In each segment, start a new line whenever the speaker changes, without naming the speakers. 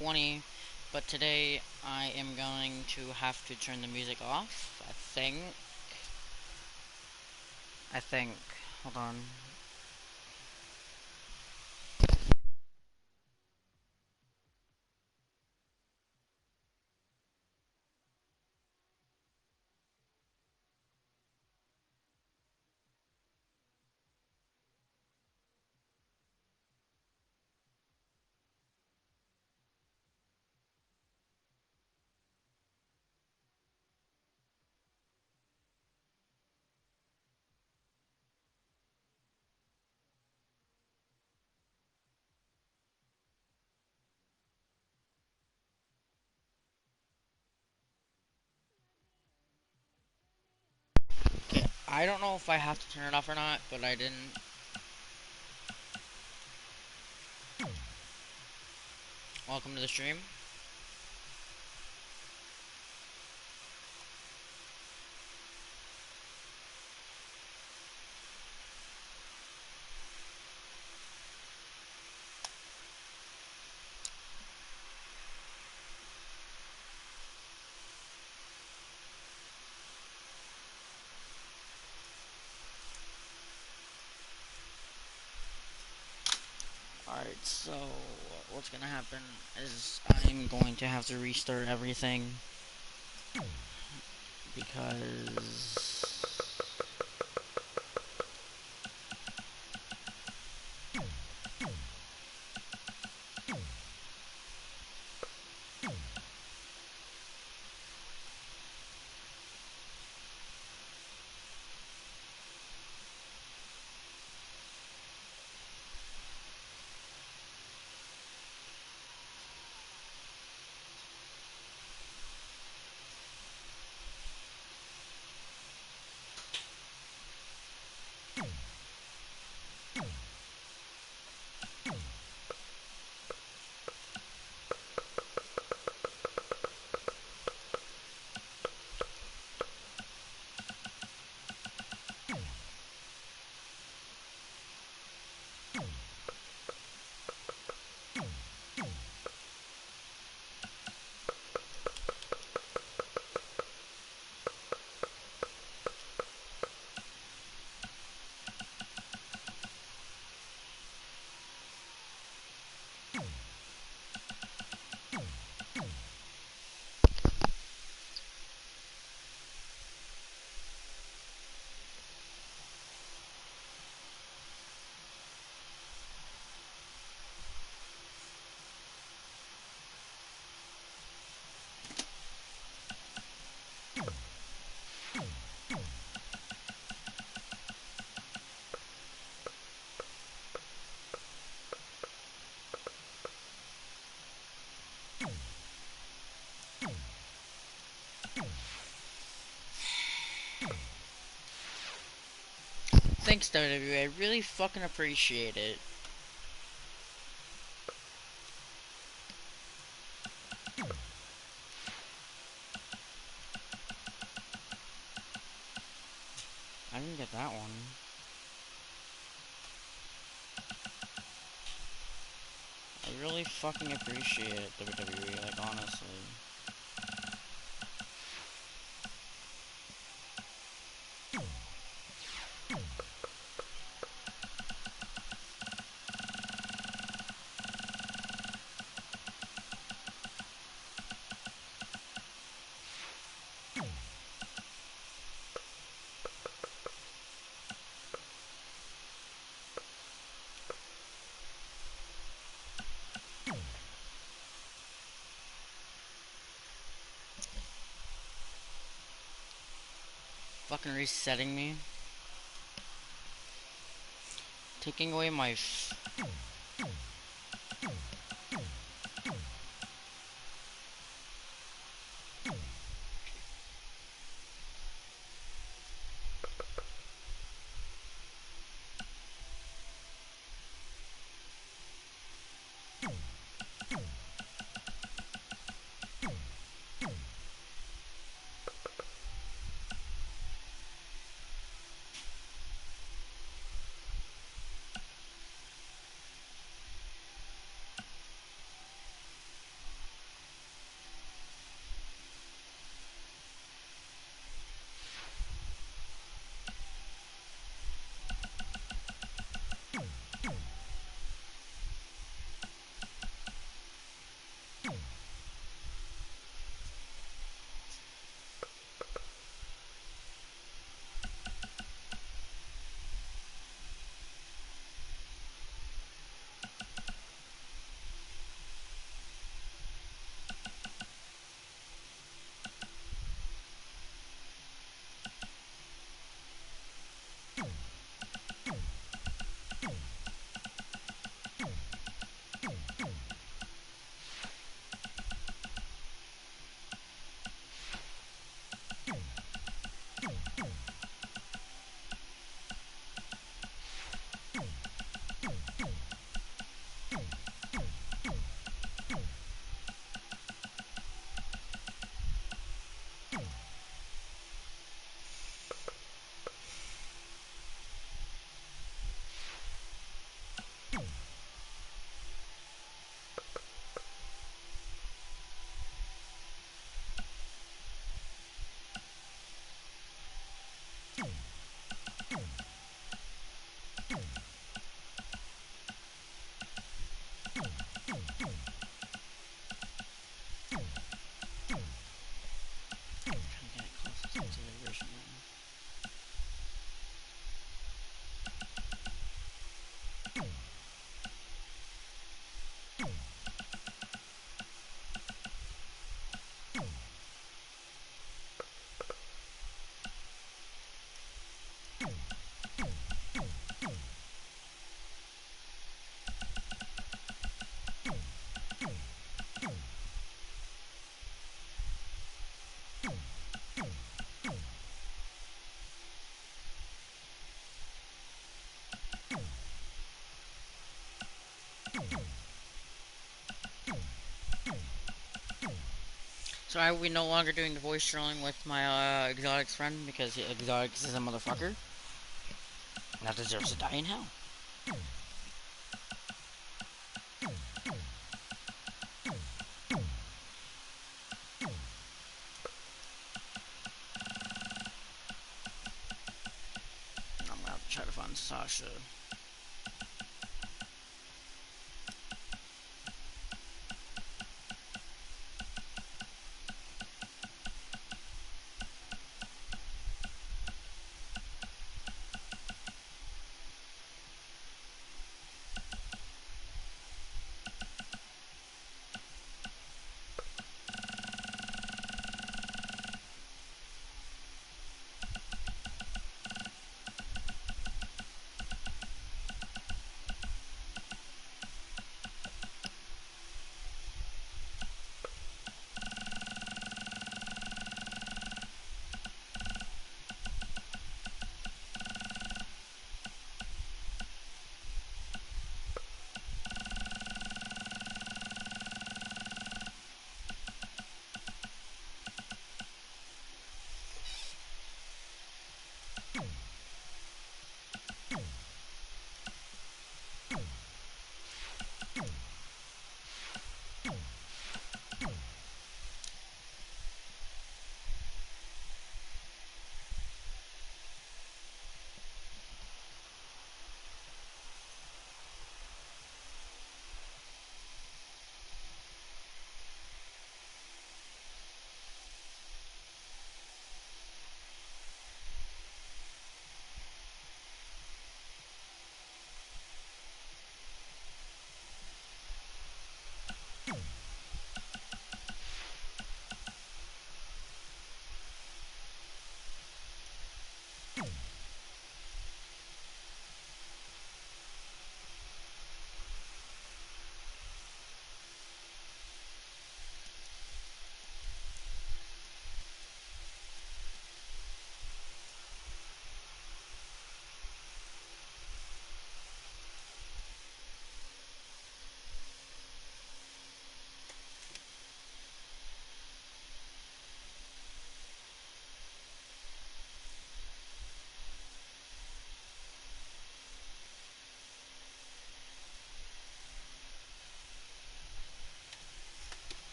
Wwe2k20, but today I am going to have to turn the music off. I think. Hold on. Okay, I don't know if I have to turn it off or not, but I didn't. Welcome to the stream. Alright, so what's gonna happen is I'm going to have to restart everything because thanks WWE, I really fucking appreciate it. I didn't get that one. I really fucking appreciate it, WWE, like honestly. Fucking resetting me. Taking away my So are we no longer doing the voice trolling with my exotics friend because exotics is a motherfucker? That deserves to die in hell. I'm gonna have to try to find Sasha.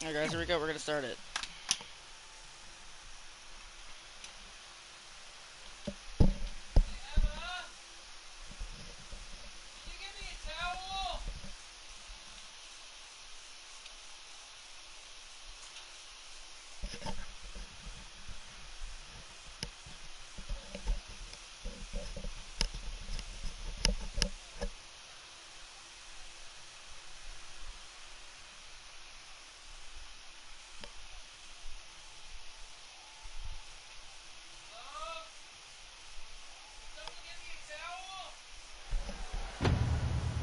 Alright guys, here we go, we're gonna start it.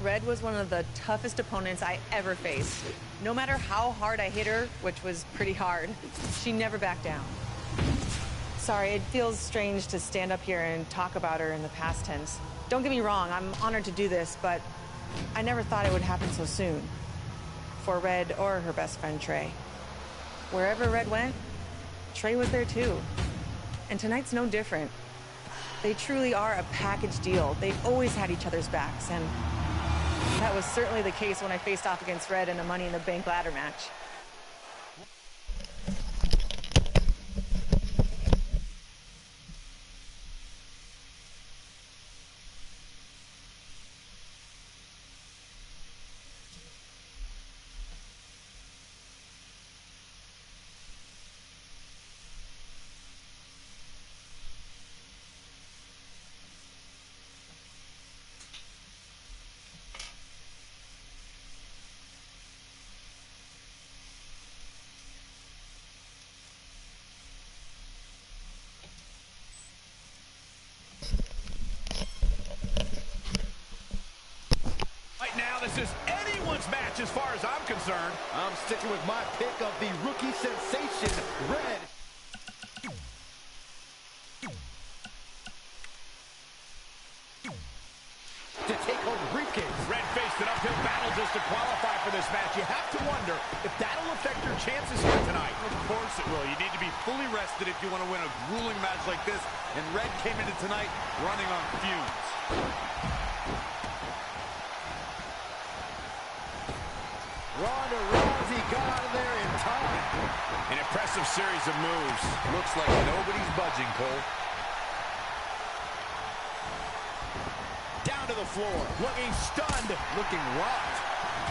Red was one of the toughest opponents I ever faced. No matter how hard I hit her, which was pretty hard, she never backed down. Sorry, it feels strange to stand up here and talk about her in the past tense. Don't get me wrong, I'm honored to do this, but I never thought it would happen so soon. For Red or her best friend, Trey. Wherever Red went, Trey was there too. And tonight's no different. They truly are a package deal. They've always had each other's backs, and that was certainly the case when I faced off against Red in a Money in the Bank ladder match.
this is anyone's match as far as I'm concerned.
I'm sticking with my pick of the rookie sensation, Red. To take home the briefcase.
Red faced an uphill battle just to qualify for this match. You have to wonder if that'll affect your chances here tonight.
Of course it will. You need to be fully rested if you want to win a grueling match like this. And Red came into tonight running on fumes.
Ronda Rousey got out of there in time.
An impressive series of moves.
Looks like nobody's budging, Cole.
Down to the floor. Looking stunned.
Looking rocked.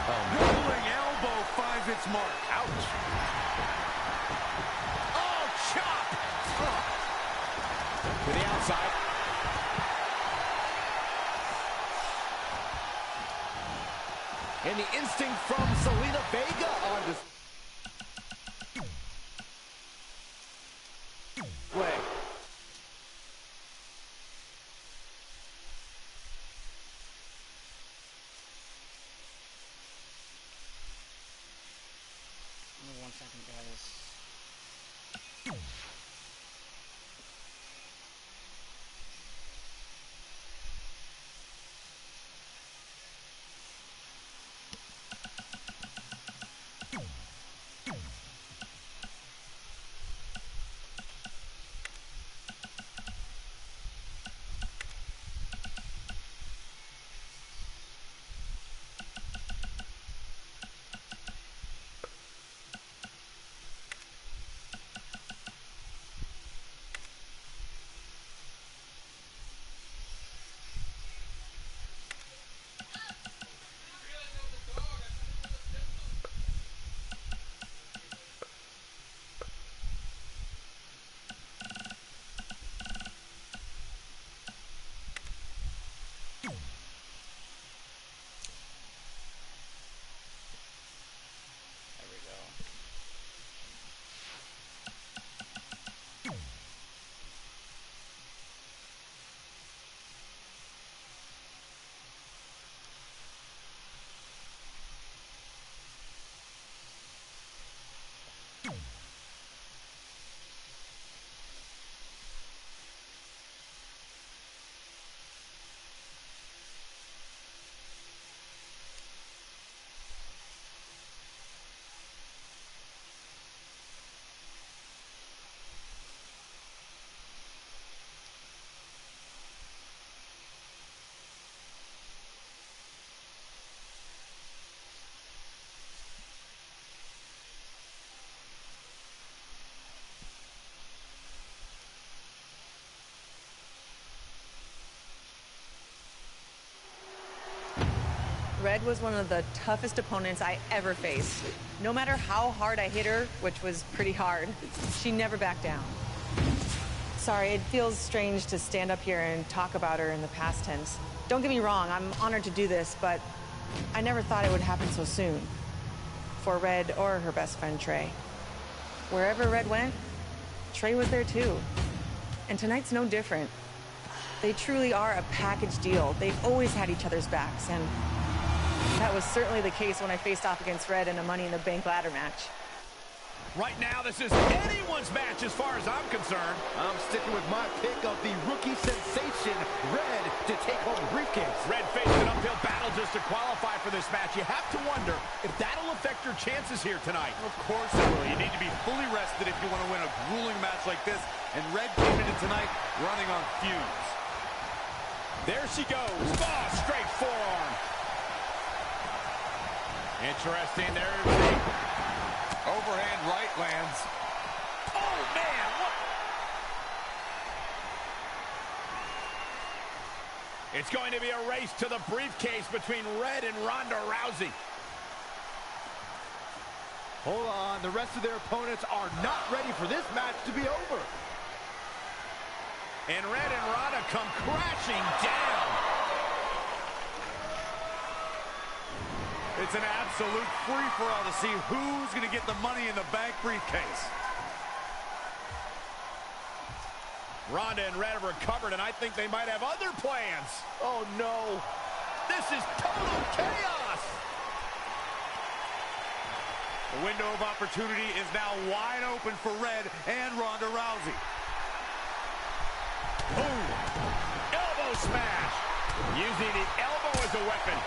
Rolling elbow finds its mark. Ouch.
Oh, chop. To the outside.
And the instinct from Zelina Vega on display.
Give me 1 second, guys. There we go.
Red was one of the toughest opponents I ever faced. No matter how hard I hit her, which was pretty hard, she never backed down. Sorry, it feels strange to stand up here and talk about her in the past tense. Don't get me wrong, I'm honored to do this, but I never thought it would happen so soon. For Red or her best friend, Trey. Wherever Red went, Trey was there too. And tonight's no different. They truly are a package deal. They've always had each other's backs, and that was certainly the case when I faced off against Red in a Money in the Bank ladder match.
Right now, this is anyone's match as far as I'm concerned.
I'm sticking with my pick of the rookie sensation, Red, to take home the briefcase.
Red faced an uphill battle just to qualify for this match. You have to wonder if that'll affect your chances here tonight.
Of course it will. You need to be fully rested if you want to win a grueling match like this. And Red came into tonight running on fumes.
There she goes. Oh, straight forearm. Interesting there.
Overhand right lands.
Oh, man. What? It's going to be a race to the briefcase between Red and Ronda Rousey.
Hold on. The rest of their opponents are not ready for this match to be over.
And Red and Ronda come crashing down.
It's an absolute free-for-all to see who's going to get the Money in the Bank briefcase.
Ronda and Red have recovered, and I think they might have other plans.
Oh, no.
This is total chaos.
The window of opportunity is now wide open for Red and Ronda Rousey.
Boom! Elbow smash! Using the elbow as a weapon.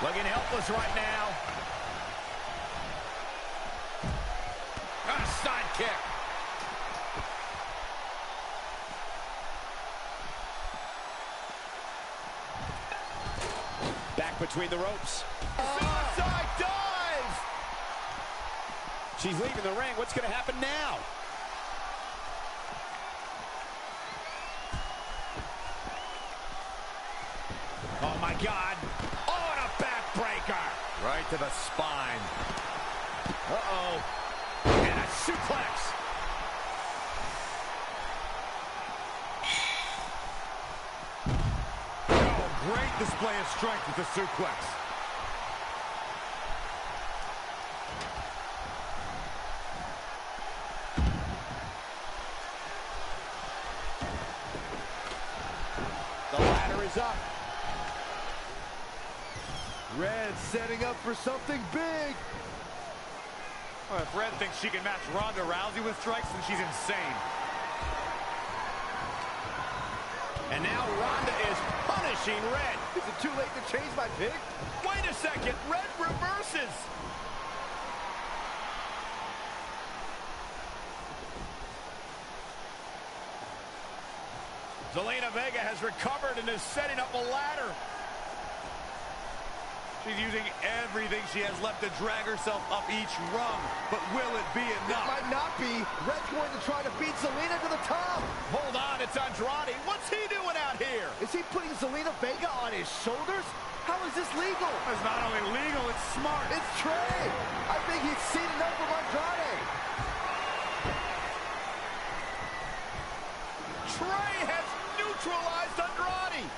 Looking helpless right now. A side kick. Back between the ropes. Suicide dive! She's leaving the ring. What's going to happen now? Oh, my God. Oh, and a backbreaker. Right to the spine. Uh-oh. And a suplex.
Oh, great display of strength with the suplex.
The ladder is up.
Red setting up for something big.
Well, if Red thinks she can match Ronda Rousey with strikes, then she's insane.
And now Ronda is punishing Red.
Is it too late to change my pick?
Wait a second. Red reverses. Zelina Vega has recovered and is setting up a ladder.
She's using everything she has left to drag herself up each rung. But will it be
It
enough?
might not be. Red's going to try to beat Zelina to the top.
Hold on, it's Andrade. What's he doing out here?
Is he putting Zelina Vega on his shoulders? How is this legal?
It's not only legal, it's smart.
It's Trey. I think he's seen enough from Andrade.
Trey has neutralized Andrade.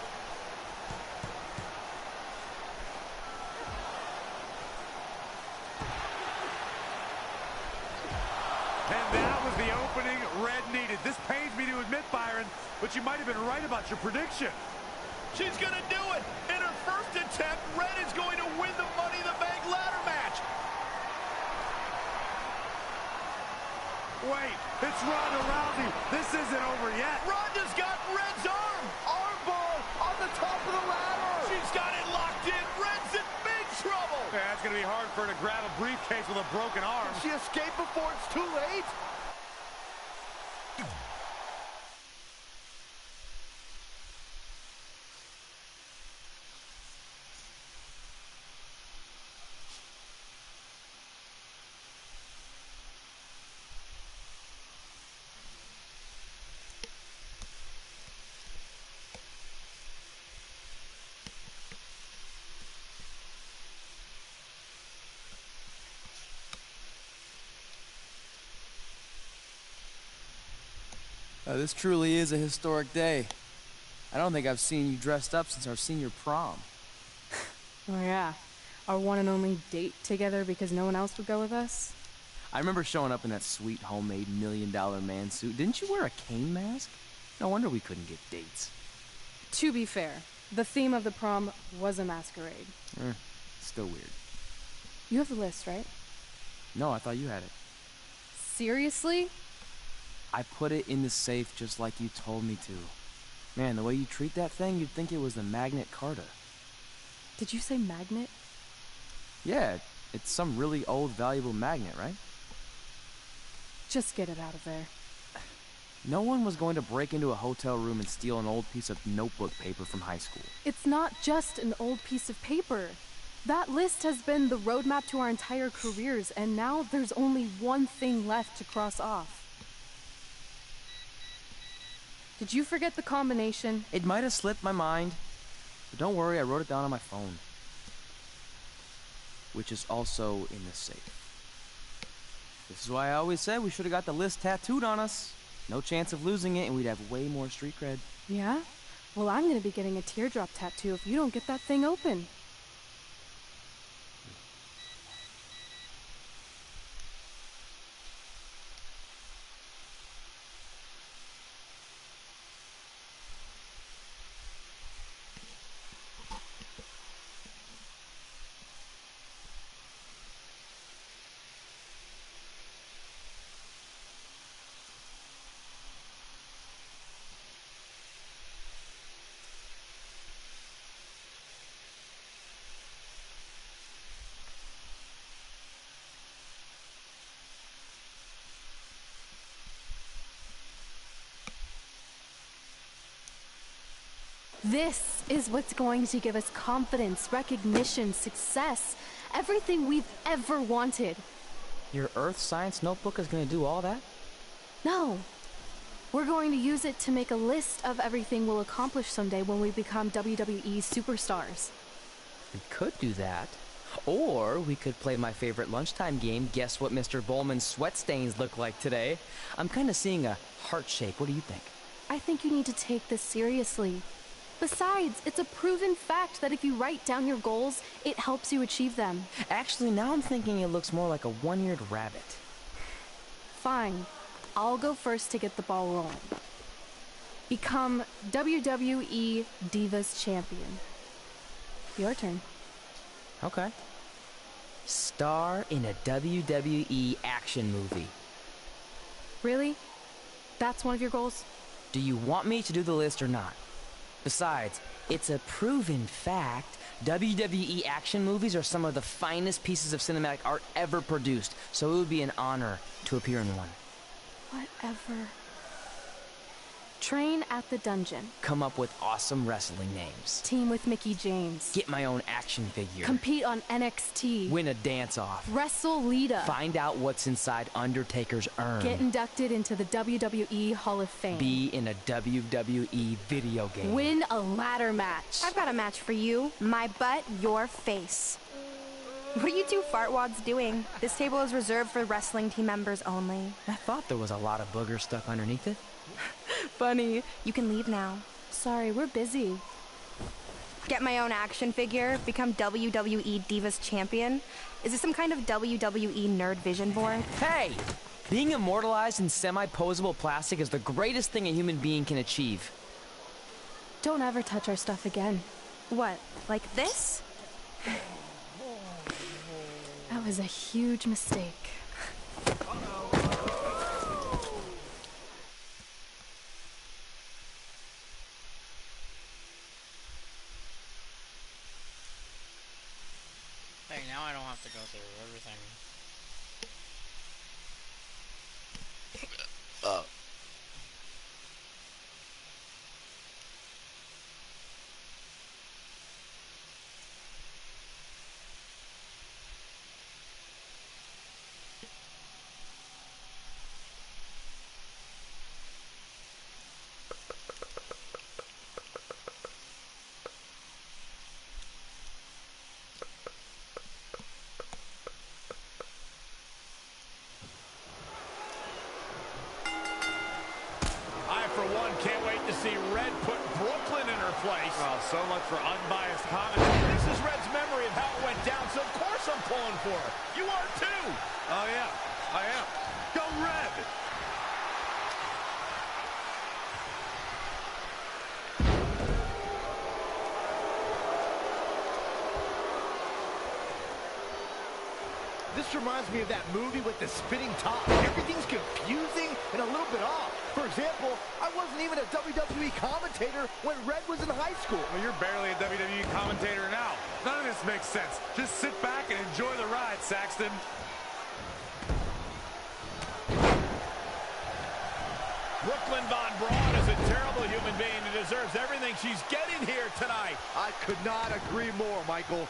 And that was the opening Red needed. This pains me to admit, Byron, but you might have been right about your prediction.
She's going to do it. In her first attempt, Red is going to win the Money in the Bank ladder match.
Wait, it's Ronda Rousey. This isn't over yet.
Ronda's got Red's arm.
Armbar on the top of the ladder.
She's got it locked in. Red's in big trouble.
Yeah, it's going to be hard for her to grab a briefcase with a broken arm.
Can she escape before it's too late?
This truly is a historic day. I don't think I've seen you dressed up since our senior prom.
Oh yeah, our one and only date together because no one else would go with us?
I remember showing up in that sweet homemade $1 million man suit. Didn't you wear a cane mask? No wonder we couldn't get dates.
To be fair, the theme of the prom was a masquerade.
Still weird.
You have the list, right?
No, I thought you had it.
Seriously?
I put it in the safe just like you told me to. Man, the way you treat that thing, you'd think it was the Magnet Carta.
Did you say magnet?
Yeah, it's some really old, valuable magnet, right?
Just get it out of there.
No one was going to break into a hotel room and steal an old piece of notebook paper from high school.
It's not just an old piece of paper. That list has been the roadmap to our entire careers, and now there's only one thing left to cross off. Did you forget the combination?
It might have slipped my mind, but don't worry, I wrote it down on my phone. Which is also in the safe. This is why I always said we should have got the list tattooed on us. No chance of losing it, and we'd have way more street cred.
Yeah? Well, I'm gonna be getting a teardrop tattoo if you don't get that thing open. This is what's going to give us confidence, recognition, success, everything we've ever wanted.
Your Earth Science notebook is gonna do all that?
No. We're going to use it to make a list of everything we'll accomplish someday when we become WWE superstars.
We could do that. Or we could play my favorite lunchtime game, Guess What Mr. Bowman's Sweat Stains Look Like Today. I'm kind of seeing a heart shake. What do you think?
I think you need to take this seriously. Besides, it's a proven fact that if you write down your goals, it helps you achieve them.
Actually, now I'm thinking it looks more like a one-eared rabbit.
Fine. I'll go first to get the ball rolling. Become WWE Divas Champion. Your turn.
Okay. Star in a WWE action movie.
Really? That's one of your goals?
Do you want me to do the list or not? Besides, it's a proven fact, WWE action movies are some of the finest pieces of cinematic art ever produced, so it would be an honor to appear in one.
Whatever. Train at the dungeon.
Come up with awesome wrestling names.
Team with Mickey James.
Get my own action figure.
Compete on NXT.
Win a dance-off.
Wrestle Lita.
Find out what's inside Undertaker's urn.
Get inducted into the WWE Hall of Fame.
Be in a WWE video game.
Win a ladder match.
I've got a match for you. My butt, your face. What are you two fartwads doing? This table is reserved for wrestling team members only.
I thought there was a lot of boogers stuck underneath it.
Funny. You can leave now.
Sorry, we're busy.
Get my own action figure, become WWE Divas Champion. Is this some kind of WWE nerd vision board?
Hey! Being immortalized in semi-posable plastic is the greatest thing a human being can achieve.
Don't ever touch our stuff again.
What, like this?
That was a huge mistake.
Hey, now I don't have to go through everything.
For one, can't wait to see Red put Brooklyn in her place.
Oh, so much for unbiased commentary.
This is Red's memory of how it went down, so of course I'm pulling for her. You are too.
Oh, yeah, I am.
Go Red.
This reminds me of that movie with the spinning top. Everything's confusing and a little bit off. For example, I wasn't even a WWE commentator when Red was in high school.
Well, you're barely a WWE commentator now. None of this makes sense. Just sit back and enjoy the ride, Saxton.
Brooklyn Von Braun is a terrible human being and deserves everything she's getting here tonight.
I could not agree more, Michael.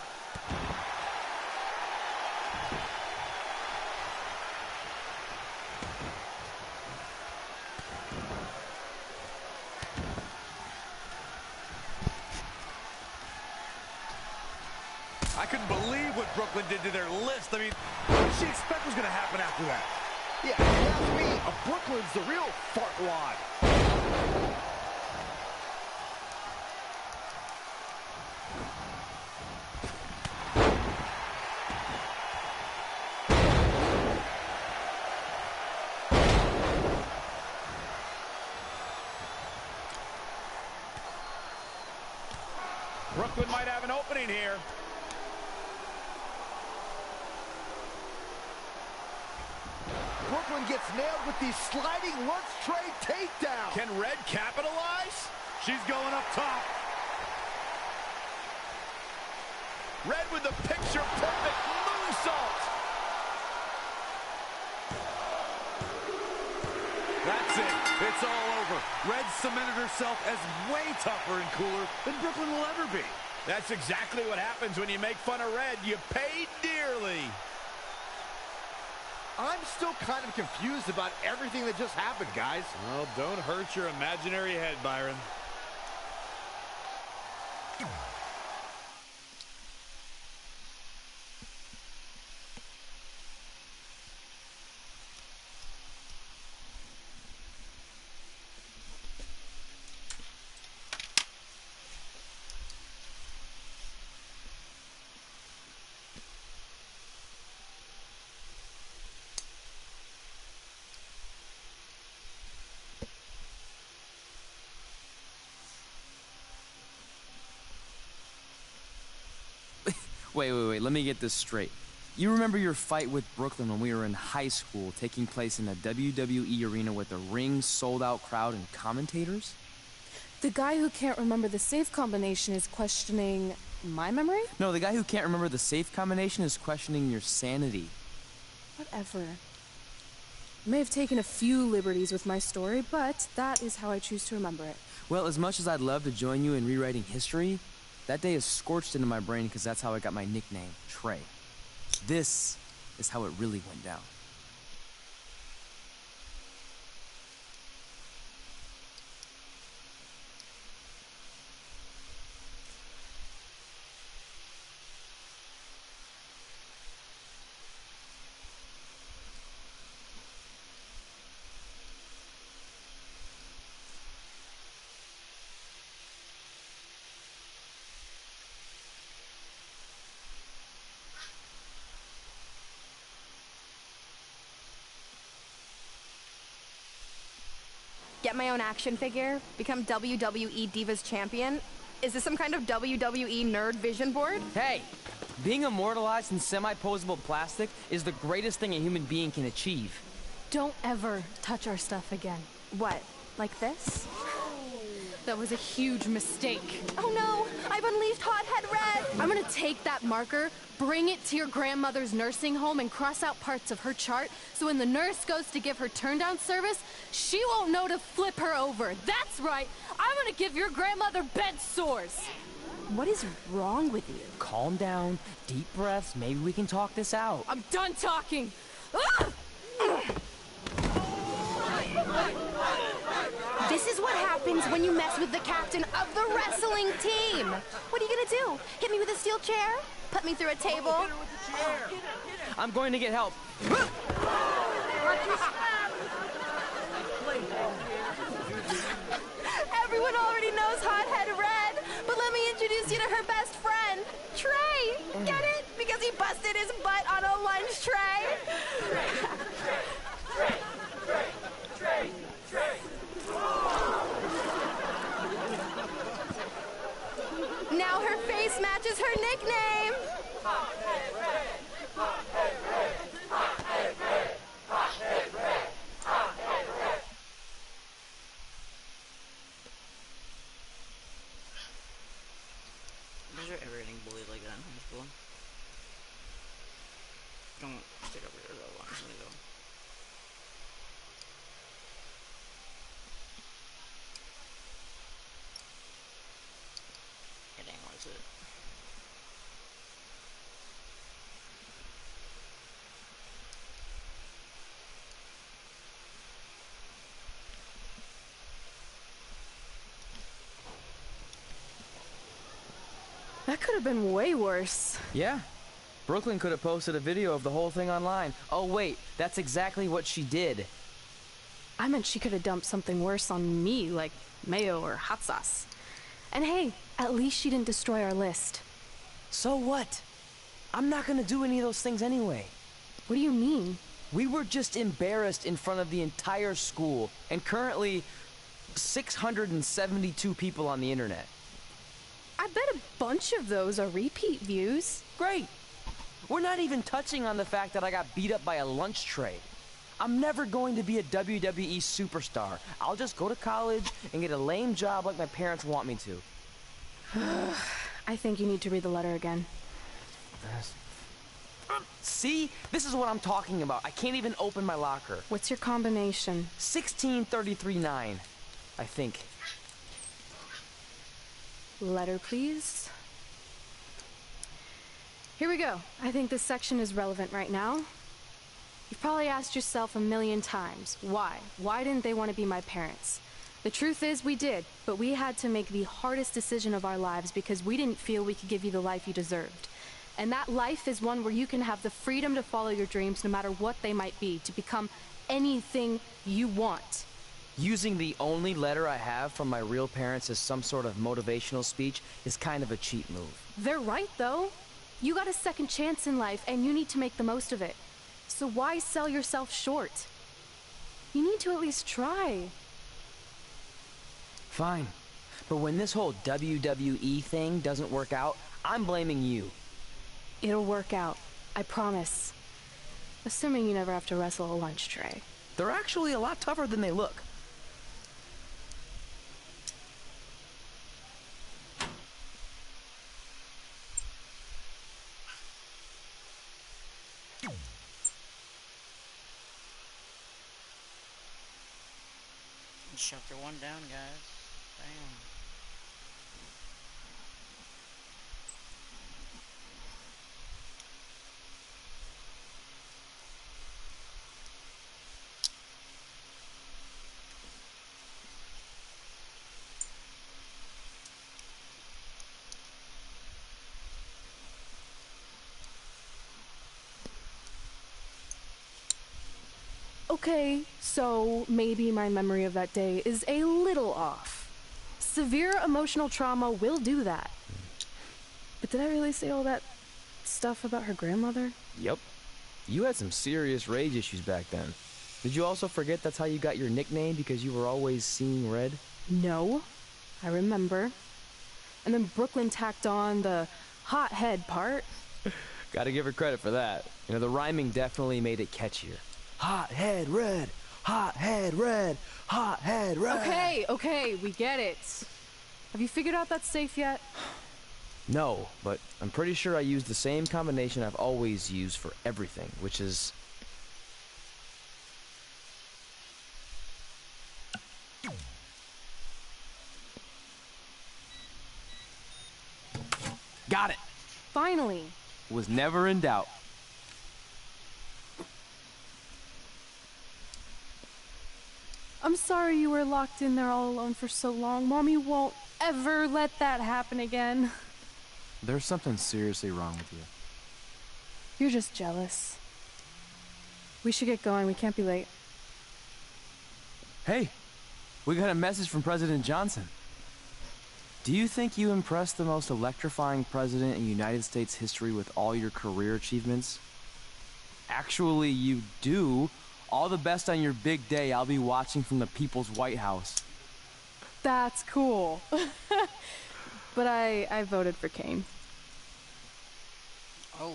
I couldn't believe what Brooklyn did to their list. I mean, what did she expect was going to happen after that?
Yeah, if you ask me, Brooklyn's the real fartwad.
Brooklyn might have an opening here.
Brooklyn gets nailed with the sliding lunch tray takedown.
Can Red capitalize?
She's going up top.
Red with the picture-perfect moonsault.
That's it. It's all over. Red cemented herself as way tougher and cooler than Brooklyn will ever be.
That's exactly what happens when you make fun of Red. You pay dearly.
I'm still kind of confused about everything that just happened, guys.
Well, don't hurt your imaginary head, Byron.
Wait, let me get this straight. You remember your fight with Brooklyn when we were in high school, taking place in a WWE arena with a ring, sold-out crowd, and commentators?
The guy who can't remember the safe combination is questioning my memory?
No, the guy who can't remember the safe combination is questioning your sanity.
Whatever. I may have taken a few liberties with my story, but that is how I choose to remember it.
Well, as much as I'd love to join you in rewriting history, that day is scorched into my brain because that's how I got my nickname, Trey. This is how it really went down.
Get my own action figure? Become WWE Divas Champion? Is this some kind of WWE nerd vision board?
Hey! Being immortalized in semi-posable plastic is the greatest thing a human being can achieve.
Don't ever touch our stuff again.
What? Like this?
That was a huge mistake.
Oh no! I've unleashed Hothead Red!
I'm gonna take that marker, bring it to your grandmother's nursing home, and cross out parts of her chart so when the nurse goes to give her turn-down service, she won't know to flip her over. That's right! I'm gonna give your grandmother bed sores!
What is wrong with you?
Calm down, deep breaths, maybe we can talk this out.
I'm done talking! Ah!
This is what happens when you mess with the captain of the wrestling team. What are you gonna do? Hit me with a steel chair? Put me through a table?
I'm going to get help.
Everyone already knows Hothead Red, but let me introduce you to her best friend, Trey. Get it? Because he busted his butt on a lunch tray. Now her face matches her nickname.
Was there ever any bullies like that in high school? Don't stick over here though, honestly though. Yeah, dang, what is it?
That could have been way worse.
Yeah. Brooklyn could have posted a video of the whole thing online. Oh wait, that's exactly what she did.
I meant she could have dumped something worse on me, like mayo or hot sauce. And hey, at least she didn't destroy our list.
So what? I'm not gonna do any of those things anyway.
What do you mean?
We were just embarrassed in front of the entire school, and currently 672 people on the internet.
I bet a bunch of those are repeat views.
Great! We're not even touching on the fact that I got beat up by a lunch tray. I'm never going to be a WWE superstar. I'll just go to college and get a lame job like my parents want me to.
I think you need to read the letter again.
See? This is what I'm talking about. I can't even open my locker.
What's your combination?
1633-9, I think.
Letter, please. Here we go. I think this section is relevant right now. You've probably asked yourself a million times, why? Why didn't they want to be my parents? The truth is, we did, but we had to make the hardest decision of our lives because we didn't feel we could give you the life you deserved. And that life is one where you can have the freedom to follow your dreams no matter what they might be, to become anything you want.
Using the only letter I have from my real parents as some sort of motivational speech is kind of a cheap move.
They're right, though. You got a second chance in life, and you need to make the most of it. So why sell yourself short? You need to at least try.
Fine. But when this whole WWE thing doesn't work out, I'm blaming you.
It'll work out. I promise. Assuming you never have to wrestle a lunch tray.
They're actually a lot tougher than they look.
Chapter 1 down, guys. Damn.
Okay, so maybe my memory of that day is a little off. Severe emotional trauma will do that. But did I really say all that stuff about her grandmother?
Yep. You had some serious rage issues back then. Did you also forget that's how you got your nickname because you were always seeing red?
No, I remember. And then Brooklyn tacked on the hot head part.
Gotta give her credit for that. You know, the rhyming definitely made it catchier. Hot head red, hot head red, hot head red.
Okay, we get it. Have you figured out that safe yet?
No, but I'm pretty sure I used the same combination I've always used for everything, which is... Got it!
Finally.
Was never in doubt.
I'm sorry you were locked in there all alone for so long. Mommy won't ever let that happen again.
There's something seriously wrong with you.
You're just jealous. We should get going. We can't be late.
Hey, we got a message from President Johnson. Do you think you impressed the most electrifying president in United States history with all your career achievements? Actually, you do. All the best on your big day. I'll be watching from the People's White House.
That's cool. But I voted for Kane.
Oh.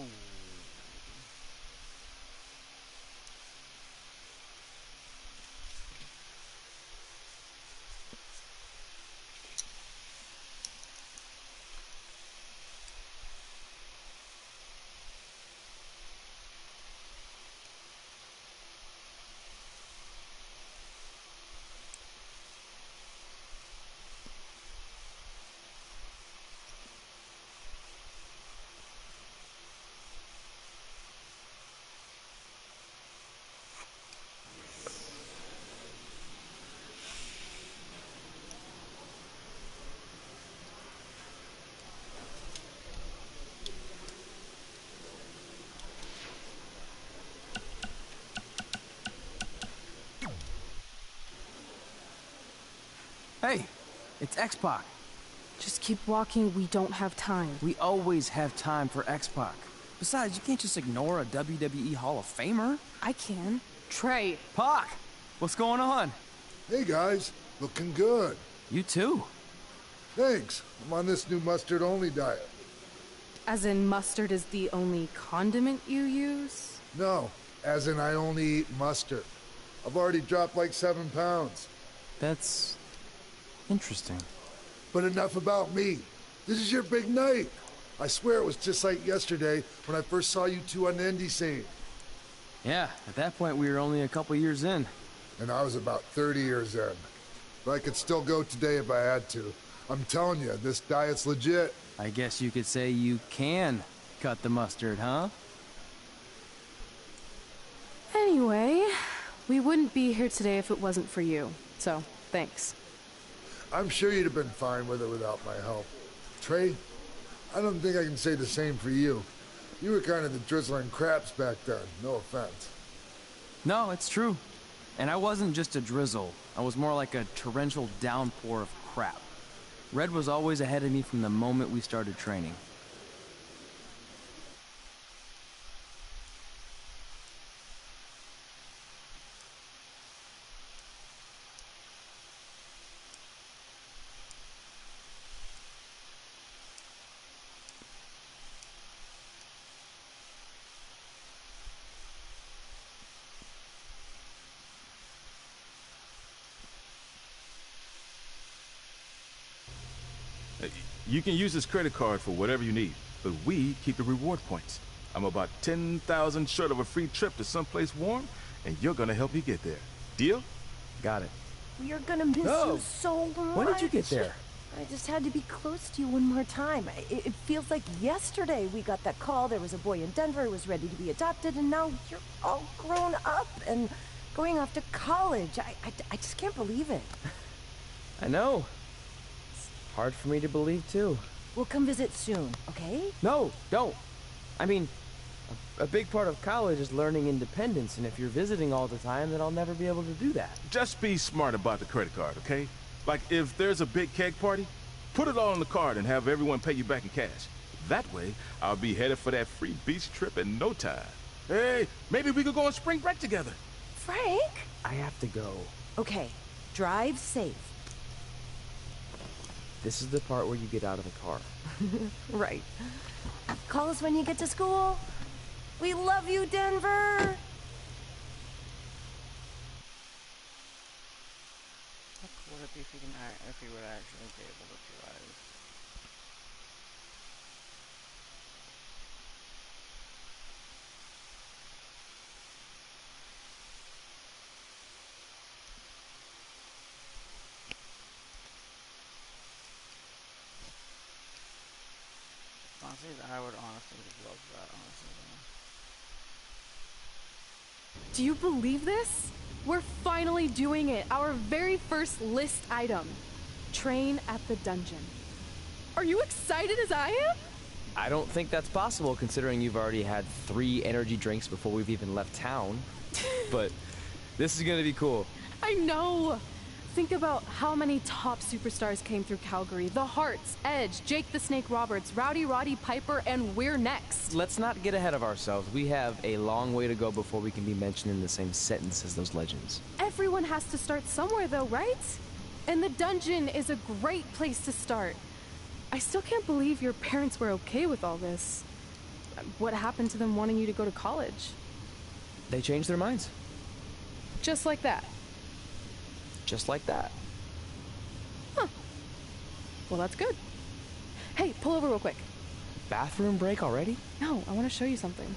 Hey, it's X-Pac.
Just keep walking. We don't have time.
We always have time for X-Pac. Besides, you can't just ignore a WWE Hall of Famer.
I can. Trey.
Pac, what's going on?
Hey guys, looking good.
You too.
Thanks. I'm on this new mustard-only diet.
As in mustard is the only condiment you use?
No, as in I only eat mustard. I've already dropped like 7 pounds.
That's interesting.
But enough about me. This is your big night. I swear it was just like yesterday when I first saw you two on the indie scene.
Yeah, at that point we were only a couple years in.
And I was about 30 years in. But I could still go today if I had to. I'm telling you, this diet's legit.
I guess you could say you can cut the mustard, huh?
Anyway, we wouldn't be here today if it wasn't for you. So, thanks.
I'm sure you'd have been fine with it without my help. Trey, I don't think I can say the same for you. You were kind of the drizzling craps back then, no offense.
No, it's true. And I wasn't just a drizzle. I was more like a torrential downpour of crap. Red was always ahead of me from the moment we started training.
You can use this credit card for whatever you need, but we keep the reward points. I'm about 10,000 short of a free trip to someplace warm, and you're gonna help me get there. Deal?
Got it.
We are gonna miss you so much.
When did you get there?
I just had to be close to you one more time. It feels like yesterday we got that call. There was a boy in Denver who was ready to be adopted, and now you're all grown up and going off to college. I just can't believe it.
I know. It's hard for me to believe, too.
We'll come visit soon, okay?
No, don't. I mean, a big part of college is learning independence, and if you're visiting all the time, then I'll never be able to do that.
Just be smart about the credit card, okay? Like, if there's a big keg party, put it all on the card and have everyone pay you back in cash. That way, I'll be headed for that free beach trip in no time. Hey, maybe we could go on spring break together.
Frank?
I have to go.
Okay, drive safe.
This is the part where you get out of the car.
Right. Call us when you get to school. We love you, Denver!
How cool would it be if he would actually be able to drive? Honestly, I would honestly love that, honestly.
Do you believe this? We're finally doing it. Our very first list item. Train at the dungeon. Are you excited as I am?
I don't think that's possible, considering you've already had 3 energy drinks before we've even left town. But this is gonna be cool.
I know. Think about how many top superstars came through Calgary. The Hearts, Edge, Jake the Snake Roberts, Rowdy Roddy Piper, and we're next.
Let's not get ahead of ourselves. We have a long way to go before we can be mentioned in the same sentence as those legends.
Everyone has to start somewhere though, right? And the dungeon is a great place to start. I still can't believe your parents were okay with all this. What happened to them wanting you to go to college?
They changed their minds.
Just like that.
Just like that.
Huh. Well, that's good. Hey, pull over real quick.
Bathroom break already?
No, I want to show you something.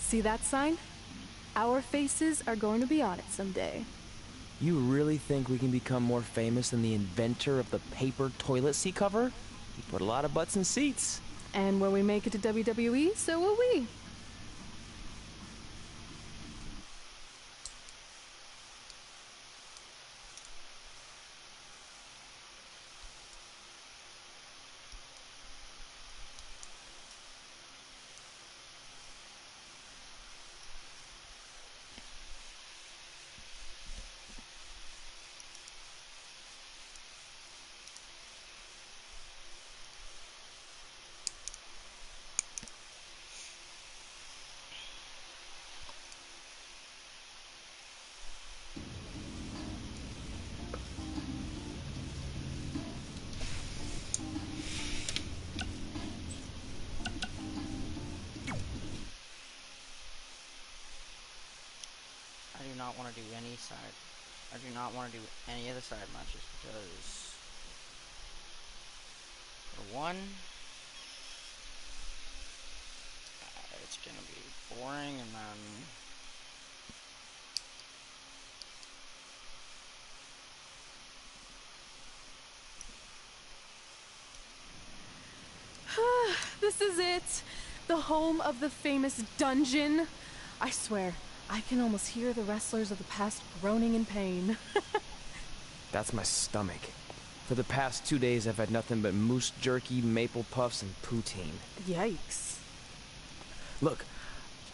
See that sign? Our faces are going to be on it someday.
You really think we can become more famous than the inventor of the paper toilet seat cover? He put a lot of butts in seats.
And when we make it to WWE, so will we.
I do not want to do any side. I do not want to do any of the side matches because For one, it's gonna be boring, and then
This is it. The home of the famous dungeon. I swear, I can almost hear the wrestlers of the past groaning in pain.
That's my stomach. For the past 2 days, I've had nothing but moose jerky, maple puffs, and poutine.
Yikes.
Look,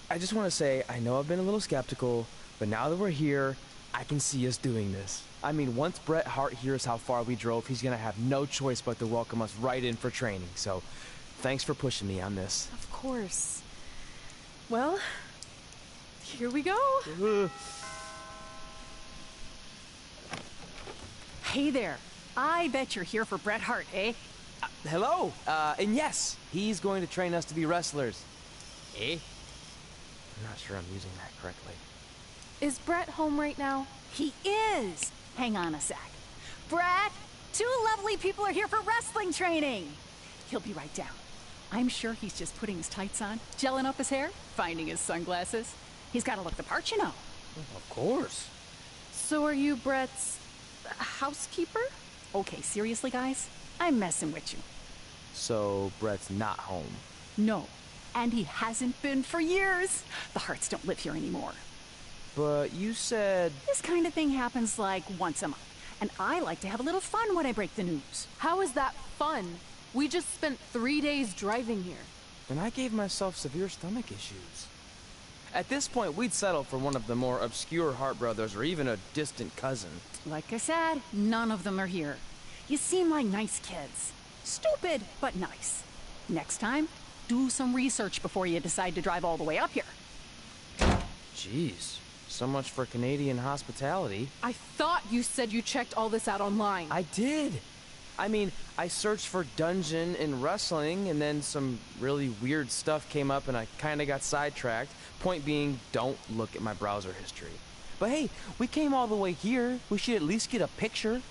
I just want to say, I know I've been a little skeptical, but now that we're here, I can see us doing this. I mean, once Bret Hart hears how far we drove, he's gonna have no choice but to welcome us right in for training. So, thanks for pushing me on this.
Of course. Well, here we go.
Hey there. I bet you're here for Bret Hart, eh?
Hello. And yes, he's going to train us to be wrestlers. Eh? I'm not sure I'm using that correctly.
Is Bret home right now?
He is. Hang on a sec. Bret, two lovely people are here for wrestling training. He'll be right down. I'm sure he's just putting his tights on, gelling up his hair, finding his sunglasses. He's got to look the part, you know.
Of course.
So are you Bret's housekeeper?
Okay, seriously, guys? I'm messing with you.
So, Bret's not home.
No, and he hasn't been for years. The Harts don't live here anymore.
But you said...
This kind of thing happens like once a month, and I like to have a little fun when I break the news.
How is that fun? We just spent 3 days driving here.
And I gave myself severe stomach issues. At this point, we'd settle for one of the more obscure Hart brothers or even a distant cousin.
Like I said, none of them are here. You seem like nice kids. Stupid, but nice. Next time, do some research before you decide to drive all the way up here.
Jeez, so much for Canadian hospitality.
I thought you said you checked all this out online.
I did. I mean, I searched for dungeon in wrestling, and then some really weird stuff came up, and I kind of got sidetracked. Point being, don't look at my browser history. But hey, we came all the way here. We should at least get a picture.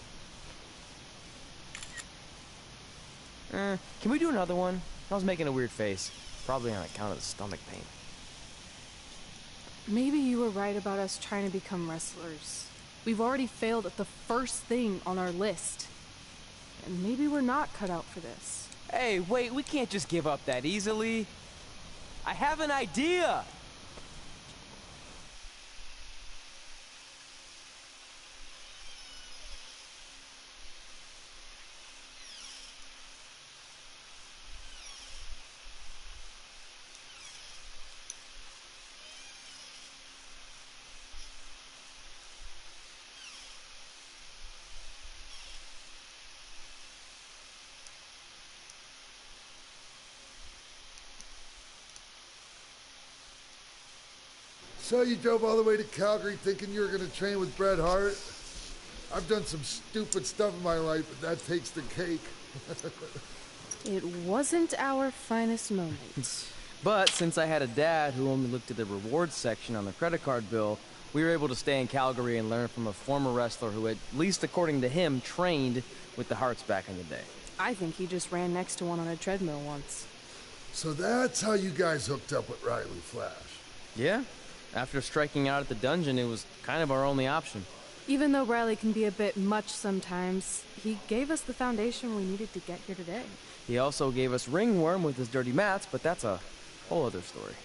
Can we do another one? I was making a weird face. Probably on account of the stomach pain.
Maybe you were right about us trying to become wrestlers. We've already failed at the first thing on our list. And maybe we're not cut out for this.
Hey, wait, we can't just give up that easily. I have an idea!
So you drove all the way to Calgary thinking you were going to train with Bret Hart? I've done some stupid stuff in my life, but that takes the cake.
It wasn't our finest moment.
But since I had a dad who only looked at the rewards section on the credit card bill, we were able to stay in Calgary and learn from a former wrestler who, at least according to him, trained with the Harts back in the day.
I think he just ran next to one on a treadmill once.
So that's how you guys hooked up with Riley Flash.
Yeah. After striking out at the dungeon, it was kind of our only option.
Even though Riley can be a bit much sometimes, he gave us the foundation we needed to get here today.
He also gave us ringworm with his dirty mats, but that's a whole other story.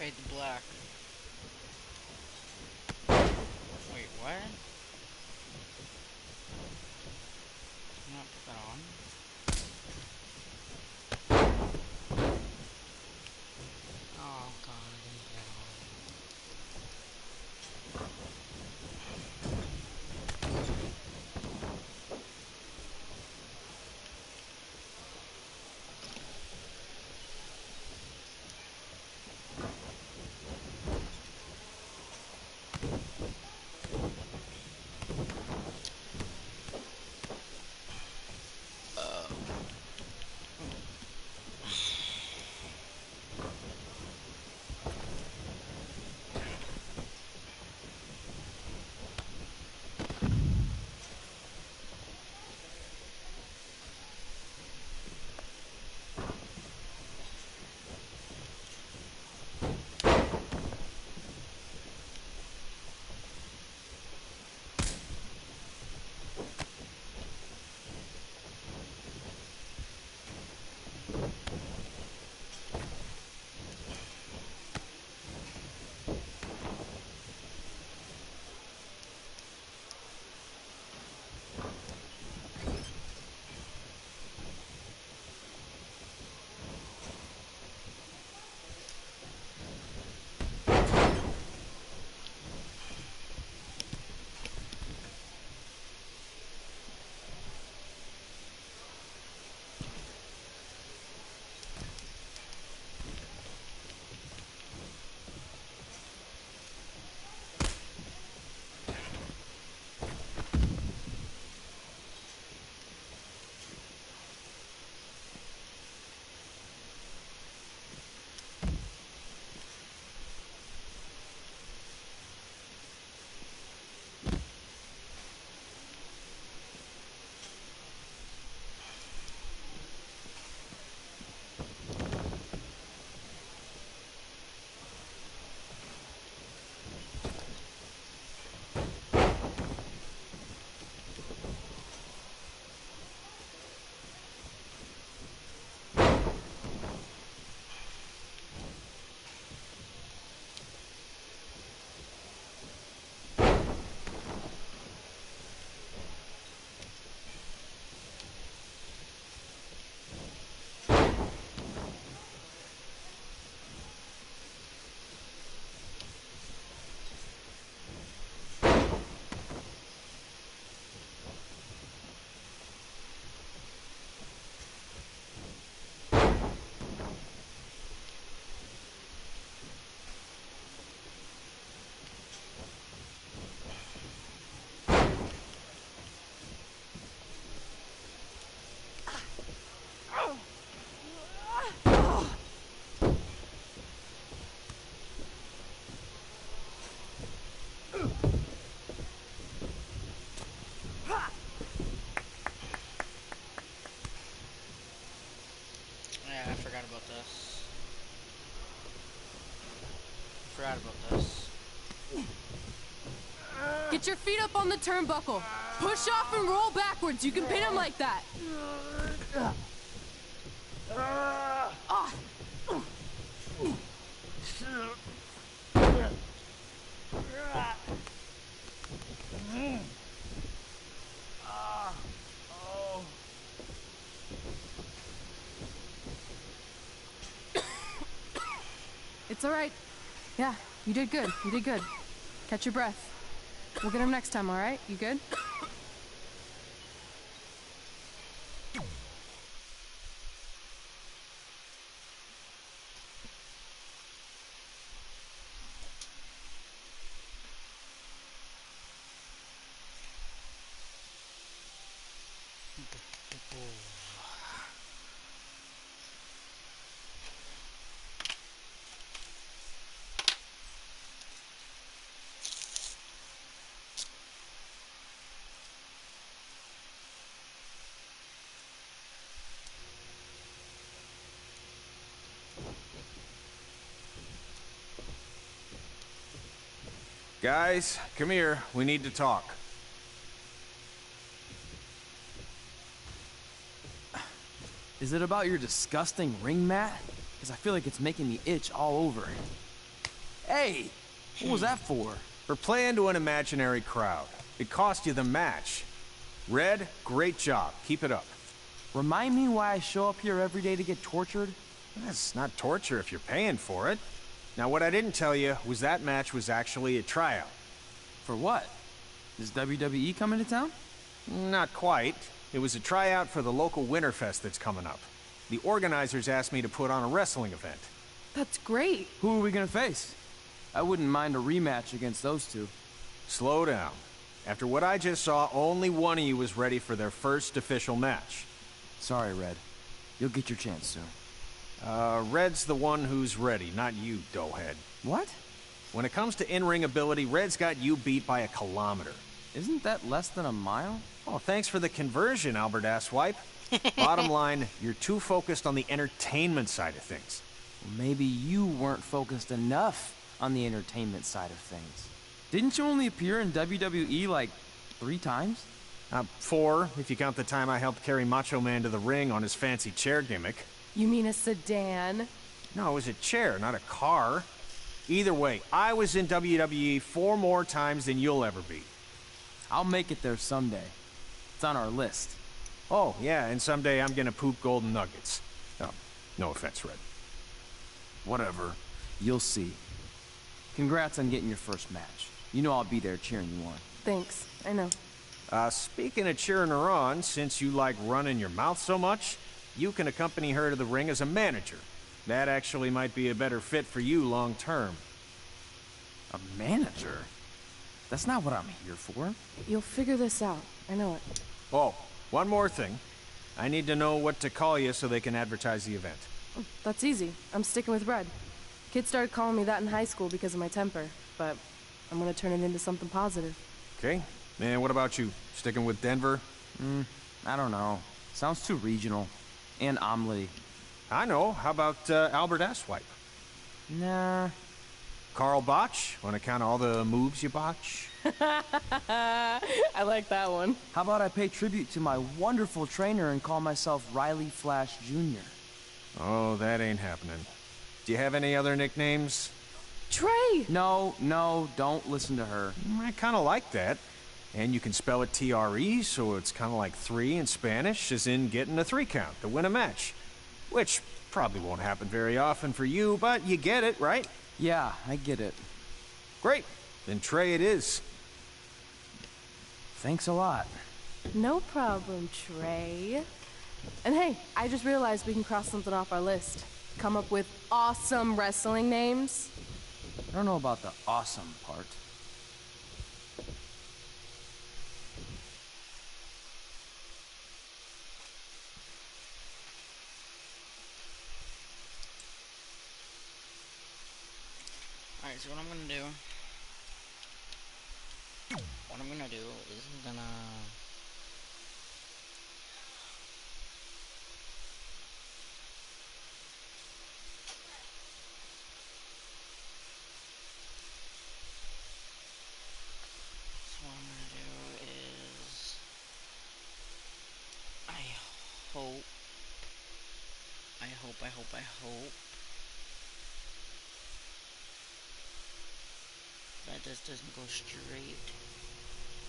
Fade to black. Wait, what? Can I not put that on? Oh god, I didn't put that on. Yeah, I forgot about this. Forgot about this.
Get your feet up on the turnbuckle. Push off and roll backwards. You can pin him like that. Ah. It's all right. Yeah, you did good. You did good. Catch your breath. We'll get him next time, all right? You good?
Guys, come here. We need to talk.
Is it about your disgusting ring mat? Because I feel like it's making me itch all over. Hey, what was that for?
For playing to an imaginary crowd. It cost you the match. Red, great job. Keep it up.
Remind me why I show up here every day to get tortured?
That's not torture if you're paying for it. Now, what I didn't tell you was that match was actually a tryout.
For what? Is WWE coming to town?
Not quite. It was a tryout for the local Winterfest that's coming up. The organizers asked me to put on a wrestling event.
That's great.
Who are we gonna face? I wouldn't mind a rematch against those two.
Slow down. After what I just saw, only one of you was ready for their first official match.
Sorry, Red. You'll get your chance soon.
Red's the one who's ready, not you, doughhead.
What?
When it comes to in-ring ability, Red's got you beat by a kilometer.
Isn't that less than a mile?
Oh, thanks for the conversion, Albert Asswipe. Bottom line, you're too focused on the entertainment side of things.
Well, maybe you weren't focused enough on the entertainment side of things. Didn't you only appear in WWE like 3 times?
4, if you count the time I helped carry Macho Man to the ring on his fancy chair gimmick.
You mean a sedan?
No, it was a chair, not a car. Either way, I was in WWE 4 more times than you'll ever be.
I'll make it there someday. It's on our list.
Oh, yeah, and someday I'm gonna poop golden nuggets. Oh, no offense, Red.
Whatever. You'll see. Congrats on getting your first match. You know I'll be there cheering you on.
Thanks. I know.
Speaking of cheering her on, since you like running your mouth so much, you can accompany her to the ring as a manager. That actually might be a better fit for you long term.
A manager? That's not what I'm here for.
You'll figure this out. I know it.
Oh, one more thing. I need to know what to call you so they can advertise the event.
That's easy. I'm sticking with Red. Kids started calling me that in high school because of my temper, but I'm gonna turn it into something positive.
Okay. And what about you? Sticking with Denver?
I don't know. Sounds too regional. And omelette-y.
I know. How about Albert Asswipe?
Nah.
Carl Botch? Want to count all the moves you botch?
I like that one.
How about I pay tribute to my wonderful trainer and call myself Riley Flash Jr.?
Oh, that ain't happening. Do you have any other nicknames?
Trey!
No, don't listen to her.
I kind of like that. And you can spell it T-R-E, so it's kind of like 3 in Spanish, as in getting a 3 count to win a match. Which probably won't happen very often for you, but you get it, right?
Yeah, I get it.
Great. Then Trey it is.
Thanks a lot.
No problem, Trey. And hey, I just realized we can cross something off our list. Come up with awesome wrestling names.
I don't know about the awesome part.
Alright, so what I'm gonna do is I'm gonna I hope that this doesn't go straight.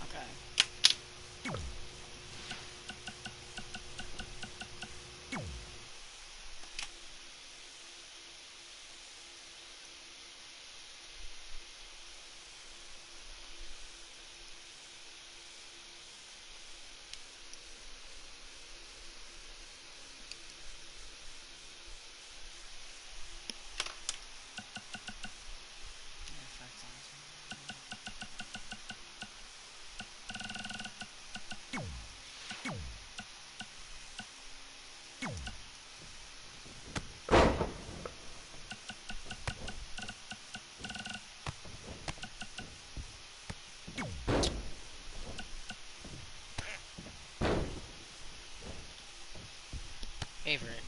Okay. Favorite.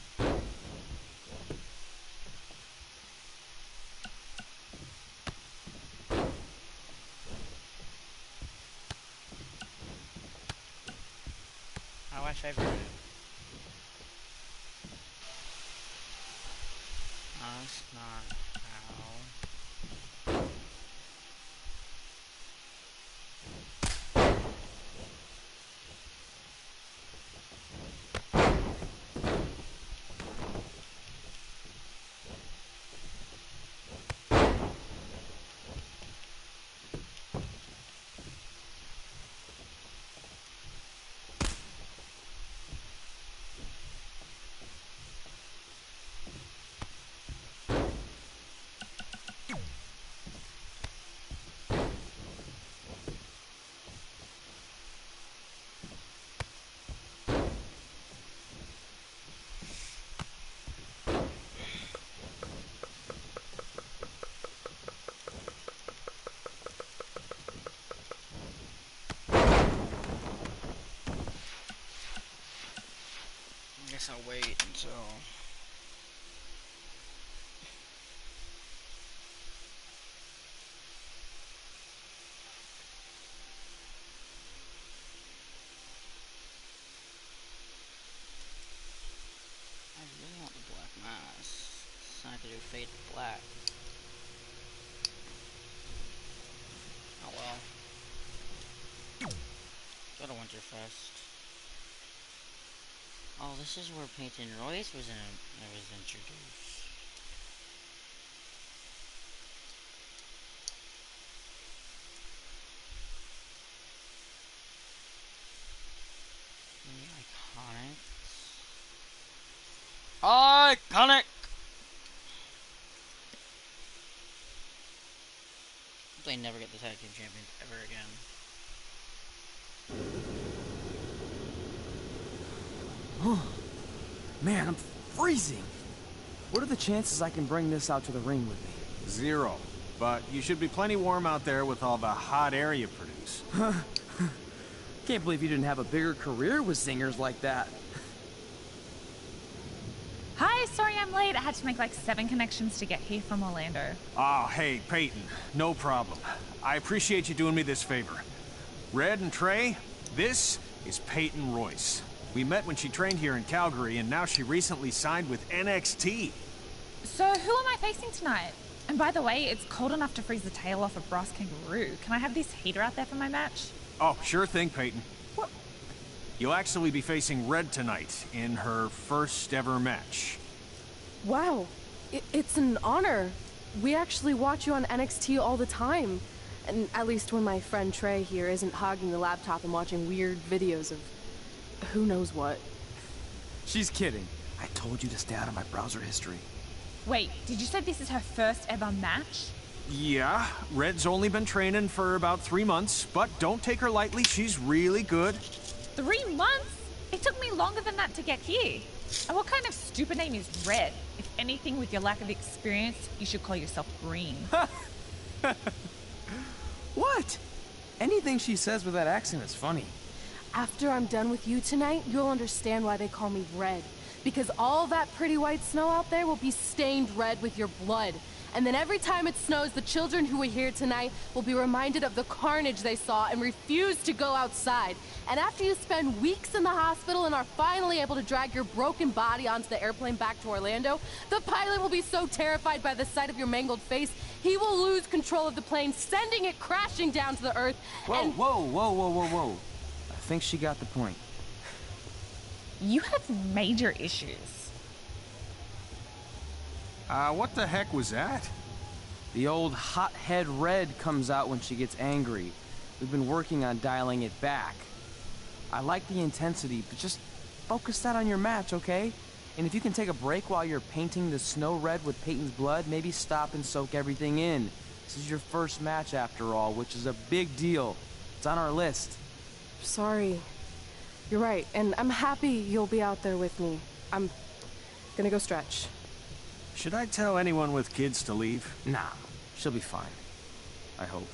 How I favorite it? That's not how. wait until... I really want the black mask. So I could do fade black. Oh well. Go to Winterfest. Oh, this is where Peyton Royce was introduced. Iconic! Iconic! They never get the tag team champions ever again.
Man, I'm freezing. What are the chances I can bring this out to the ring with me?
0. But you should be plenty warm out there with all the hot air you produce.
Can't believe you didn't have a bigger career with singers like that.
Hi, sorry I'm late. I had to make like 7 connections to get here from Orlando.
Oh, hey, Peyton. No problem. I appreciate you doing me this favor. Red and Trey, this is Peyton Royce. We met when she trained here in Calgary, and now she recently signed with NXT.
So who am I facing tonight? And by the way, it's cold enough to freeze the tail off a brass kangaroo. Can I have this heater out there for my match?
Oh, sure thing, Peyton. What? You'll actually be facing Red tonight in her first ever match.
Wow, it's an honor. We actually watch you on NXT all the time. And at least when my friend Trey here isn't hogging the laptop and watching weird videos of who knows what.
She's kidding. I told you to stay out of my browser history.
Wait, did you say this is her first ever match?
Yeah, Red's only been training for about 3 months, but don't take her lightly, she's really good.
3 months? It took me longer than that to get here. And what kind of stupid name is Red? If anything, with your lack of experience, you should call yourself Green.
What? Anything she says with that accent is funny.
After I'm done with you tonight, you'll understand why they call me Red. Because all that pretty white snow out there will be stained red with your blood. And then every time it snows, the children who are here tonight will be reminded of the carnage they saw and refuse to go outside. And after you spend weeks in the hospital and are finally able to drag your broken body onto the airplane back to Orlando, the pilot will be so terrified by the sight of your mangled face, he will lose control of the plane, sending it crashing down to the earth.
Whoa. I think she got the point.
You have major issues.
What the heck was that?
The old hothead Red comes out when she gets angry. We've been working on dialing it back. I like the intensity, but just focus that on your match, okay? And if you can take a break while you're painting the snow red with Peyton's blood, maybe stop and soak everything in. This is your first match after all, which is a big deal. It's on our list.
Sorry. You're right, and I'm happy you'll be out there with me. I'm gonna go stretch.
Should I tell anyone with kids to leave?
Nah, she'll be fine. I hope.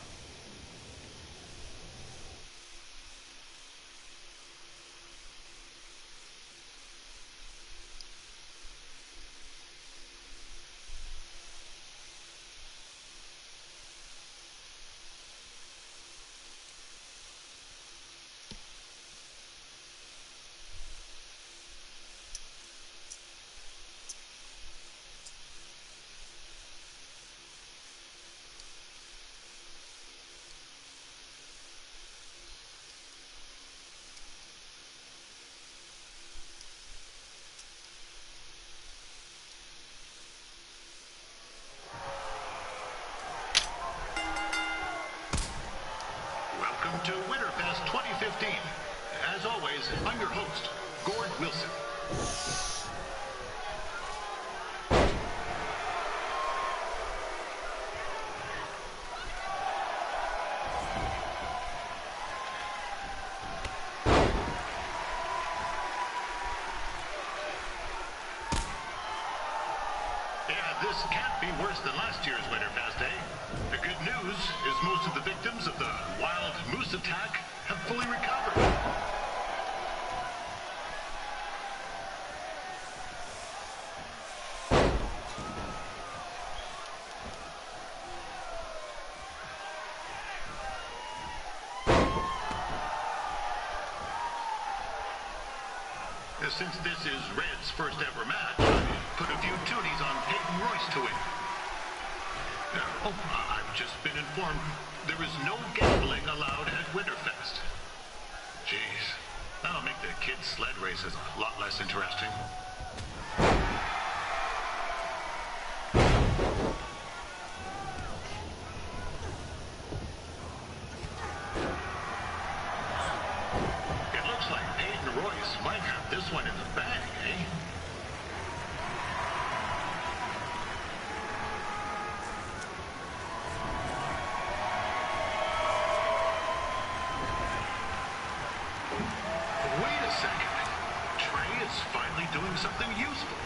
Welcome to Winterfest 2015. As always, I'm your host, Gord Wilson. Yeah, this can't be worse than last year's Winterfest, eh? The good news is most of the victims of the wild moose attack have fully recovered. since this is Red's first ever match, I put a few toonies on Peyton Royce to win. I've just been informed there is no gambling allowed at Winterfest. Jeez, that'll make the kids' sled races a lot less interesting. It looks like Peyton Royce might have this one in the bag, eh? Wait a second. Trey is finally doing something useful.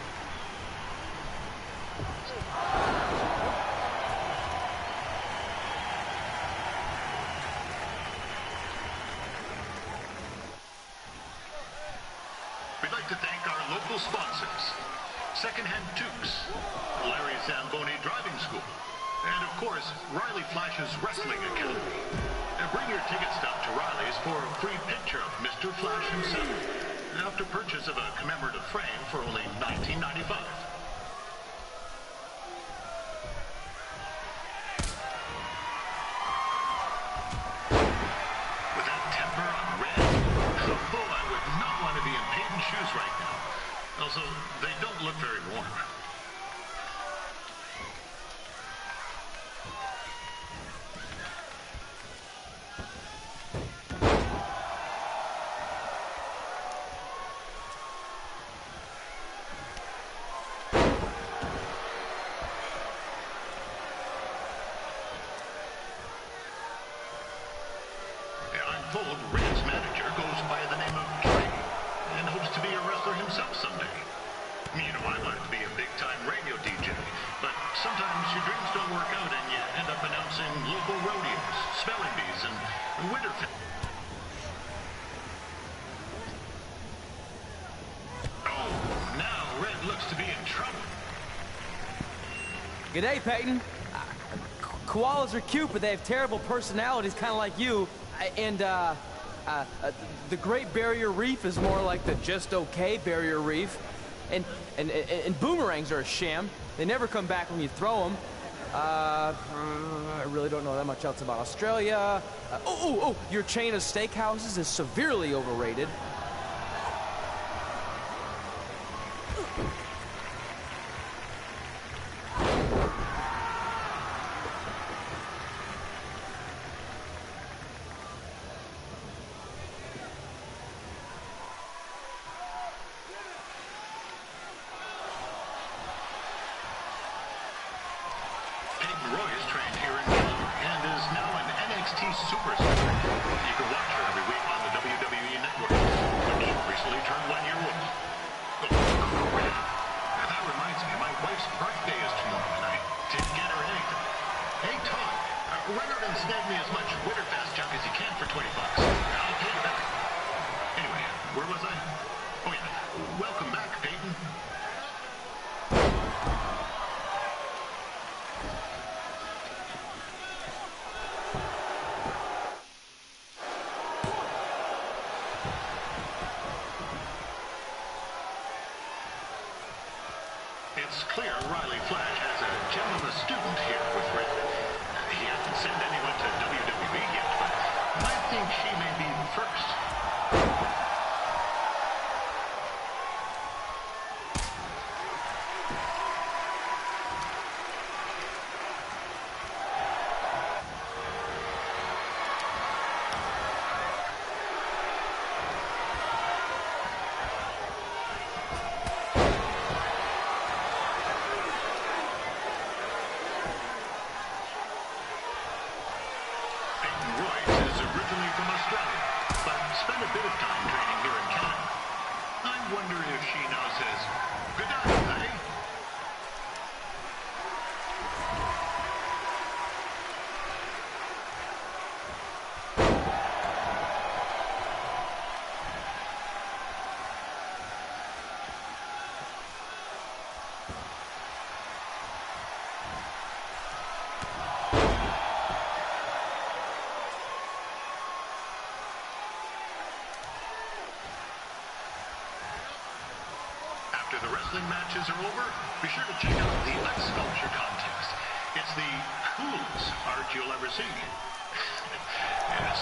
We'd like to thank our local sponsors, Secondhand Tukes, Larry Zamboni Driving School, and of course, Riley Flash's Wrestling Academy. And bring your ticket stub to Riley's for a free picture of Mr. Flash himself, after purchase of a commemorative frame for only $19.95. With that temper on Red, I would not want to be in Peyton's shoes right now. Also, they don't look very warm. I'm told Red's manager goes by the name of Trey and hopes to be a wrestler himself someday. You know, I wanted to be a big-time radio DJ, but sometimes your dreams don't work out and you end up announcing local rodeos, spelling bees, and Winterfest. Oh, now Red looks to be in trouble.
G'day, Peyton. Koalas are cute, but they have terrible personalities, kind of like you. And, the Great Barrier Reef is more like the just okay Barrier Reef. And boomerangs are a sham. They never come back when you throw them. I really don't know that much else about Australia. Your chain of steakhouses is severely overrated.
Peyton Royce trained here in Denver and is now an NXT superstar. You can watch her every week on the WWE Network, which recently turned 1 year old. Oh, crap. That reminds me, my wife's birthday is tomorrow, and I didn't get her anything. Hey, Todd, run out and snag me as much Winterfest junk as you can for $20. I'll pay you back. Anyway, where was I? Oh, yeah. Welcome back, Peyton. It's clear Riley Flash has a gem of a student here with Red. He hasn't sent anyone to WWE yet, but I think she may be the first. Royce is originally from Australia, but spent a bit of time training here in Canada. I wonder if she now says, good night, eh? matches are over, be sure to check out the ice sculpture contest. It's the coolest art you'll ever see.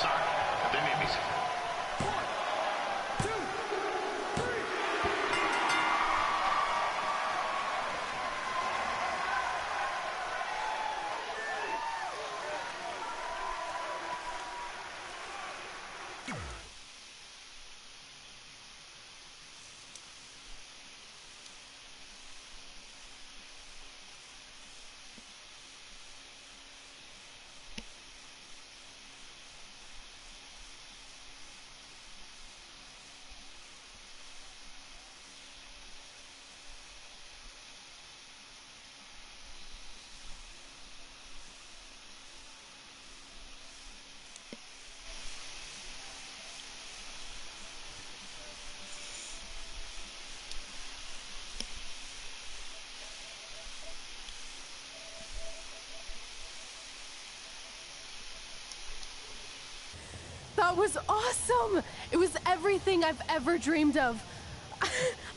Sorry, they made me say.
That was awesome! It was everything I've ever dreamed of.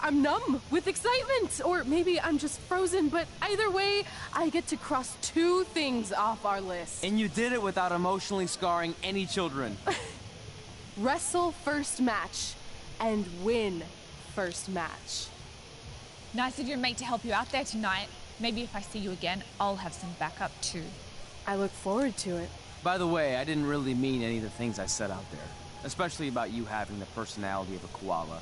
I'm numb with excitement, or maybe I'm just frozen, but either way, I get to cross 2 things off our list.
And you did it without emotionally scarring any children.
Wrestle first match, and win first match.
Nice of your mate to help you out there tonight. Maybe if I see you again, I'll have some backup too.
I look forward to it.
By the way, I didn't really mean any of the things I said out there. Especially about you having the personality of a koala.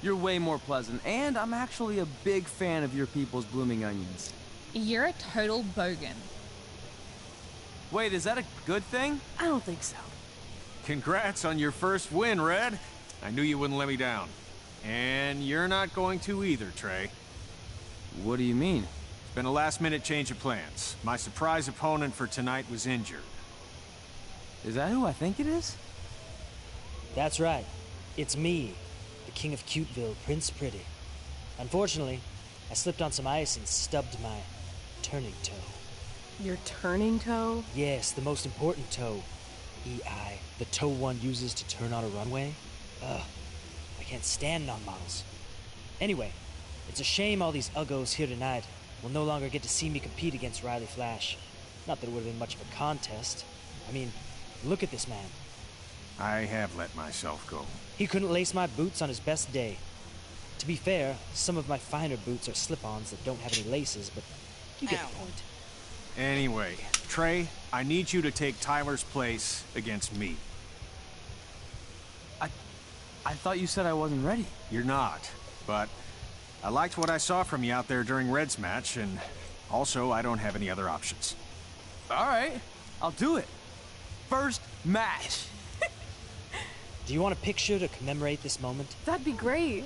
You're way more pleasant, and I'm actually a big fan of your people's blooming onions.
You're a total bogan.
Wait, is that a good thing?
I don't think so.
Congrats on your first win, Red. I knew you wouldn't let me down. And you're not going to either, Trey.
What do you mean?
It's been a last-minute change of plans. My surprise opponent for tonight was injured.
Is that who I think it is?
That's right. It's me, the King of Cuteville, Prince Pretty. Unfortunately, I slipped on some ice and stubbed my turning toe.
Your turning toe?
Yes, the most important toe. EI, the toe one uses to turn on a runway. Ugh, I can't stand non-models. Anyway, it's a shame all these uggos here tonight will no longer get to see me compete against Riley Flash. Not that it would have been much of a contest. I mean, look at this man.
I have let myself go.
He couldn't lace my boots on his best day. To be fair, some of my finer boots are slip-ons that don't have any laces, but you get the point.
Anyway, Trey, I need you to take Tyler's place against me.
I thought you said I wasn't ready.
You're not, but I liked what I saw from you out there during Red's match, and also I don't have any other options.
All right, I'll do it. First match.
Do you want a picture to commemorate this moment?
That'd be great.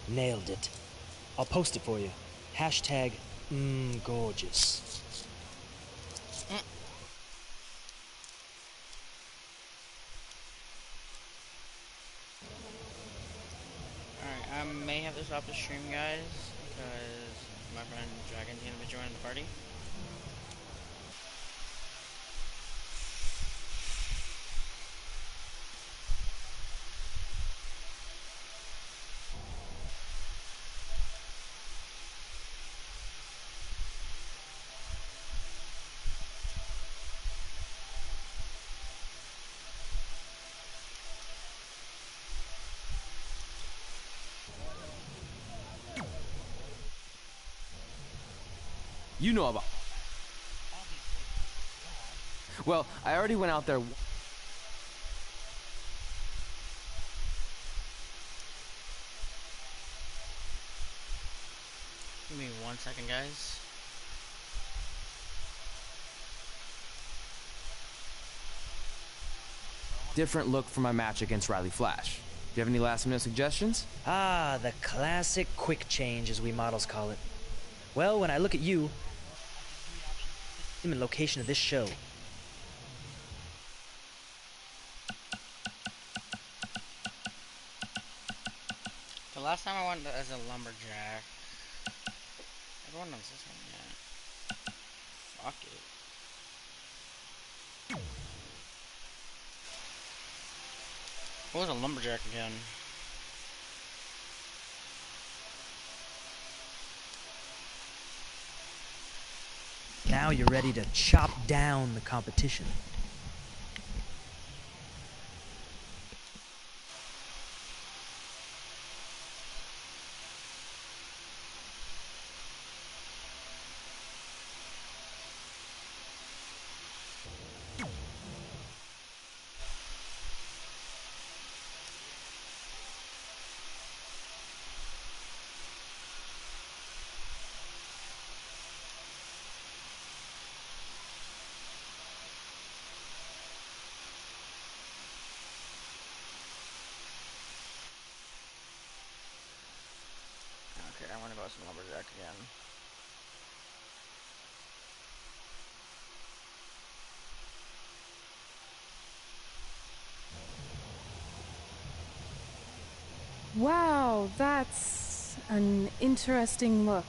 Nailed it. I'll post it for you. Hashtag gorgeous.
Alright, I may have to stop the stream, guys, because my friend Dragon's gonna be joining the party.
You know about... Well, I already went out there...
Give me 1 second, guys.
Different look for my match against Riley Flash. Do you have any last-minute suggestions?
Ah, the classic quick change, as we models call it. Well, when I look at you, I'm in location of this show.
The last time I went as a lumberjack, everyone knows this one, yeah. Fuck it. What was a lumberjack again?
Now you're ready to chop down the competition.
Okay, I want to go with some lumberjack again.
Wow, that's an interesting look.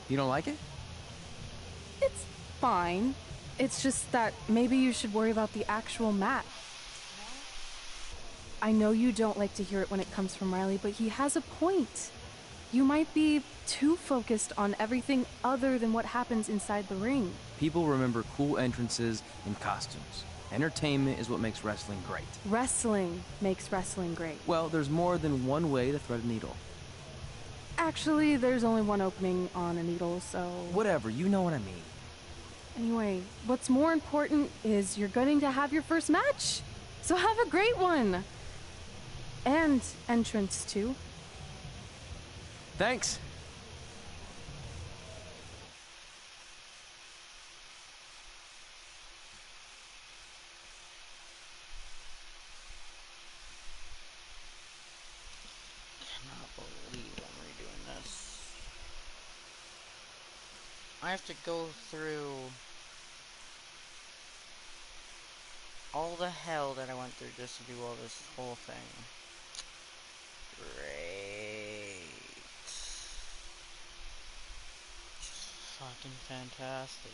You don't like it?
It's fine. It's just that maybe you should worry about the actual mat. I know you don't like to hear it when it comes from Riley, but he has a point. You might be too focused on everything other than what happens inside the ring.
People remember cool entrances and costumes. Entertainment is what makes wrestling great.
Wrestling makes wrestling great.
Well, there's more than one way to thread a needle.
Actually, there's only one opening on a needle, so...
Whatever, you know what I mean.
Anyway, what's more important is you're going to have your first match. So have a great one. And entrance, too.
Thanks.
I have to go through all the hell that I went through just to do all this whole thing. Great. Just fucking fantastic.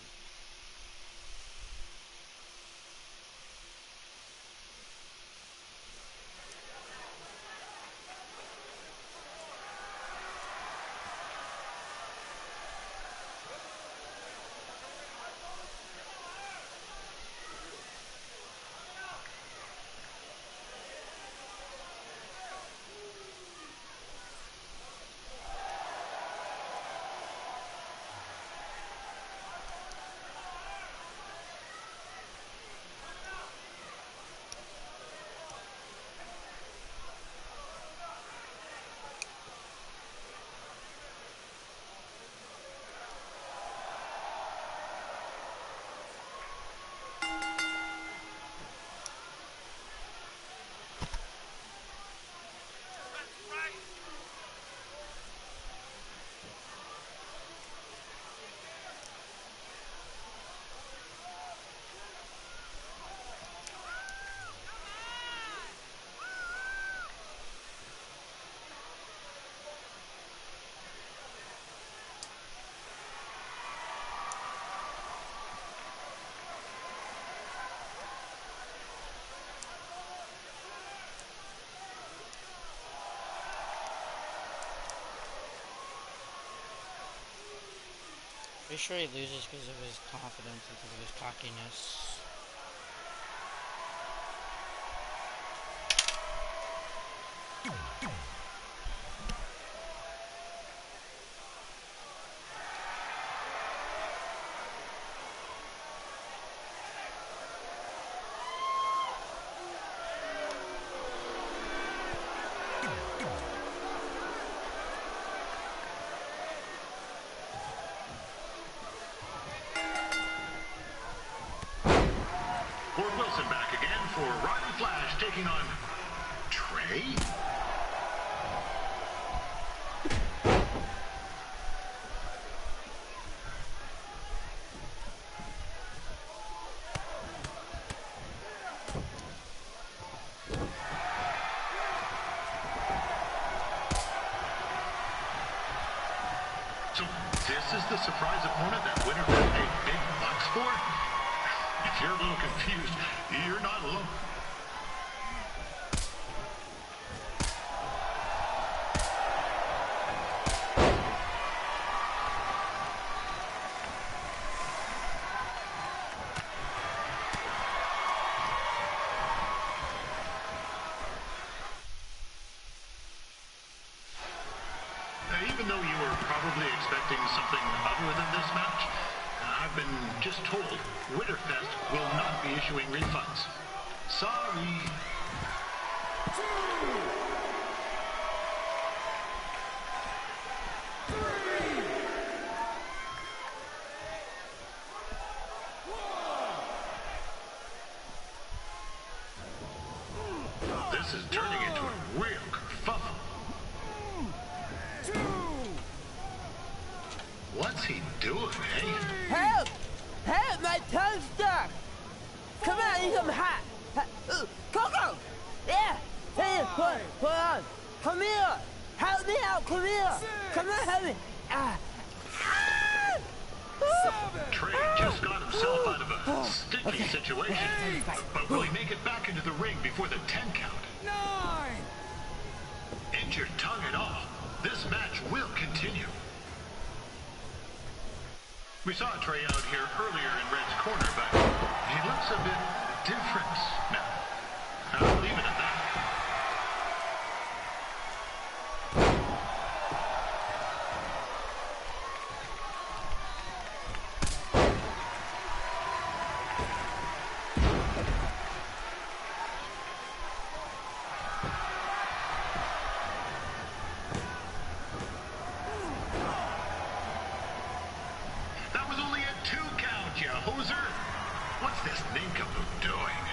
Pretty sure he loses because of his confidence and because of his cockiness.
Back again for Rotten Flash taking on Trey. So this is the surprise opponent that winner paid big bucks for? If you're a little confused, you're not alone. Even though you were probably expecting something other than this match, I've been just told Winterfest will not be issuing refunds. Sorry. This is turning into a real kerfuffle. What's he doing, eh?
Help! Help! My tongue's stuck! Come on, I need some hot! Coco! Yeah! Hey, hold on! Come here! Help me out! Come here! Come on, help me!
Trey just got himself out of a sticky situation, but will he make it back into the ring before the 10 count? 9! Injured tongue and all, this match will continue. We saw Trey out here earlier in Red's corner, but he looks a bit different now. I'll leave it at that. That was only a 2 count, you hoser. What's this nincompoop doing?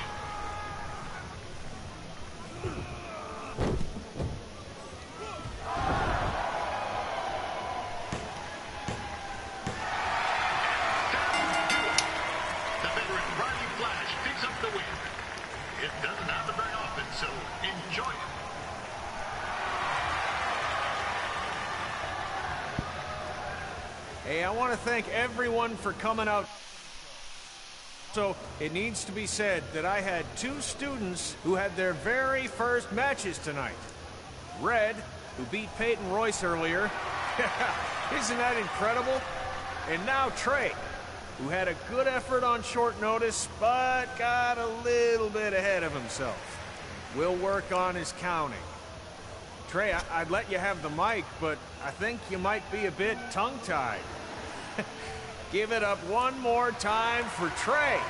The veteran Riley Flash picks up the win. It doesn't happen very often, so enjoy it.
Hey, I want to thank everyone for coming out. So, it needs to be said that I had 2 students who had their very first matches tonight. Red, who beat Peyton Royce earlier. Isn't that incredible? And now Trey, who had a good effort on short notice, but got a little bit ahead of himself. We'll work on his counting. Trey, I'd let you have the mic, but I think you might be a bit tongue-tied. Give it up one more time for Trey.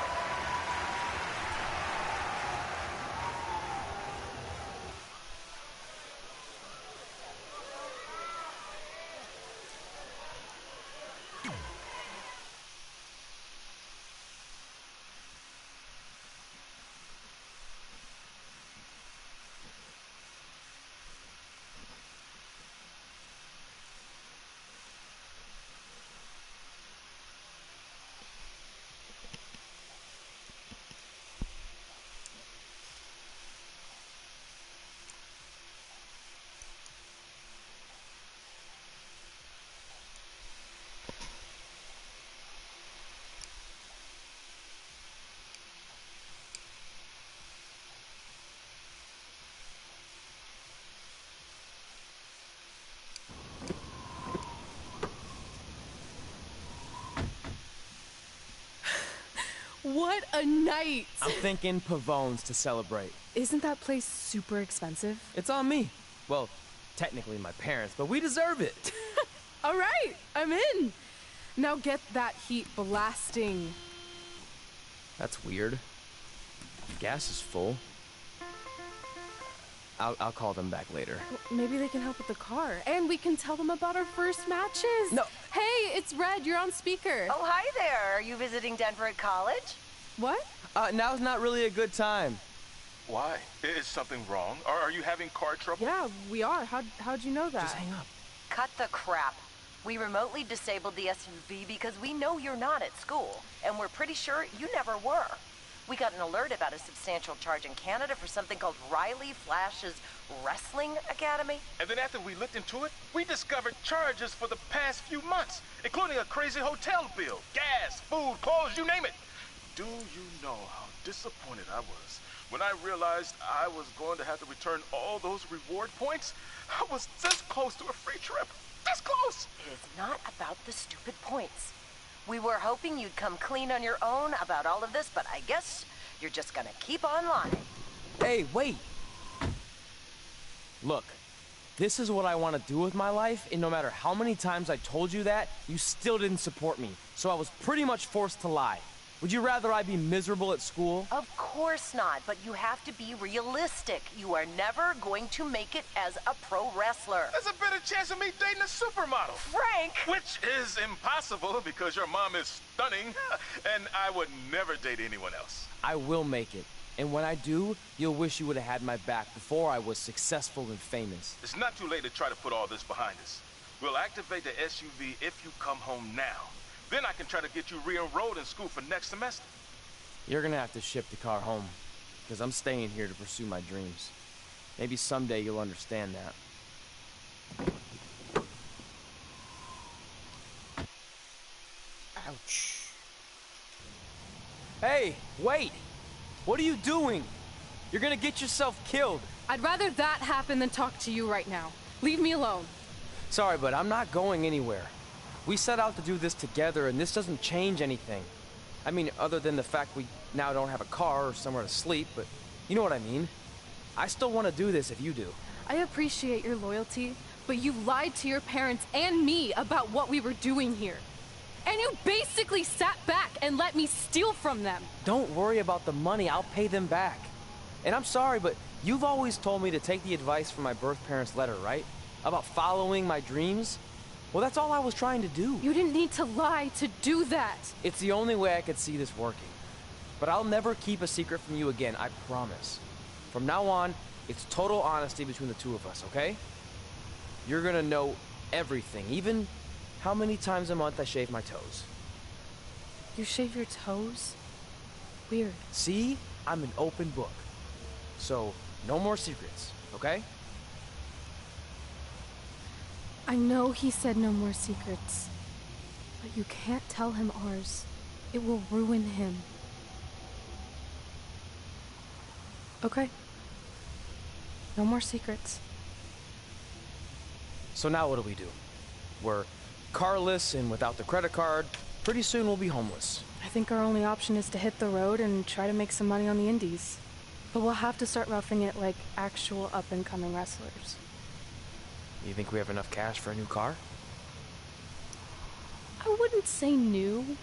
What a night!
I'm thinking Pavone's to celebrate.
Isn't that place super expensive?
It's on me. Well, technically my parents, but we deserve it.
All right, I'm in. Now get that heat blasting.
That's weird. Gas is full. I'll call them back later.
Maybe they can help with the car. And we can tell them about our first matches.
No.
Hey, it's Red. You're on speaker.
Oh, hi there. Are you visiting Denver at college?
What?
Now's not really a good time.
Why? Is something wrong? Are you having car trouble?
Yeah, we are. How'd you know that?
Just hang up.
Cut the crap. We remotely disabled the SUV because we know you're not at school, and we're pretty sure you never were. We got an alert about a substantial charge in Canada for something called Riley Flash's Wrestling Academy.
And then after we looked into it, we discovered charges for the past few months, including a crazy hotel bill, gas, food, clothes, you name it. Do you know how disappointed I was when I realized I was going to have to return all those reward points? I was this close to a free trip. This close!
It is not about the stupid points. We were hoping you'd come clean on your own about all of this, but I guess you're just gonna keep on lying.
Hey, wait! Look, This is what I want to do with my life, and no matter how many times I told you that, you still didn't support me. So I was pretty much forced to lie. Would you rather I be miserable at school?
Of course not, but you have to be realistic. You are never going to make it as a pro wrestler.
There's a better chance of me dating a supermodel.
Frank!
Which is impossible because your mom is stunning, and I would never date anyone else.
I will make it. And when I do, you'll wish you would have had my back before I was successful and famous.
It's not too late to try to put all this behind us. We'll activate the SUV if you come home now. Then I can try to get you re-enrolled in school for next semester.
You're gonna have to ship the car home, because I'm staying here to pursue my dreams. Maybe someday you'll understand that.
Ouch.
Hey, wait! What are you doing? You're gonna get yourself killed.
I'd rather that happen than talk to you right now. Leave me alone.
Sorry, but I'm not going anywhere. We set out to do this together, and this doesn't change anything. I mean, other than the fact we now don't have a car or somewhere to sleep, but you know what I mean. I still want to do this if you do.
I appreciate your loyalty, but you lied to your parents and me about what we were doing here. And you basically sat back and let me steal from them.
Don't worry about the money, I'll pay them back. And I'm sorry, but you've always told me to take the advice from my birth parents' letter, right? About following my dreams? Well, that's all I was trying to do.
You didn't need to lie to do that.
It's the only way I could see this working. But I'll never keep a secret from you again, I promise. From now on, it's total honesty between the two of us, okay? You're gonna know everything, even how many times a month I shave my toes.
You shave your toes? Weird.
See? I'm an open book. So, no more secrets, okay?
I know he said no more secrets, but you can't tell him ours. It will ruin him. Okay. No more secrets.
So now what do? We're carless and without the credit card. Pretty soon we'll be homeless.
I think our only option is to hit the road and try to make some money on the indies. But we'll have to start roughing it like actual up-and-coming wrestlers.
You think we have enough cash for a new car?
I wouldn't say new.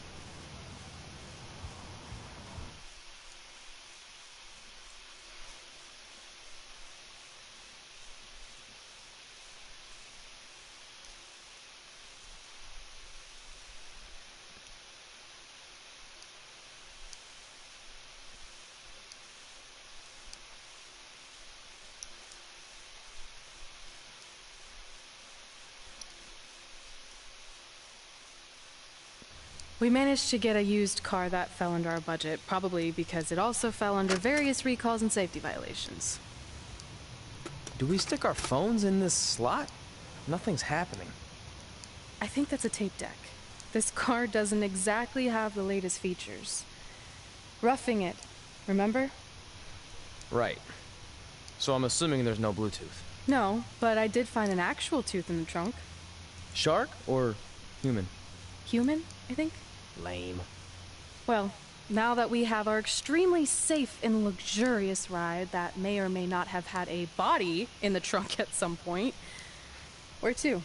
We managed to get a used car that fell under our budget, probably because it also fell under various recalls and safety violations.
Do we stick our phones in this slot? Nothing's happening.
I think that's a tape deck. This car doesn't exactly have the latest features. Roughing it, remember?
Right. So I'm assuming there's no Bluetooth.
No, but I did find an actual tooth in the trunk.
Shark or human?
Human, I think.
Lame.
Well, now that we have our extremely safe and luxurious ride that may or may not have had a body in the trunk at some point, where to?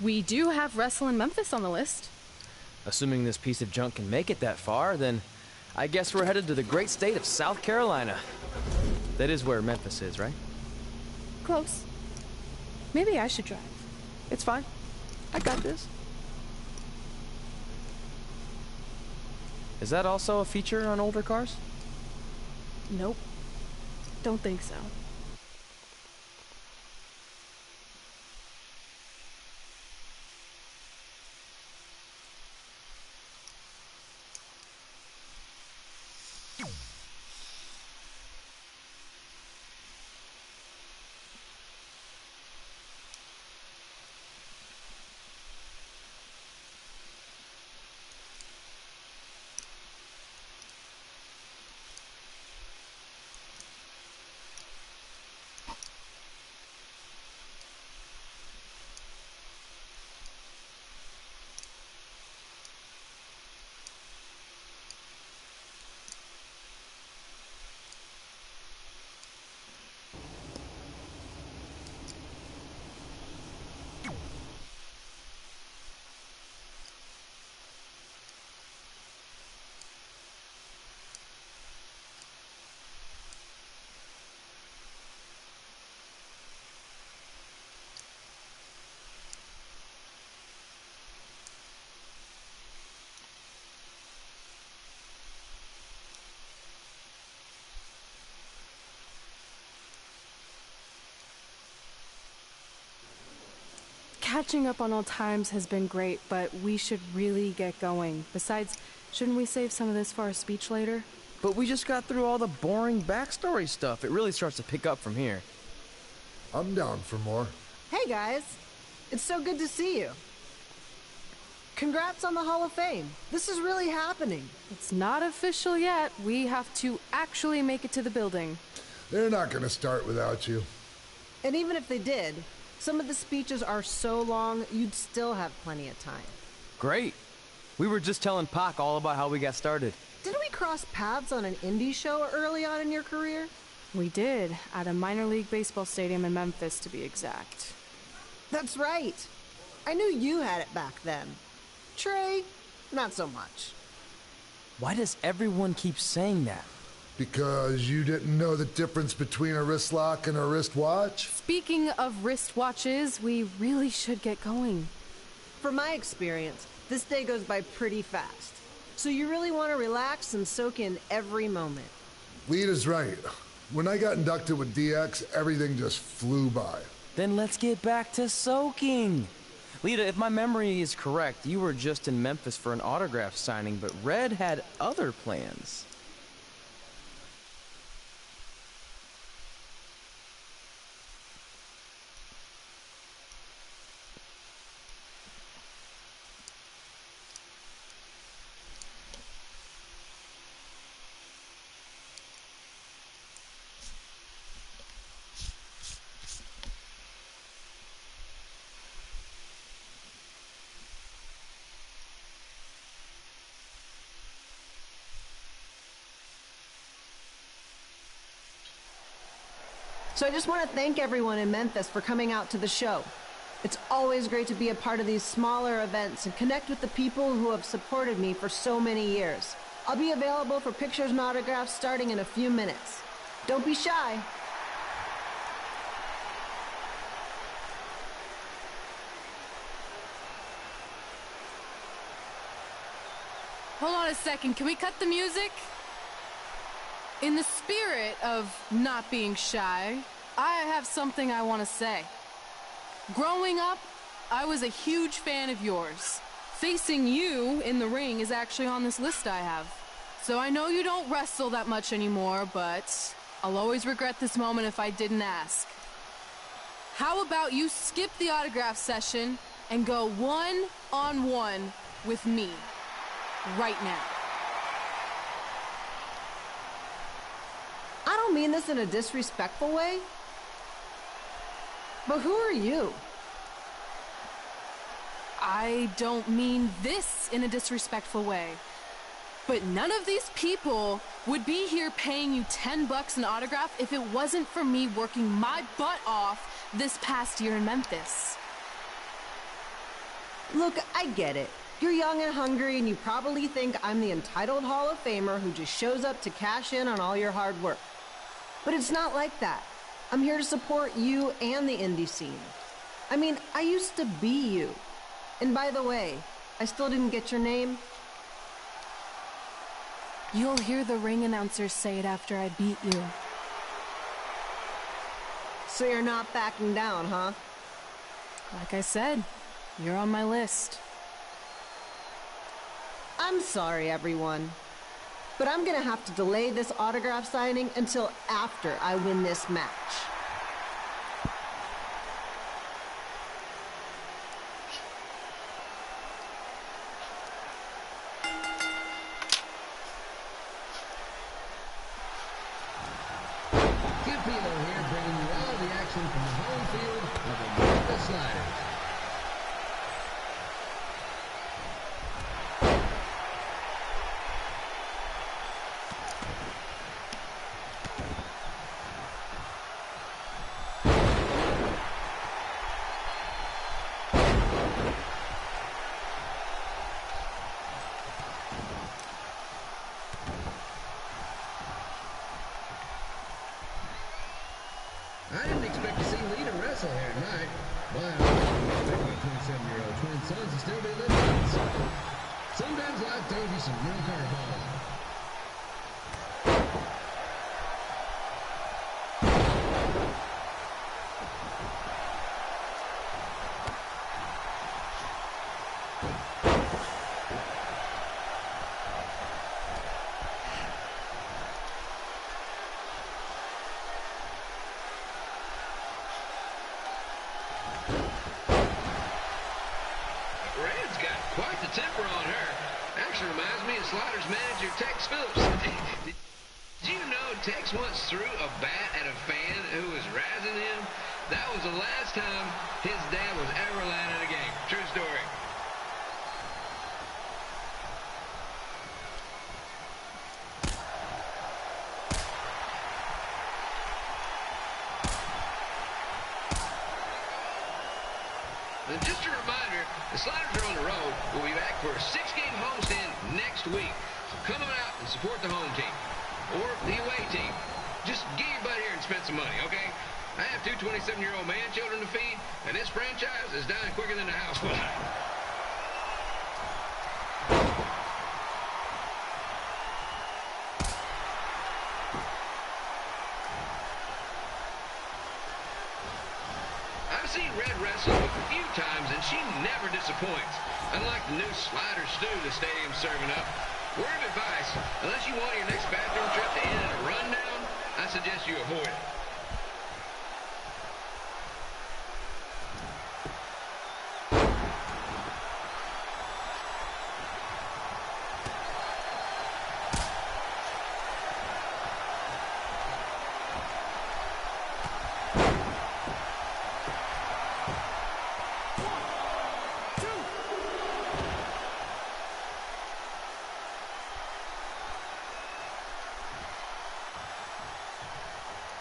We do have Wrestle in Memphis on the list.
Assuming this piece of junk can make it that far, then I guess we're headed to the great state of South Carolina. That is where Memphis is, right?
Close. Maybe I should drive.
It's fine. I got this. Is that also a feature on older cars?
Nope. Don't think so. Catching up on old times has been great, but we should really get going. Besides, shouldn't we save some of this for our speech later?
But we just got through all the boring backstory stuff. It really starts to pick up from here.
I'm down for more.
Hey guys, it's so good to see you. Congrats on the Hall of Fame. This is really happening.
It's not official yet. We have to actually make it to the building.
They're not gonna start without you.
And even if they did, some of the speeches are so long, you'd still have plenty of time.
Great. We were just telling Pac all about how we got started.
Didn't we cross paths on an indie show early on in your career?
We did, at a minor league baseball stadium in Memphis, to be exact.
That's right. I knew you had it back then. Trey, not so much.
Why does everyone keep saying that?
Because you didn't know the difference between a wrist lock and a wristwatch?
Speaking of wristwatches, we really should get going.
From my experience, this day goes by pretty fast. So you really want to relax and soak in every moment.
Lita's right. When I got inducted with DX, everything just flew by.
Then let's get back to soaking. Lita, if my memory is correct, you were just in Memphis for an autograph signing, but Red had other plans.
So I just want to thank everyone in Memphis for coming out to the show. It's always great to be a part of these smaller events and connect with the people who have supported me for so many years. I'll be available for pictures and autographs starting in a few minutes. Don't be shy.
Hold on a second, can we cut the music? In the spirit of not being shy, I have something I want to say. Growing up, I was a huge fan of yours. Facing you in the ring is actually on this list I have. So I know you don't wrestle that much anymore, but I'll always regret this moment if I didn't ask. How about you skip the autograph session and go one-on-one with me right now?
I don't mean this in a disrespectful way, but who are you?
I don't mean this in a disrespectful way, but none of these people would be here paying you $10 an autograph if it wasn't for me working my butt off this past year in Memphis.
Look, I get it. You're young and hungry, and you probably think I'm the entitled Hall of Famer who just shows up to cash in on all your hard work. But it's not like that. I'm here to support you and the indie scene. I mean, I used to be you. And by the way, I still didn't get your name.
You'll hear the ring announcers say it after I beat you.
So you're not backing down, huh?
Like I said, you're on my list.
I'm sorry, everyone. But I'm gonna have to delay this autograph signing until after I win this match.
Skip Pilo here, bringing you all the action from the home field of the Memphis Sliders. I didn't expect to see Lita wrestle here tonight, but I expect my 27-year-old twin sons to still be living. So sometimes life throws you some real curveballs. Red's got quite the temper on her. Actually reminds me of Sliders manager Tex Phillips. Did you know Tex once threw a bat at a fan who was razzing him? That was the last time his dad was ever allowed in a game. True story. And just a reminder, the Sliders are on the road. We'll be back for a 6-game homestand next week. So come on out and support the home team. Or the away team. Just get your butt here and spend some money, okay? I have 2 27-year-old man children to feed, and this franchise is dying quicker than the house fly. I've seen Red wrestle a few times, and she never disappoints. Unlike the new slider stew the stadium's serving up. Word of advice, unless you want your next bathroom trip to end in a rundown, I suggest you avoid it.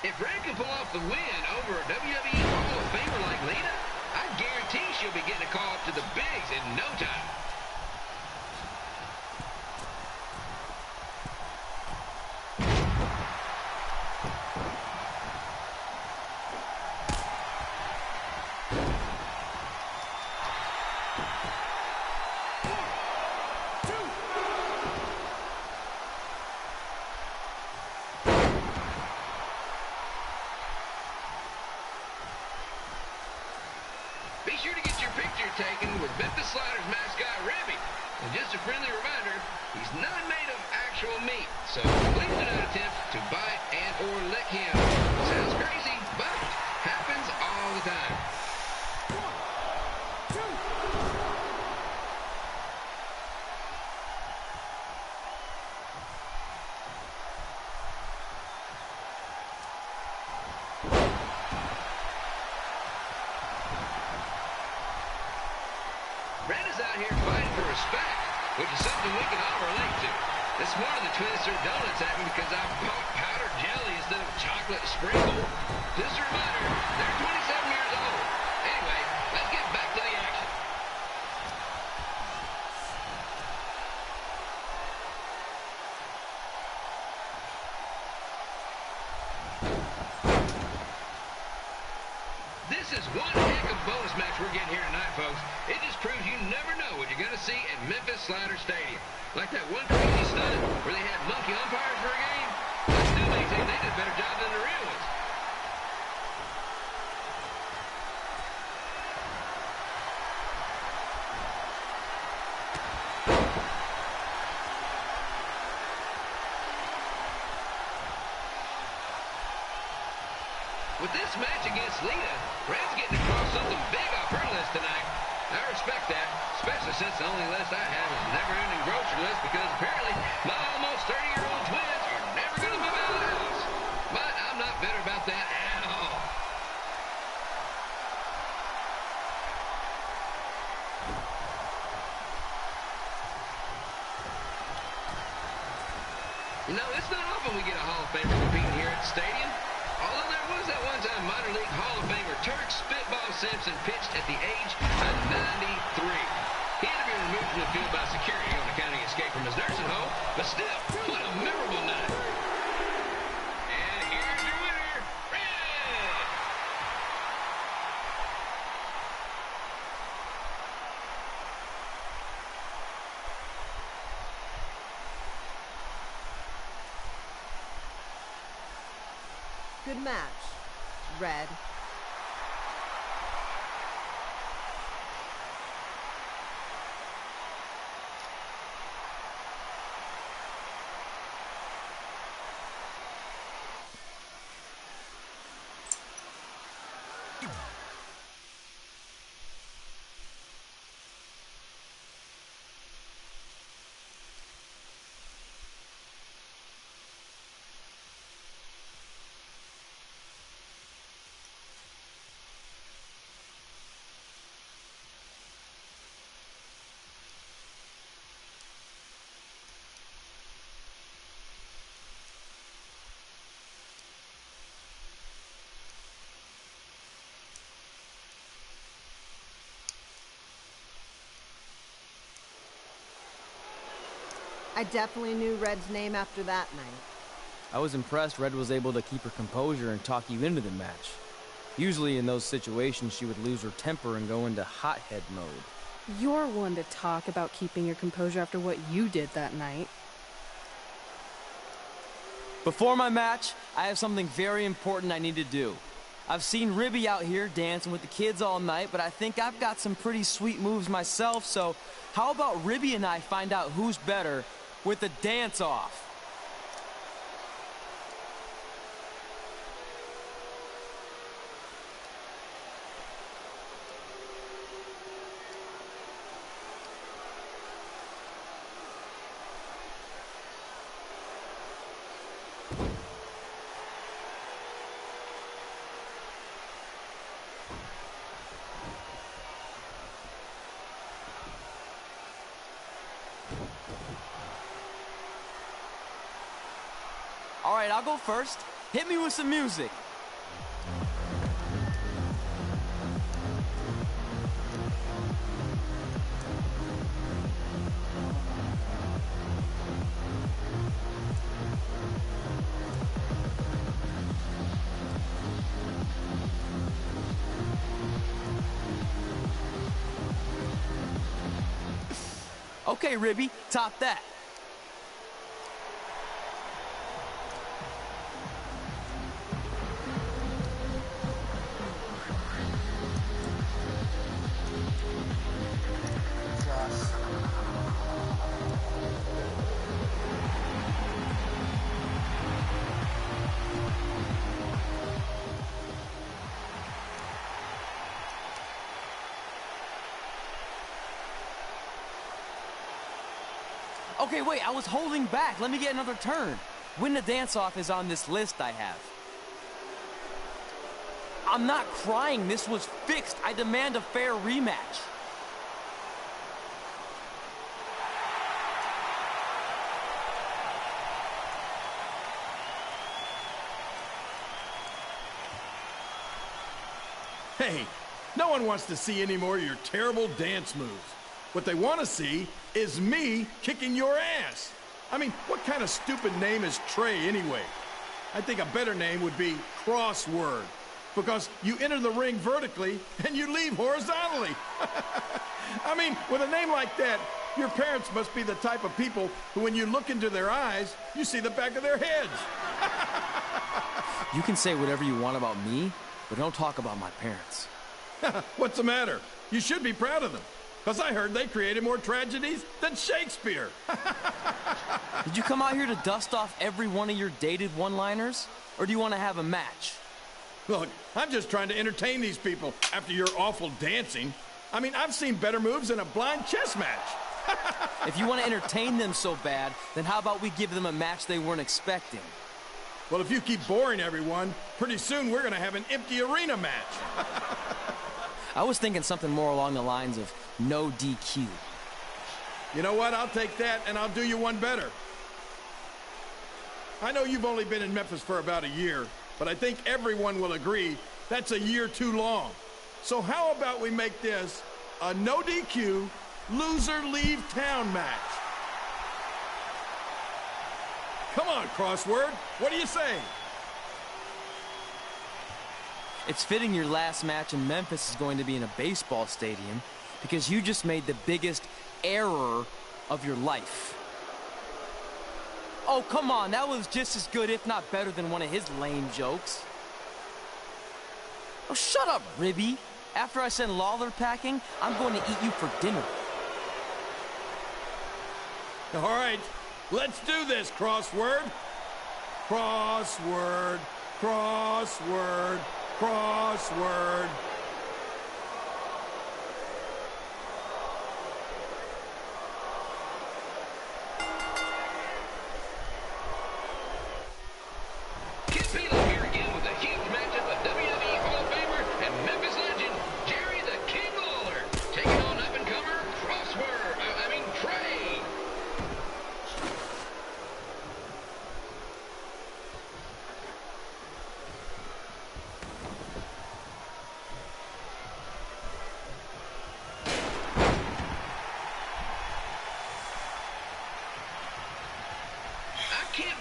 If Red can pull off the win over a WWE Hall of Famer like Lita, I guarantee she'll be getting a call up to the bigs in no time. Be sure to get your picture taken with Memphis Sliders mascot Remy. And just a friendly reminder, he's not made of actual meat, so please do not attempt to bite and or lick him. Sounds crazy, but happens all the time. Red is out here fighting for respect, which is something we can all relate to. This morning the twins threw donuts at me because I bought powdered jelly instead of chocolate sprinkle. Just a reminder, they're 27 years old. Anyway, let's get back to the action. This is one heck of a bonus match we're getting here tonight, folks. It just proves you never know what you're going to see at Memphis Slider Stadium. Like that one crazy stunt where they had monkey umpires for a game. I still maintain they did a better job than the real ones. With this match against Lita, Red's getting across something big off her list tonight. I respect that, especially since the only list I have is a never-ending grocery list because apparently my almost 30-year-old twins are never going to move out of the house. But I'm not bitter about that at all. You know, it's not often we get a Hall of Famer competing here at the stadium. Although there was that one time minor league Hall of Famer Turk Spitball Simpson pitched at the age of 93. He had to be removed from the field by security on account of escape from his nursing home, but still, what a memorable night. And here's your winner, Red!
Good match, Red. I definitely knew Red's name after that night.
I was impressed Red was able to keep her composure and talk you into the match. Usually in those situations, she would lose her temper and go into hothead mode.
You're one to talk about keeping your composure after what you did that night.
Before my match, I have something very important I need to do. I've seen Ribby out here dancing with the kids all night, but I think I've got some pretty sweet moves myself, so how about Ribby and I find out who's better with the dance-off? All right, I'll go first. Hit me with some music. Okay, Ribby, top that. Okay, wait, I was holding back. Let me get another turn. Win the dance-off is on this list I have. I'm not crying. This was fixed. I demand a fair rematch.
Hey, no one wants to see any more of your terrible dance moves. What they want to see is me kicking your ass. I mean, what kind of stupid name is Trey anyway? I think a better name would be Crossword, because you enter the ring vertically and you leave horizontally. I mean, with a name like that, your parents must be the type of people who, when you look into their eyes, you see the back of their heads.
You can say whatever you want about me, but don't talk about my parents.
What's the matter? You should be proud of them. Because I heard they created more tragedies than Shakespeare.
Did you come out here to dust off every one of your dated one-liners? Or do you want to have a match?
Look, I'm just trying to entertain these people after your awful dancing. I mean, I've seen better moves in a blind chess match.
If you want to entertain them so bad, then how about we give them a match they weren't expecting?
Well, if you keep boring everyone, pretty soon we're going to have an empty arena match.
I was thinking something more along the lines of no DQ.
You know what? I'll take that, and I'll do you one better. I know you've only been in Memphis for about a year, but I think everyone will agree that's a year too long. So how about we make this a no DQ, loser leave town match? Come on, Crossword. What do you say?
It's fitting your last match in Memphis is going to be in a baseball stadium because you just made the biggest error of your life. Oh, come on. That was just as good, if not better, than one of his lame jokes. Oh, shut up, Ribby. After I send Lawler packing, I'm going to eat you for dinner.
All right, let's do this, Crossword. Crossword, crossword, crossword.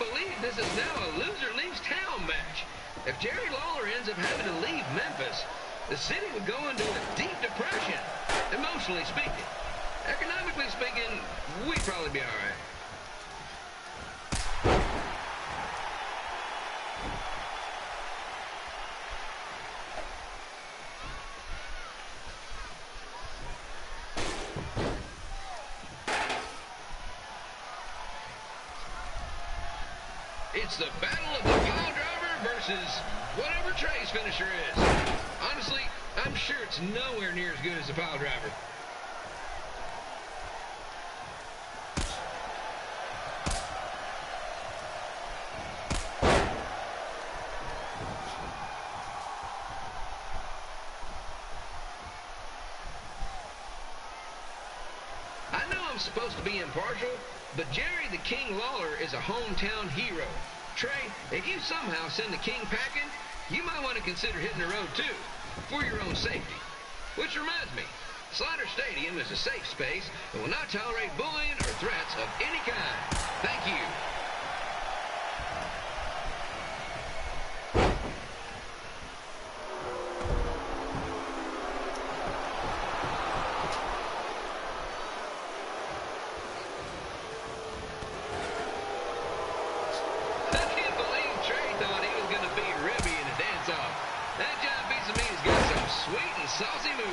believe this is now a loser leaves town match. If Jerry Lawler ends up having to leave Memphis, the city would go into a deep depression, emotionally speaking. Economically speaking, we'd probably be all right. It's the battle of the pile driver versus whatever Trey's finisher is. Honestly, I'm sure it's nowhere near as good as the pile driver. I know I'm supposed to be impartial, but Jerry the King Lawler is a hometown hero. Trey, if you somehow send the King packing, you might want to consider hitting the road too, for your own safety. Which reminds me, Slaughter Stadium is a safe space and will not tolerate bullying or threats of any kind. Thank you. Saucy moves.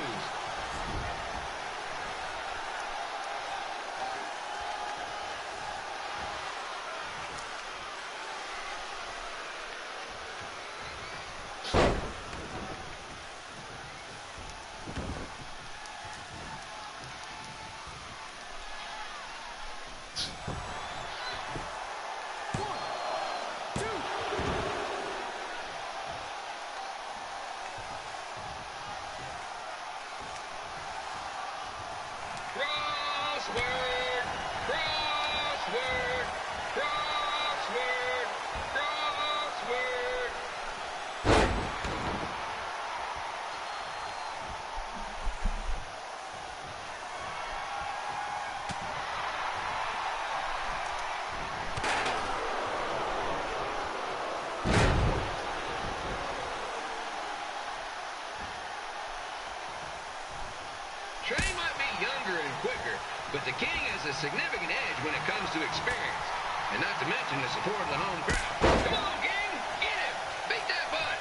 Trey might be younger and quicker, but the King has a significant edge when it comes to experience, and not to mention the support of the home crowd. Come on, King! Get him! Beat that butt!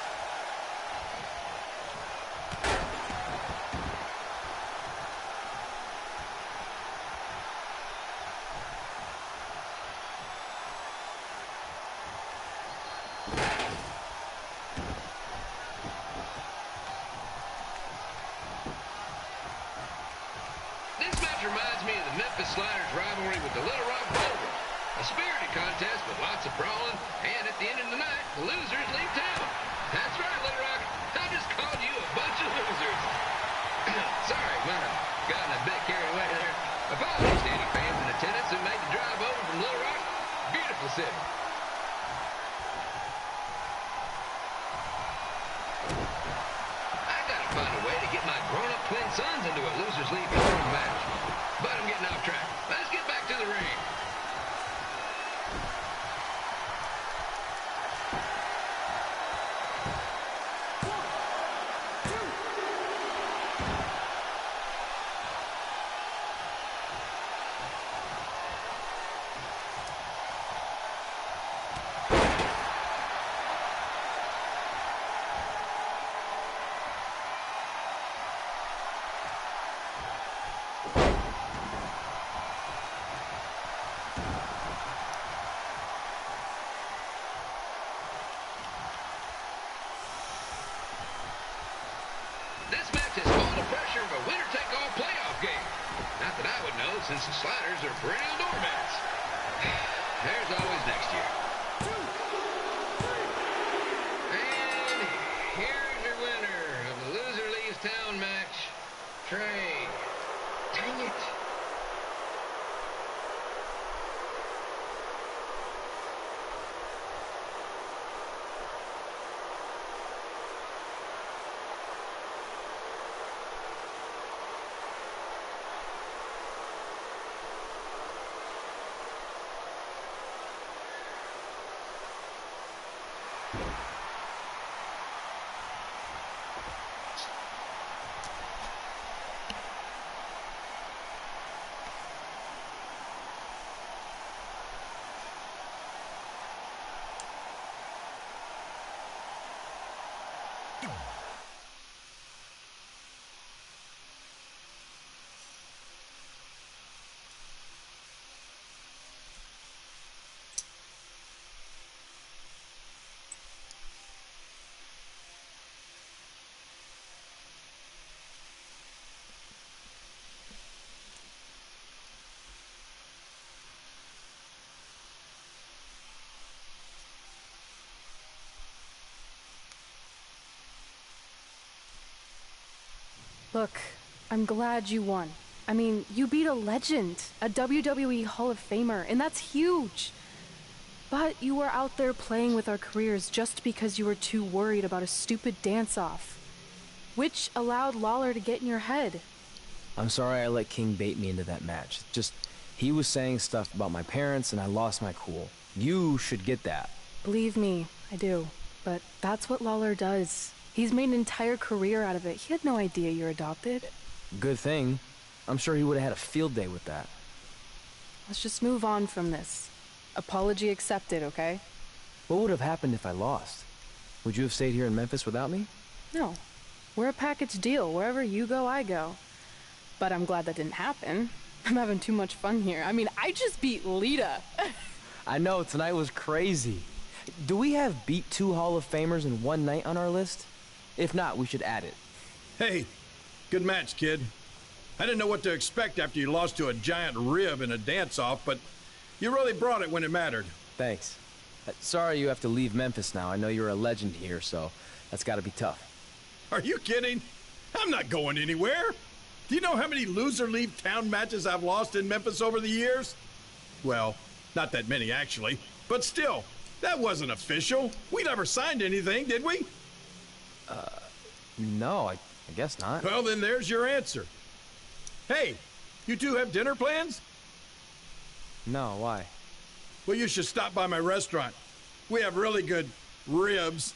Reminds me of the Memphis Sliders rivalry with the Little Rock Bulldog. A spirited contest with lots of brawling, and at the end of the night, the losers leave town. That's right, Little Rock. I just called you a bunch of losers. Sorry, might have gotten a bit carried away there. Apologies to any fans in attendance who made the drive over from Little Rock. Beautiful city. I gotta find a way to get my grown-up twin sons into a losers leave town match. But I'm getting off track. Let's get back to the ring. This match has all the pressure of a winner-take-all playoff game. Not that I would know, since the Sliders are perennial doormats. There's always next year. And here's your winner of the Loser Leaves Town match, Trey. Dang it.
Look, I'm glad you won. I mean, you beat a legend, a WWE Hall of Famer, and that's huge. But you were out there playing with our careers just because you were too worried about a stupid dance-off, which allowed Lawler to get in your head.
I'm sorry I let King bait me into that match. Just, he was saying stuff about my parents and I lost my cool. You should get that.
Believe me, I do. But that's what Lawler does. He's made an entire career out of it. He had no idea you're adopted.
Good thing. I'm sure he would have had a field day with that.
Let's just move on from this. Apology accepted, okay?
What would have happened if I lost? Would you have stayed here in Memphis without me?
No. We're a package deal. Wherever you go, I go. But I'm glad that didn't happen. I'm having too much fun here. I mean, I just beat Lita.
I know, tonight was crazy. Do we have beat 2 Hall of Famers in one night on our list? If not, we should add it.
Hey, good match, kid. I didn't know what to expect after you lost to a giant rib in a dance-off, but you really brought it when it mattered.
Thanks. Sorry you have to leave Memphis now. I know you're a legend here, so that's gotta be tough.
Are you kidding? I'm not going anywhere. Do you know how many loser leave town matches I've lost in Memphis over the years? Well, not that many actually, but still, that wasn't official. We never signed anything, did we?
No, I guess not.
Well, then there's your answer. Hey, you two have dinner plans?
No, why?
Well, you should stop by my restaurant. We have really good ribs.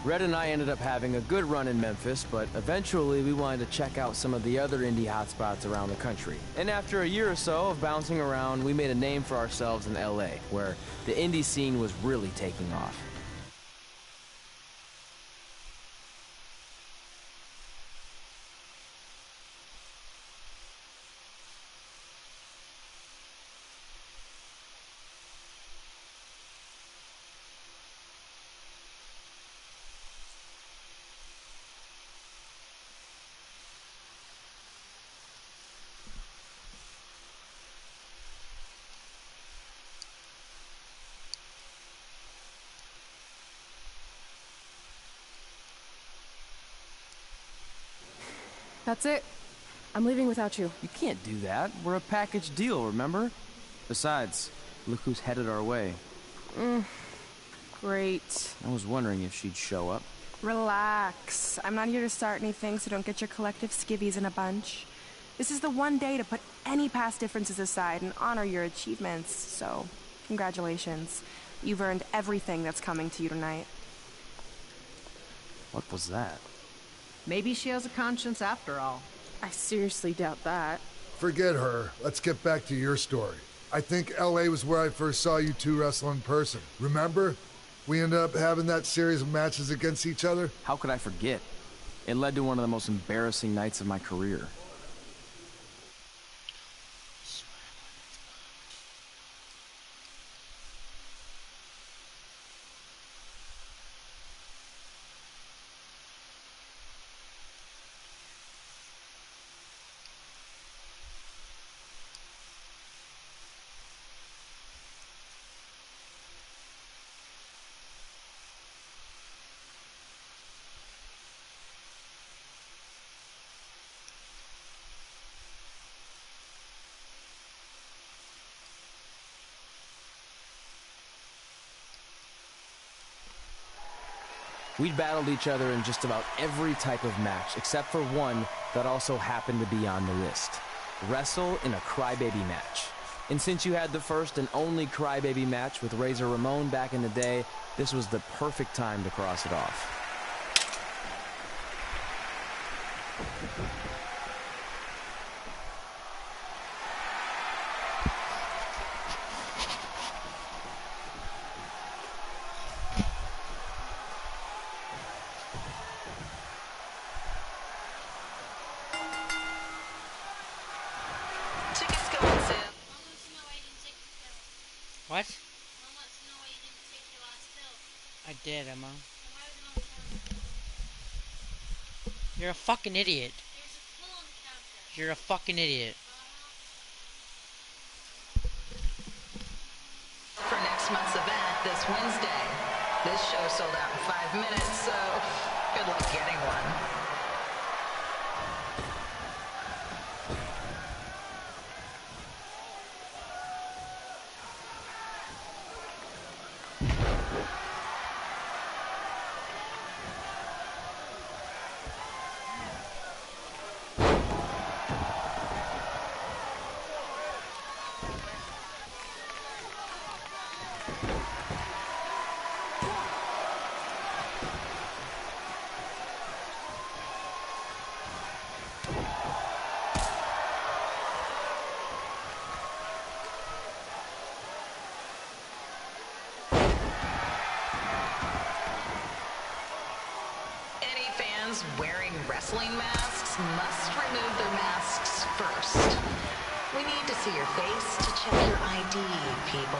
Red and I ended up having a good run in Memphis, but eventually we wanted to check out some of the other indie hotspots around the country. And after a year or so of bouncing around, we made a name for ourselves in LA, where the indie scene was really taking off.
That's it. I'm leaving without you.
You can't do that. We're a package deal, remember? Besides, look who's headed our way.
Great.
I was wondering if she'd show up.
Relax. I'm not here to start anything, so don't get your collective skivvies in a bunch. This is the one day to put any past differences aside and honor your achievements, so congratulations. You've earned everything that's coming to you tonight.
What was that?
Maybe she has a conscience after all.
I seriously doubt that.
Forget her. Let's get back to your story. I think LA was where I first saw you two wrestle in person. Remember? We ended up having that series of matches against each other.
How could I forget? It led to one of the most embarrassing nights of my career. We'd battled each other in just about every type of match, except for one that also happened to be on the list. Wrestle in a crybaby match.
And since you had the first and only Crybaby match with Razor Ramon back in the day, this was the perfect time to cross it off.
What? I did, Emma. You're a fucking idiot. You're a fucking idiot.
For next month's event this Wednesday. This show sold out in 5 minutes, so good luck getting one. Wearing wrestling masks must remove their masks first. We need to see your face to check your ID, people.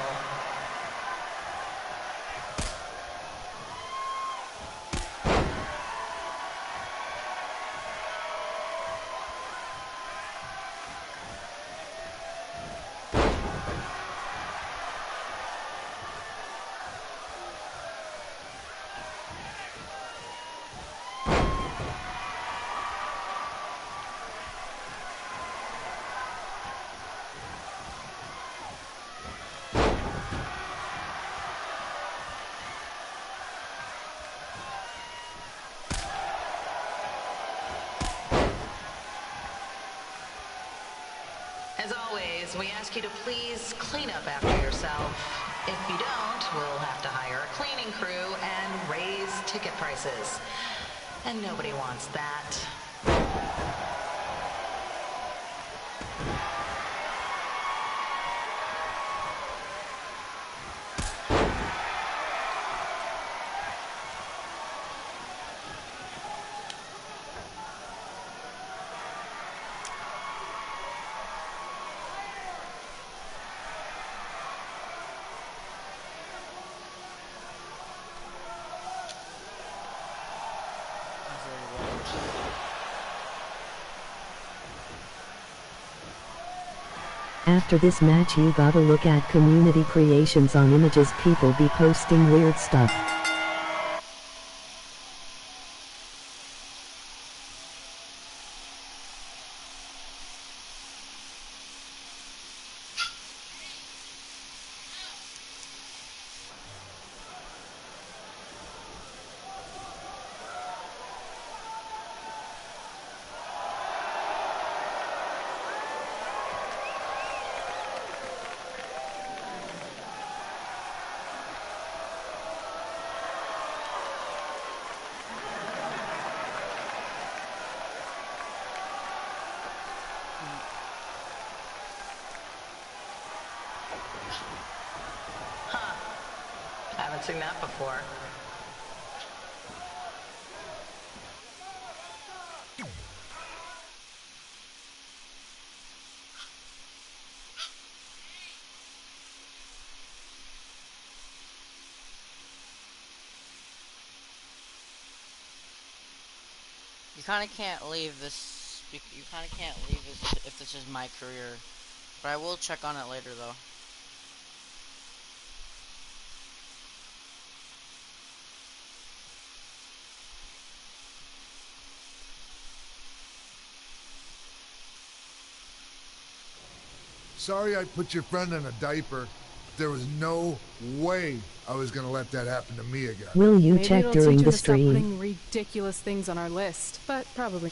As always, we ask you to please clean up after yourself. If you don't, we'll have to hire a cleaning crew and raise ticket prices. And nobody wants that.
After this match you gotta look at community creations on images. People be posting weird stuff.
Haven't seen that before.
You kind of can't leave this. You kind of can't leave this if this is my career. But I will check on it later, though.
Sorry I put your friend in a diaper. There was no way I was gonna let that happen to me again.
Will you
Maybe
check
it'll
during
teach
the
her to stop
stream?
putting ridiculous things on our list, but probably.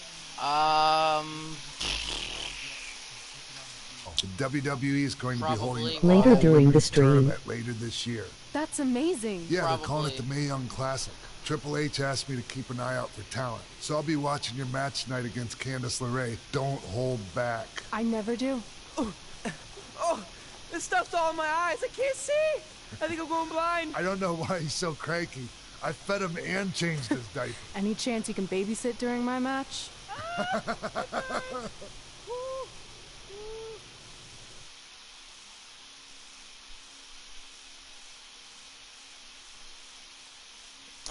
The WWE is going to be holding an
Later
all
during the
women's
stream.
tournament later this year.
That's amazing.
Yeah, they're calling it the Mae Young Classic. Triple H asked me to keep an eye out for talent, so I'll be watching your match tonight against Candice LeRae. Don't hold back.
I never do.
Oh, this stuff's all in my eyes. I can't see. I think I'm going blind.
I don't know why he's so cranky. I fed him and changed his diaper.
Any chance you can babysit during my match?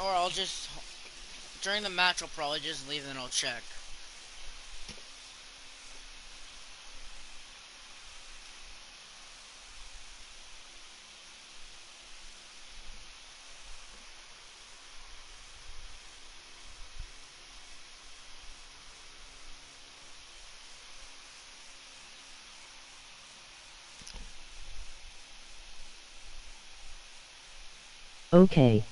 Or I'll just, during the match, I'll probably just leave and I'll check.
Okay.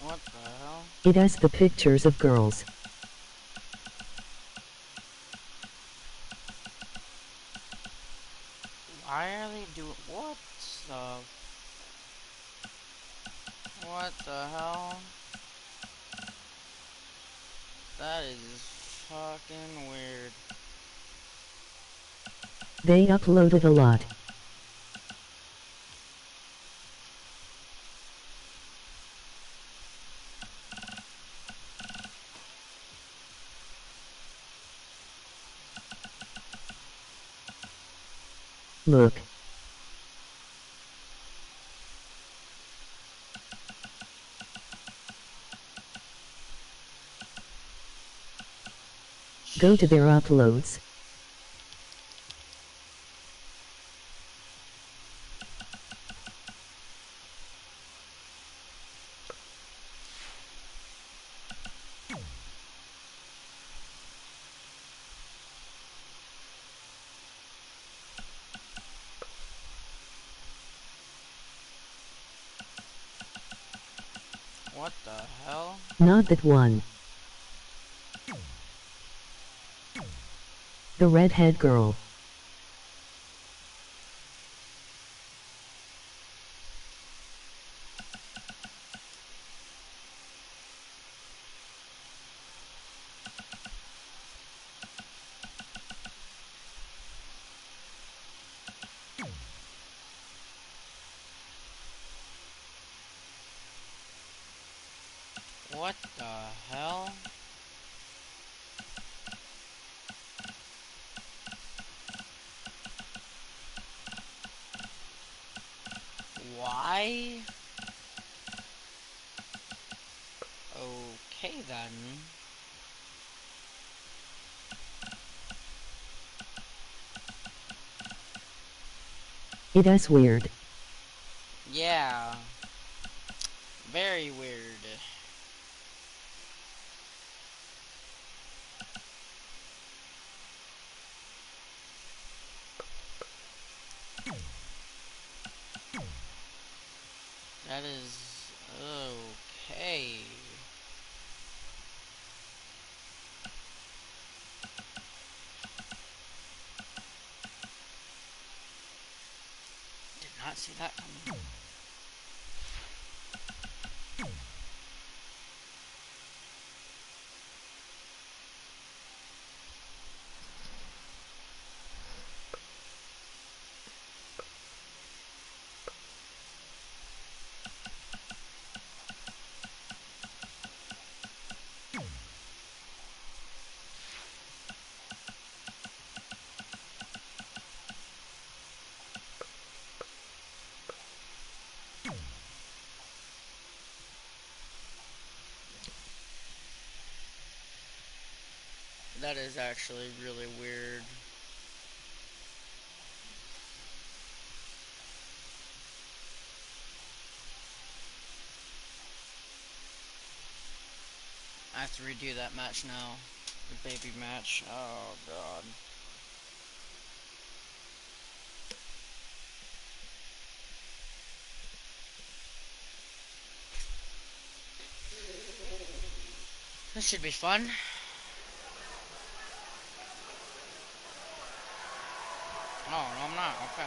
What the hell?
It has the pictures of girls.
Why are they doing, what the hell? That is fucking weird.
They uploaded a lot. Look. Go to their uploads.
What the hell?
Not that one. The redhead girl.
What the hell? Why? Okay then.
It is weird.
Yeah. Very weird. That is okay. Did not see that coming. That is actually really weird. I have to redo that match now. The baby match. Oh god. This should be fun. Oh, no, I'm not. Okay.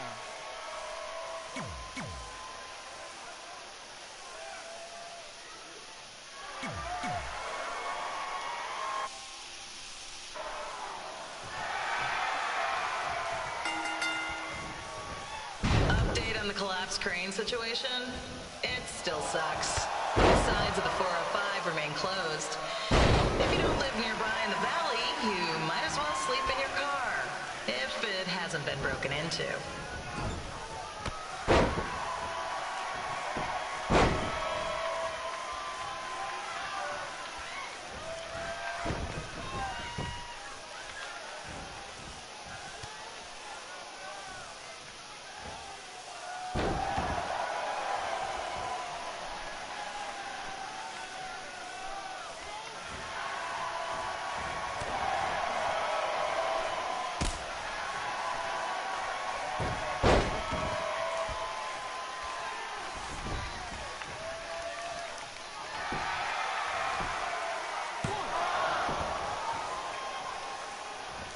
Update on the collapsed crane situation? It still sucks. The sides of the 405 remain closed. If you don't live nearby in the valley, you might as well sleep in your car, if it hasn't been broken into.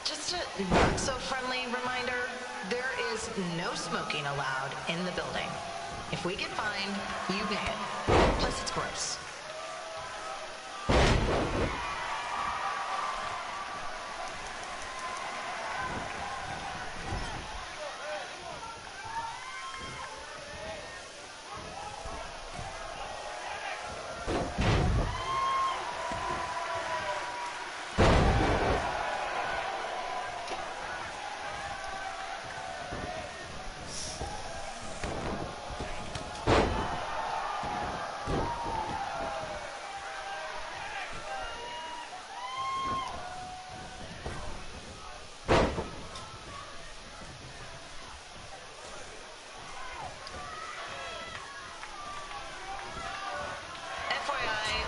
Just a not-so-friendly reminder, there is no smoking allowed in the building. If we get fined, you pay it. Plus, it's gross.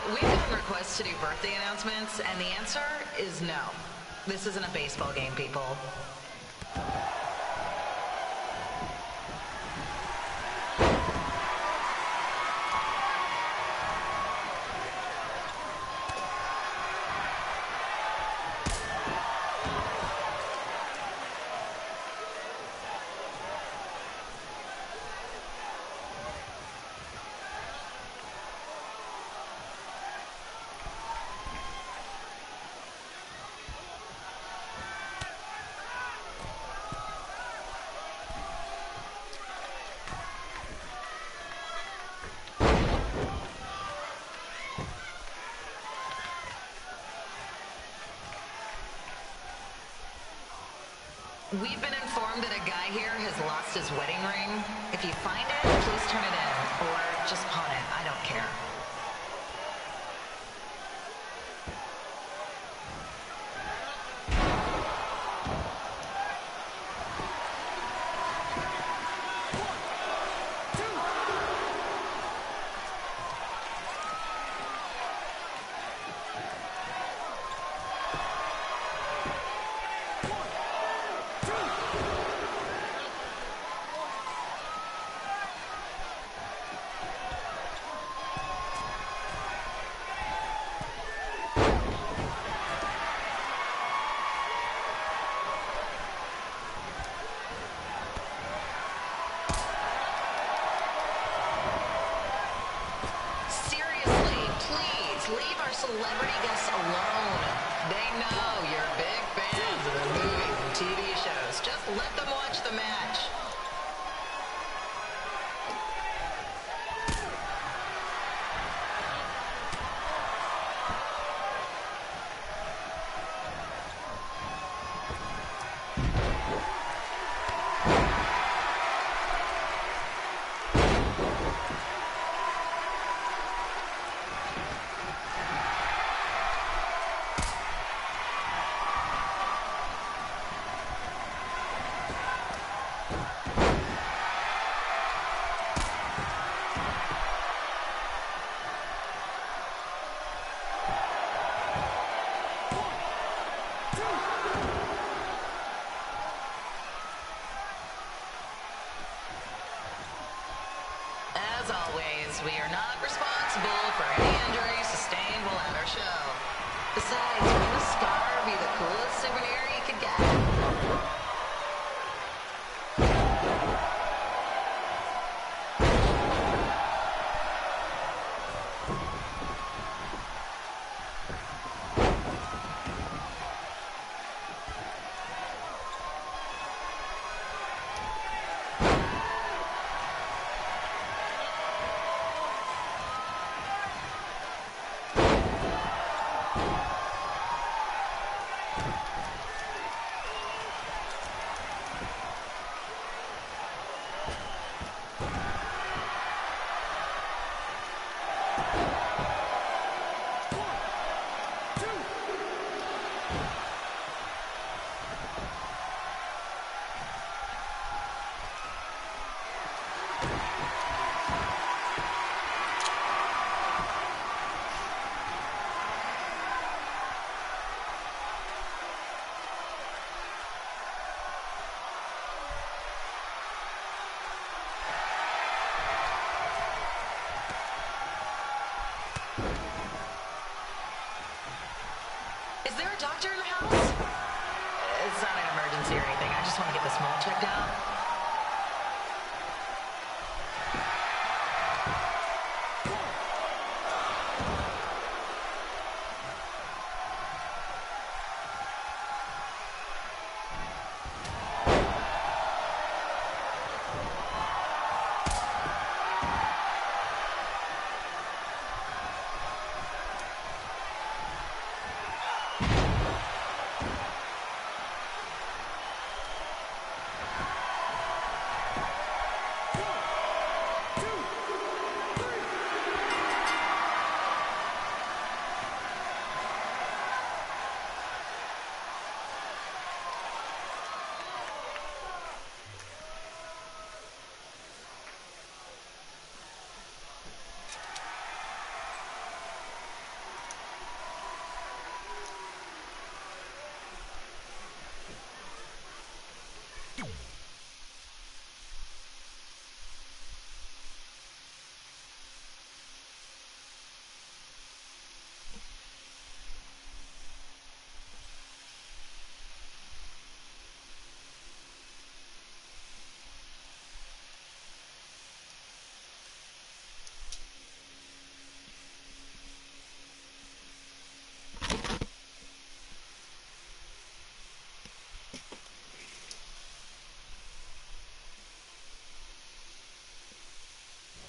We've gotten requests to do birthday announcements, and the answer is no. This isn't a baseball game, people. We've been informed that a guy here has lost his wedding ring. If you find it, please turn it in. Or just pawn it. I don't care. Celebrity guests alone. They know you're big fans of the movies and TV shows. Just let them watch the match. As always, we are not responsible for any injuries sustained while at our show. Besides, wouldn't a scar be the coolest souvenir you could get? Is there a doctor in the house? It's not an emergency or anything. I just want to get this mole checked out.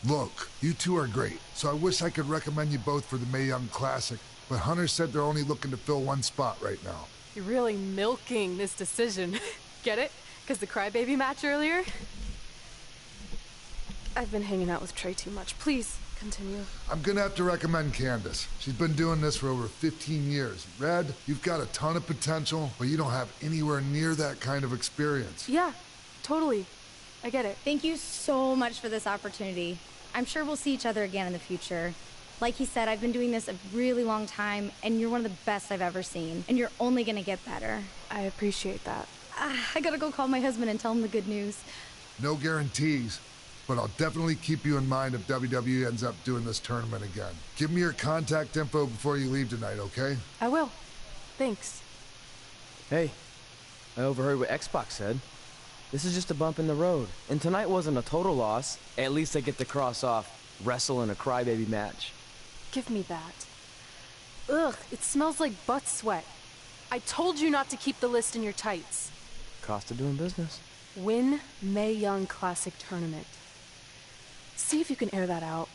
Look, you two are great, so I wish I could recommend you both for the Mae Young Classic, but Hunter said they're only looking to fill one spot right now.
You're really milking this decision. Get it? Because the crybaby match earlier? I've been hanging out with Trey too much. Please, continue.
I'm gonna have to recommend Candace. She's been doing this for over 15 years. Red, you've got a ton of potential, but you don't have anywhere near that kind of experience.
Yeah, totally. I get it.
Thank you so much for this opportunity. I'm sure we'll see each other again in the future. Like he said, I've been doing this a really long time, and you're one of the best I've ever seen. And you're only gonna get better.
I appreciate that.
I gotta go call my husband and tell him the good news.
No guarantees, but I'll definitely keep you in mind if WWE ends up doing this tournament again. Give me your contact info before you leave tonight, okay?
I will. Thanks.
Hey, I overheard what Xbox said. This is just a bump in the road, and tonight wasn't a total loss. At least I get to cross off wrestle in a crybaby match.
Give me that. Ugh, it smells like butt sweat. I told you not to keep the list in your tights.
Cost of doing business.
Win Mae Young Classic Tournament. See if you can air that out.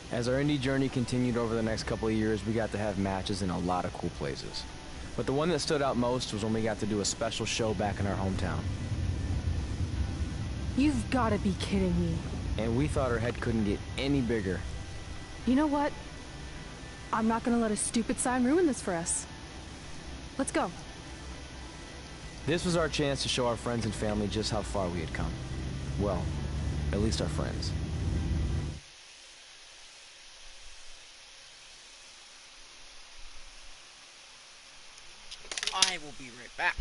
As our indie journey continued over the next couple of years, we got to have matches in a lot of cool places. But the one that stood out most was when we got to do a special show back in our hometown.
You've gotta be kidding me.
And we thought her head couldn't get any bigger.
You know what? I'm not gonna let a stupid sign ruin this for us. Let's go.
This was our chance to show our friends and family just how far we had come. Well, at least our friends.
I will be right back.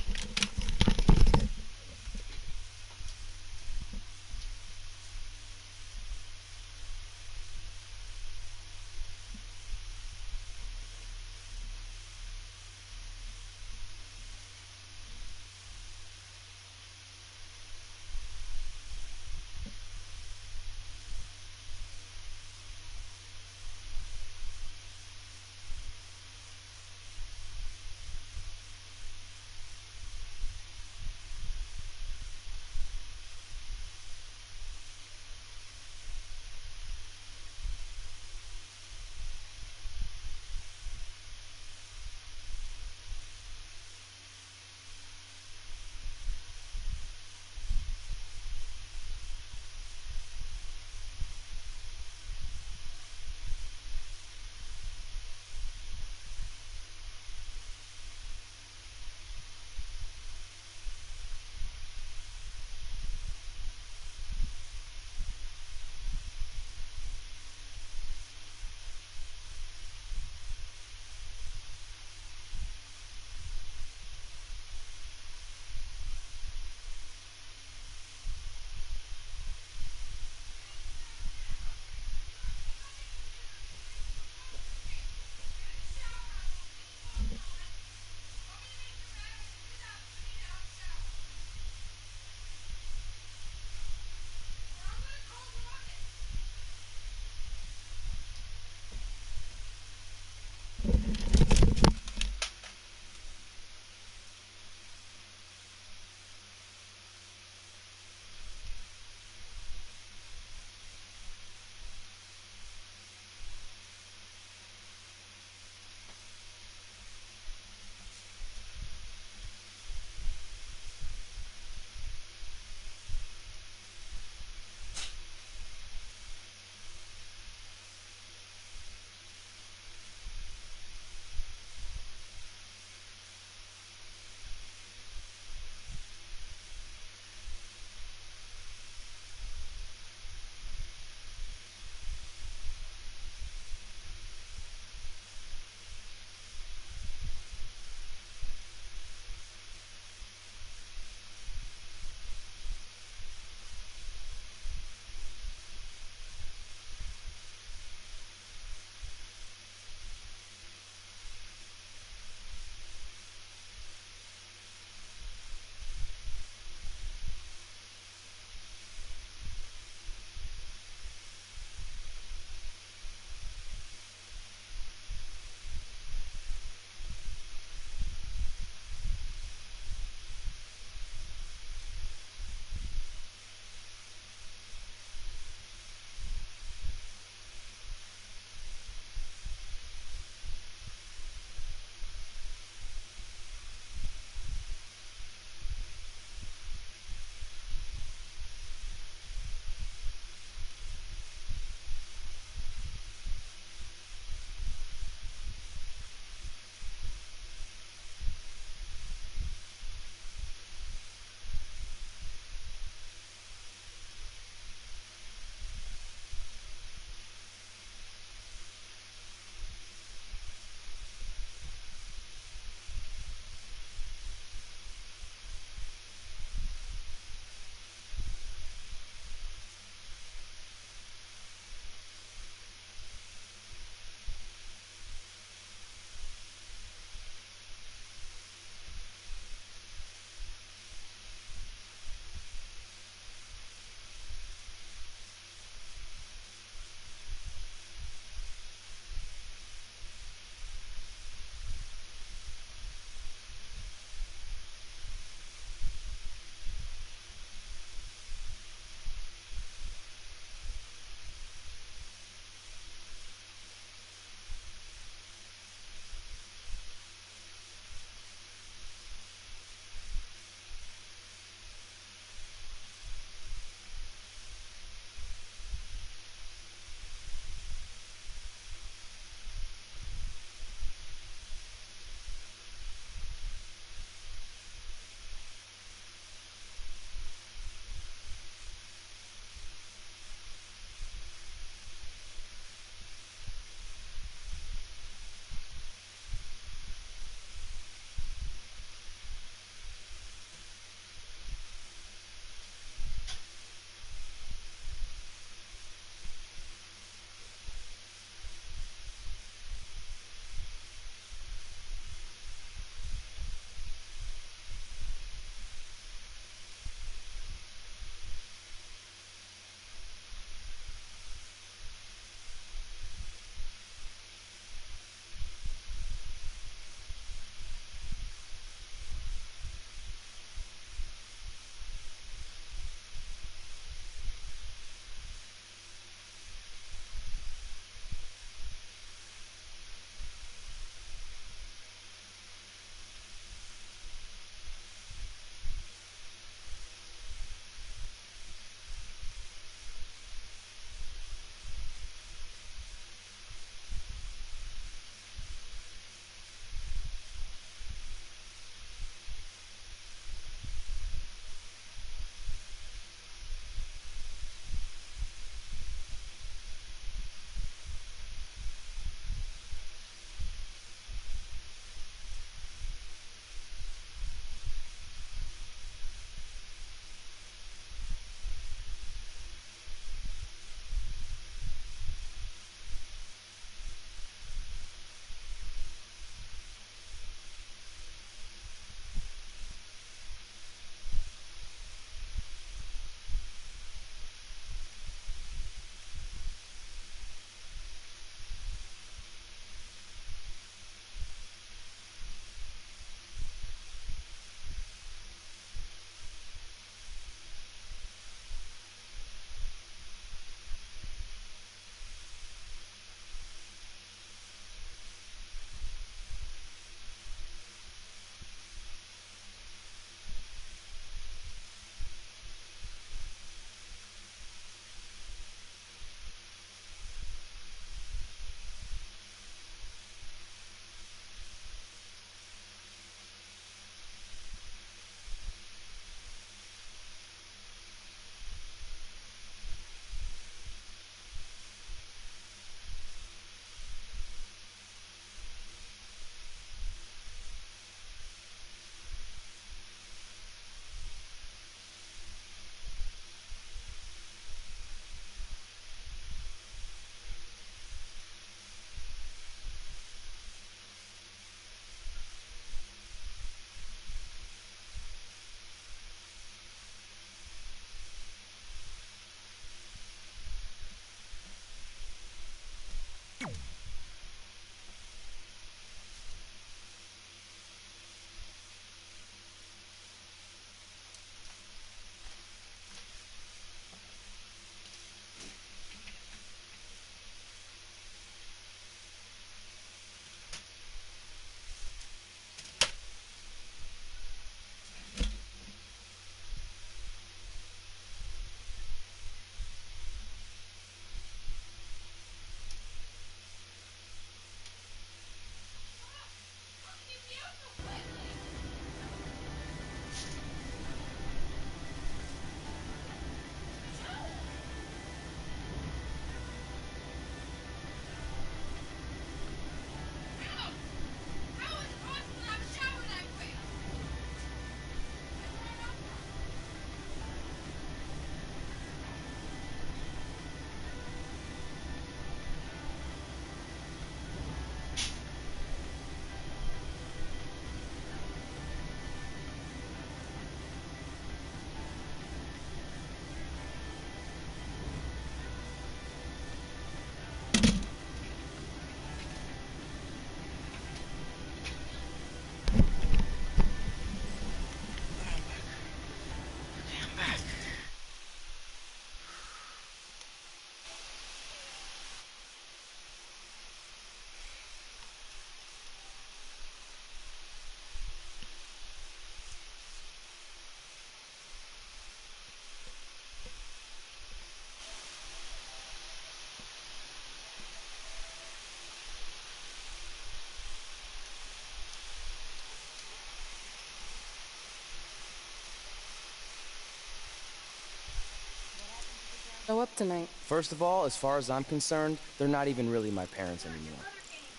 Show up tonight.
First of all, as far as I'm concerned, they're not even really my parents anymore.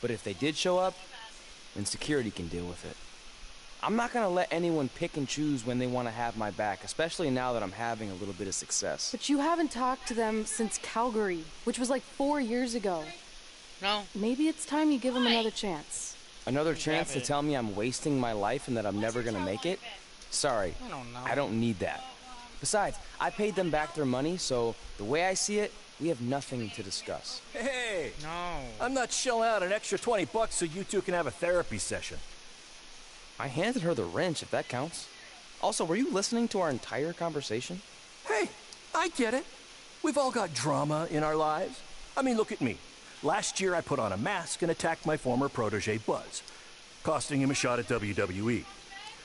But if they did show up, then security can deal with it. I'm not gonna let anyone pick and choose when they want to have my back, especially now that I'm having a little bit of success.
But you haven't talked to them since Calgary, which was like 4 years ago.
No.
Maybe it's time you give them another chance.
Another chance to tell me I'm wasting my life and that I'm never gonna make it? Sorry, I don't need that. Besides, I paid them back their money, so the way I see it, we have nothing to discuss.
Hey!
No.
I'm not shelling out an extra $20 so you two can have a therapy session.
I handed her the wrench, if that counts. Also, were you listening to our entire conversation?
Hey, I get it. We've all got drama in our lives. I mean, look at me. Last year I put on a mask and attacked my former protege Buzz, costing him a shot at WWE.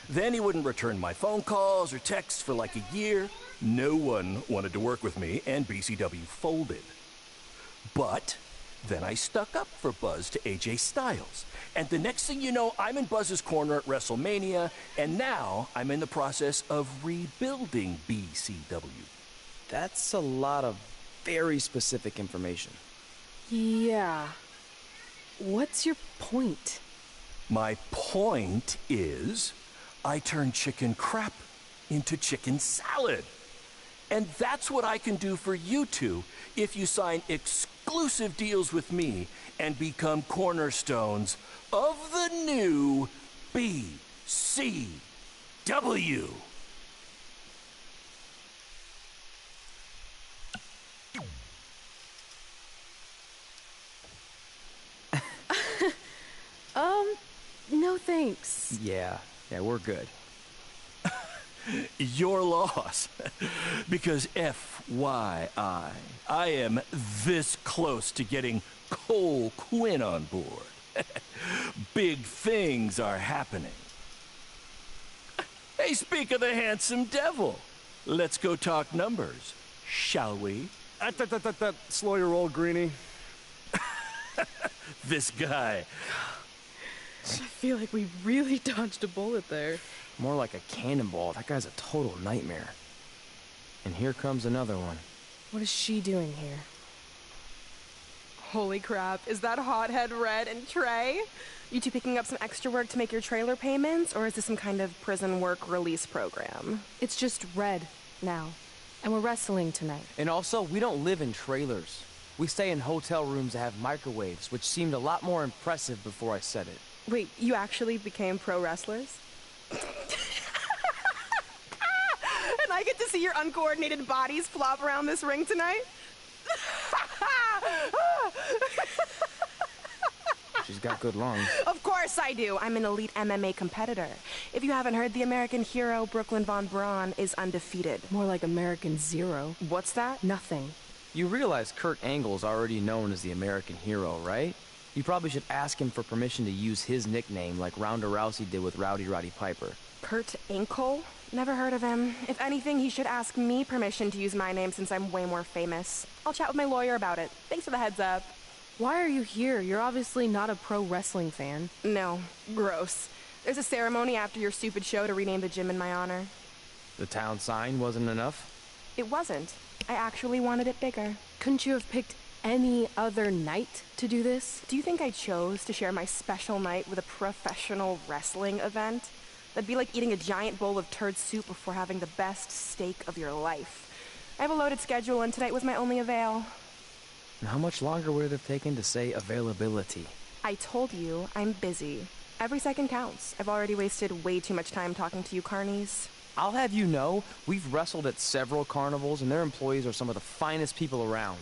Then he wouldn't return my phone calls or texts for like a year. No one wanted to work with me, and BCW folded. But then I stuck up for Buzz to AJ Styles. And the next thing you know, I'm in Buzz's corner at WrestleMania, and now I'm in the process of rebuilding BCW.
That's a lot of very specific information.
Yeah. What's your point?
My point is, I turned chicken crap into chicken salad. And that's what I can do for you two if you sign exclusive deals with me and become cornerstones of the new BCW.
No thanks.
Yeah, we're good.
Your loss. Because FYI, I am this close to getting Cole Quinn on board. Big things are happening. Hey, speak of the handsome devil. Let's go talk numbers, shall we?
Slow your roll, Greenie.
This guy.
I feel like we really dodged a bullet there.
More like a cannonball. That guy's a total nightmare. And here comes another one.
What is she doing here? Holy crap, is that hothead Red and Trey? You two picking up some extra work to make your trailer payments, or is this some kind of prison work release program?
It's just Red now. And we're wrestling tonight.
And also, we don't live in trailers. We stay in hotel rooms that have microwaves, which seemed a lot more impressive before I said it.
Wait, you actually became pro wrestlers? And I get to see your uncoordinated bodies flop around this ring tonight?
She's got good lungs.
Of course I do. I'm an elite MMA competitor. If you haven't heard, the American hero, Brooklyn Von Braun, is undefeated.
More like American Zero.
What's that?
Nothing.
You realize Kurt Angle's already known as the American hero, right? You probably should ask him for permission to use his nickname like Ronda Rousey did with Rowdy Roddy Piper.
Kurt Angle? Never heard of him. If anything, he should ask me permission to use my name since I'm way more famous. I'll chat with my lawyer about it. Thanks for the heads up.
Why are you here? You're obviously not a pro wrestling fan.
No. Gross. There's a ceremony after your stupid show to rename the gym in my honor.
The town sign wasn't enough?
It wasn't. I actually wanted it bigger.
Couldn't you have picked any other night to do this?
Do you think I chose to share my special night with a professional wrestling event? That'd be like eating a giant bowl of turd soup before having the best steak of your life. I have a loaded schedule, and tonight was my only avail.
And how much longer would it have taken to say availability?
I told you, I'm busy. Every second counts. I've already wasted way too much time talking to you carnies.
I'll have you know, we've wrestled at several carnivals, and their employees are some of the finest people around.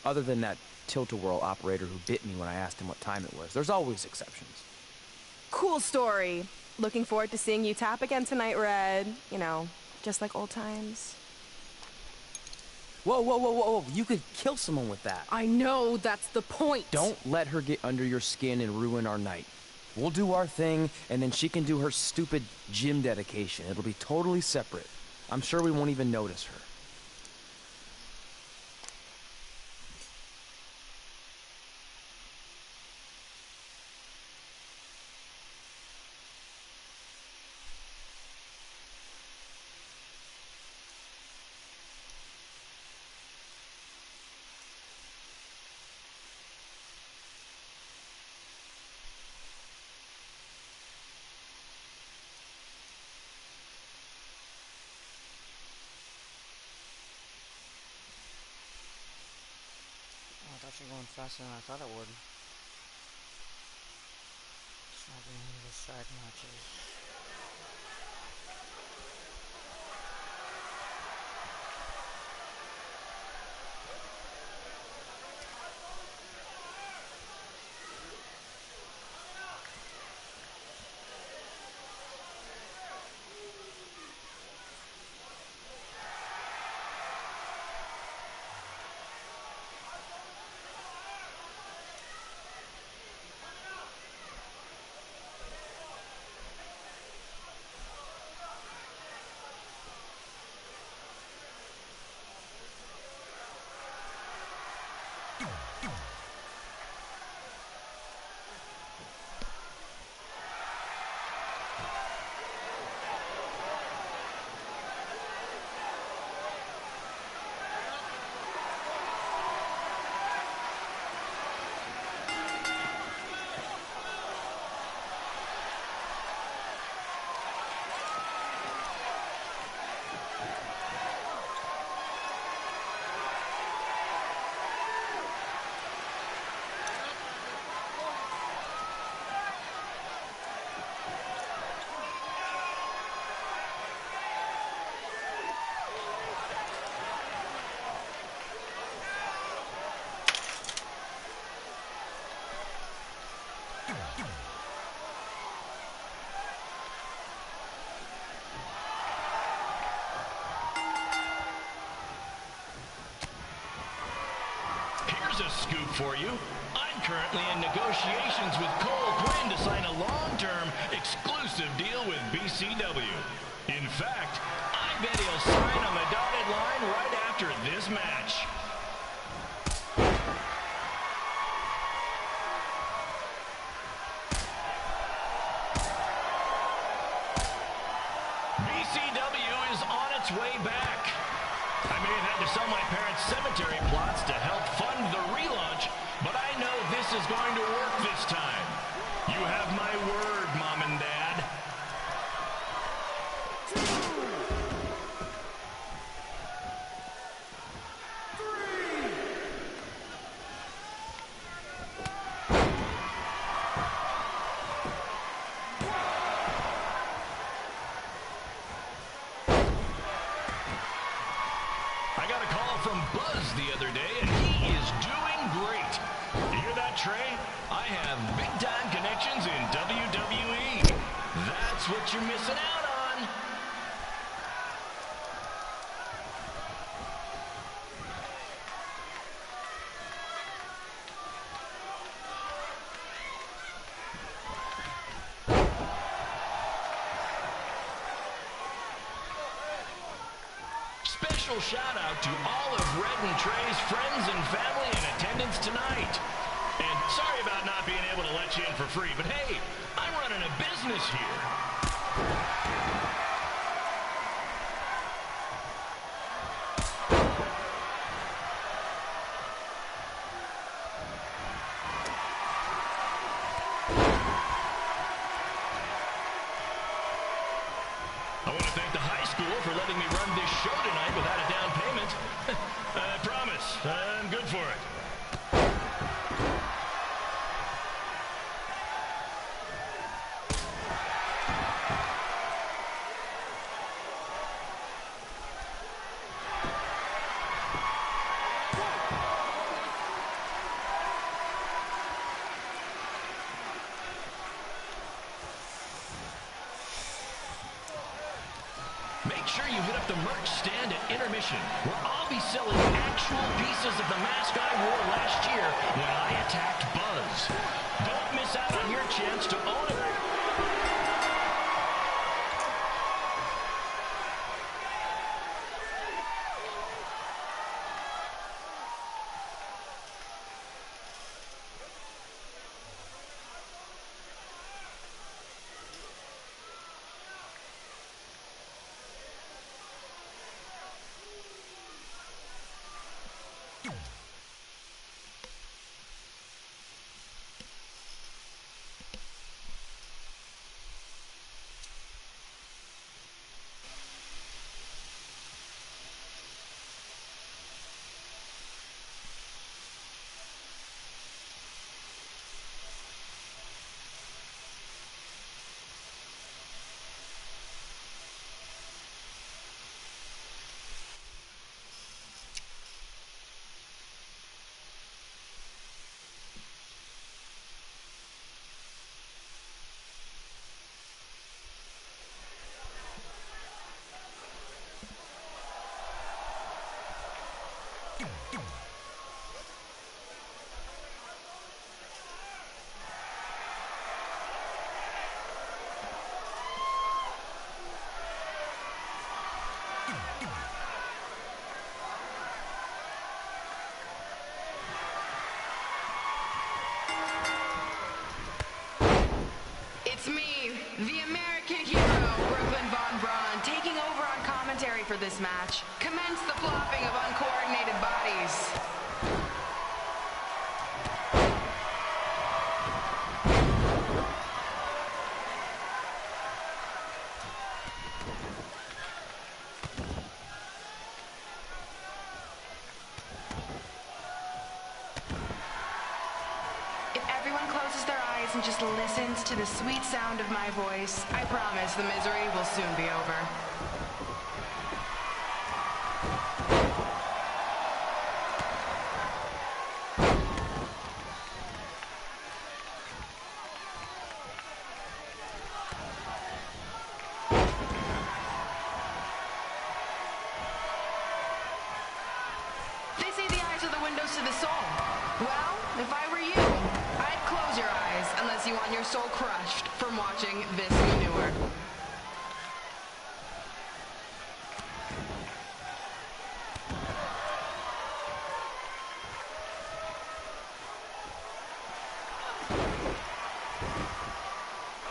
Other than that tilt-a-whirl operator who bit me when I asked him what time it was. There's always exceptions.
Cool story. Looking forward to seeing you tap again tonight, Red. You know, just like old times.
Whoa. You could kill someone with that.
I know, that's the point.
Don't let her get under your skin and ruin our night. We'll do our thing, and then she can do her stupid gym dedication. It'll be totally separate. I'm sure we won't even notice her.
actually going faster than I thought it would. It's not being any of the side matches.
Here's a scoop for you. I'm currently in negotiations with Cole Quinn to sign a long-term exclusive deal with BCW. In fact, I bet he'll sign on the dotted line right after this match. BCW is on its way back. I may have had to sell my parents' cemetery plots to help fund the relaunch, but I know this is going to work this time. You have my word, Mom and Dad. I got a call from Buzz the other day, and he is doing great. You hear that, Trey? I have big-time connections in WWE. That's what you're missing out on. Special shout out to all of Red and Trey's friends and family in attendance tonight. And sorry about not being able to let you in for free, but hey, I'm running a business here. I want to thank the high school for letting me run this show tonight without a down payment. I promise, I'm good for it. Make sure you hit up the merch stand at intermission, where I'll be selling actual pieces of the mask I wore last year when I attacked Buzz. Don't miss out on your chance to own it.
It's me, the American hero, Brooklyn Von Braun, taking over on commentary for this match. Commence the flopping of uncoordinated bodies. And just listens to the sweet sound of my voice, I promise the misery will soon be over. They say the eyes are the windows to the soul. Well, if I were you, I'd close your eyes unless you want your soul crushed from watching this manure.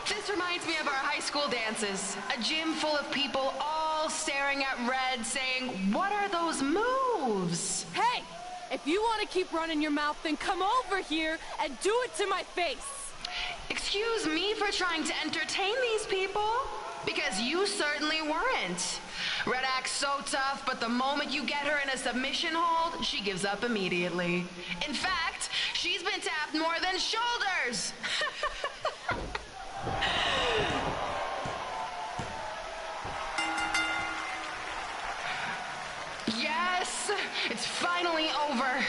This reminds me of our high school dances. A gym full of people all staring at Red saying, "What are those moves?"
Hey! If you want to keep running your mouth, then come over here and do it to my face.
Excuse me for trying to entertain these people? Because you certainly weren't. Red acts so tough, but the moment you get her in a submission hold, she gives up immediately. In fact, she's been tapped more than shoulders. Yes, it's finally over.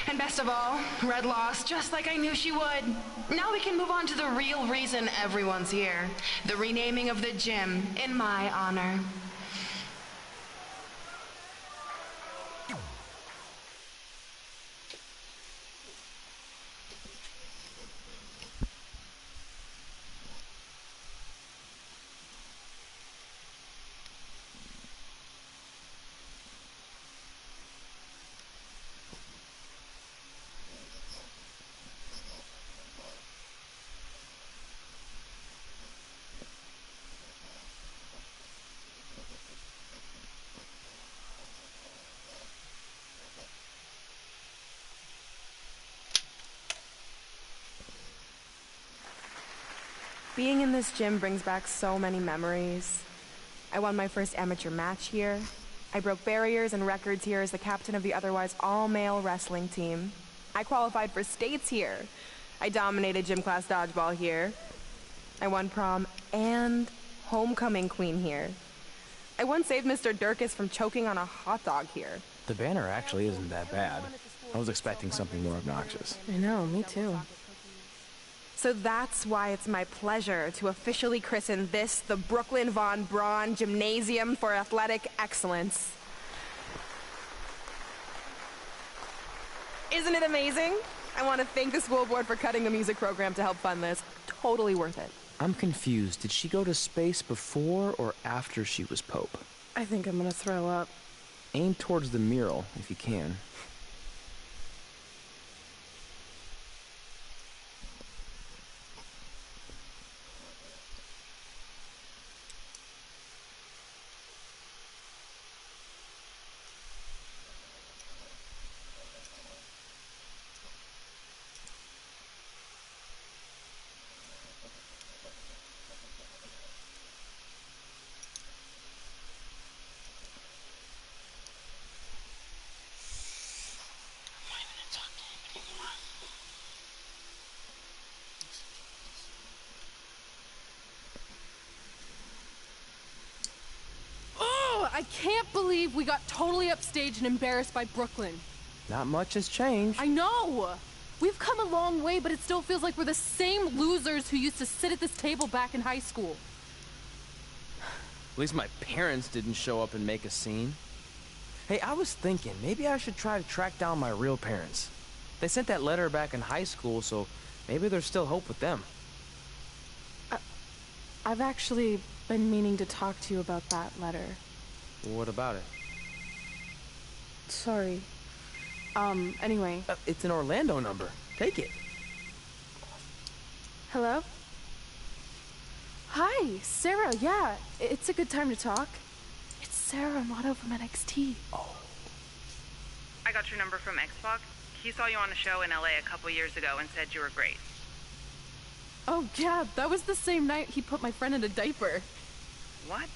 And best of all, Red lost just like I knew she would. Now we can move on to the real reason everyone's here. The renaming of the gym in my honor. Being in this gym brings back so many memories. I won my first amateur match here. I broke barriers and records here as the captain of the otherwise all-male wrestling team. I qualified for states here. I dominated gym class dodgeball here. I won prom and homecoming queen here. I once saved Mr. Durkis from choking on a hot dog here.
The banner actually isn't that bad. I was expecting something more obnoxious.
I know, me too. So that's why it's my pleasure to officially christen this the Brooklyn Von Braun Gymnasium for Athletic Excellence. Isn't it amazing? I want to thank the school board for cutting the music program to help fund this. Totally worth it.
I'm confused. Did she go to space before or after she was Pope?
I think I'm gonna throw up.
Aim towards the mural, if you can.
I can't believe we got totally upstaged and embarrassed by Brooklyn.
Not much has changed.
I know! We've come a long way, but it still feels like we're the same losers who used to sit at this table back in high school.
At least my parents didn't show up and make a scene. Hey, I was thinking, maybe I should try to track down my real parents. They sent that letter back in high school, so maybe there's still hope with them.
I've actually been meaning to talk to you about that letter.
What about it?
Sorry. Anyway.
It's an Orlando number. Take it.
Hello? Hi, Sarah. Yeah, it's a good time to talk. It's Sarah Amato from NXT.
Oh.
I got your number from Xbox. He saw you on a show in LA a couple years ago and said you were great.
Oh, yeah, that was the same night he put my friend in a diaper.
What?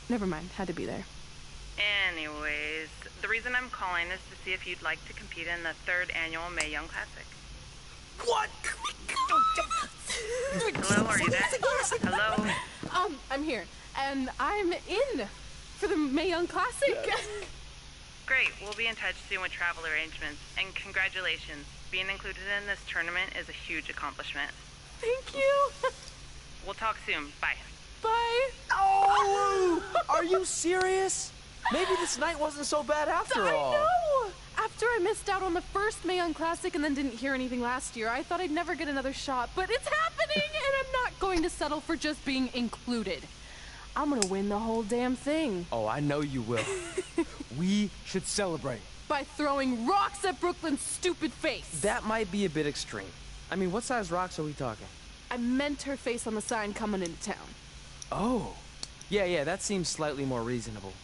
Never mind, had to be there.
Anyways, the reason I'm calling is to see if you'd like to compete in the 3rd annual Mae Young Classic.
What?
Hello, are you there? Hello?
I'm here, and I'm in for the Mae Young Classic.
Great, we'll be in touch soon with travel arrangements, and congratulations. Being included in this tournament is a huge accomplishment.
Thank you.
We'll talk soon. Bye.
Bye.
Oh! Are you serious? Maybe this night wasn't so bad after all.
I know! After I missed out on the first Mae Young Classic and then didn't hear anything last year, I thought I'd never get another shot, but it's happening, and I'm not going to settle for just being included. I'm gonna win the whole damn thing.
Oh, I know you will. We should celebrate.
By throwing rocks at Brooklyn's stupid face.
That might be a bit extreme. I mean, what size rocks are we talking?
I meant her face on the sign coming into town.
Oh. Yeah, that seems slightly more reasonable.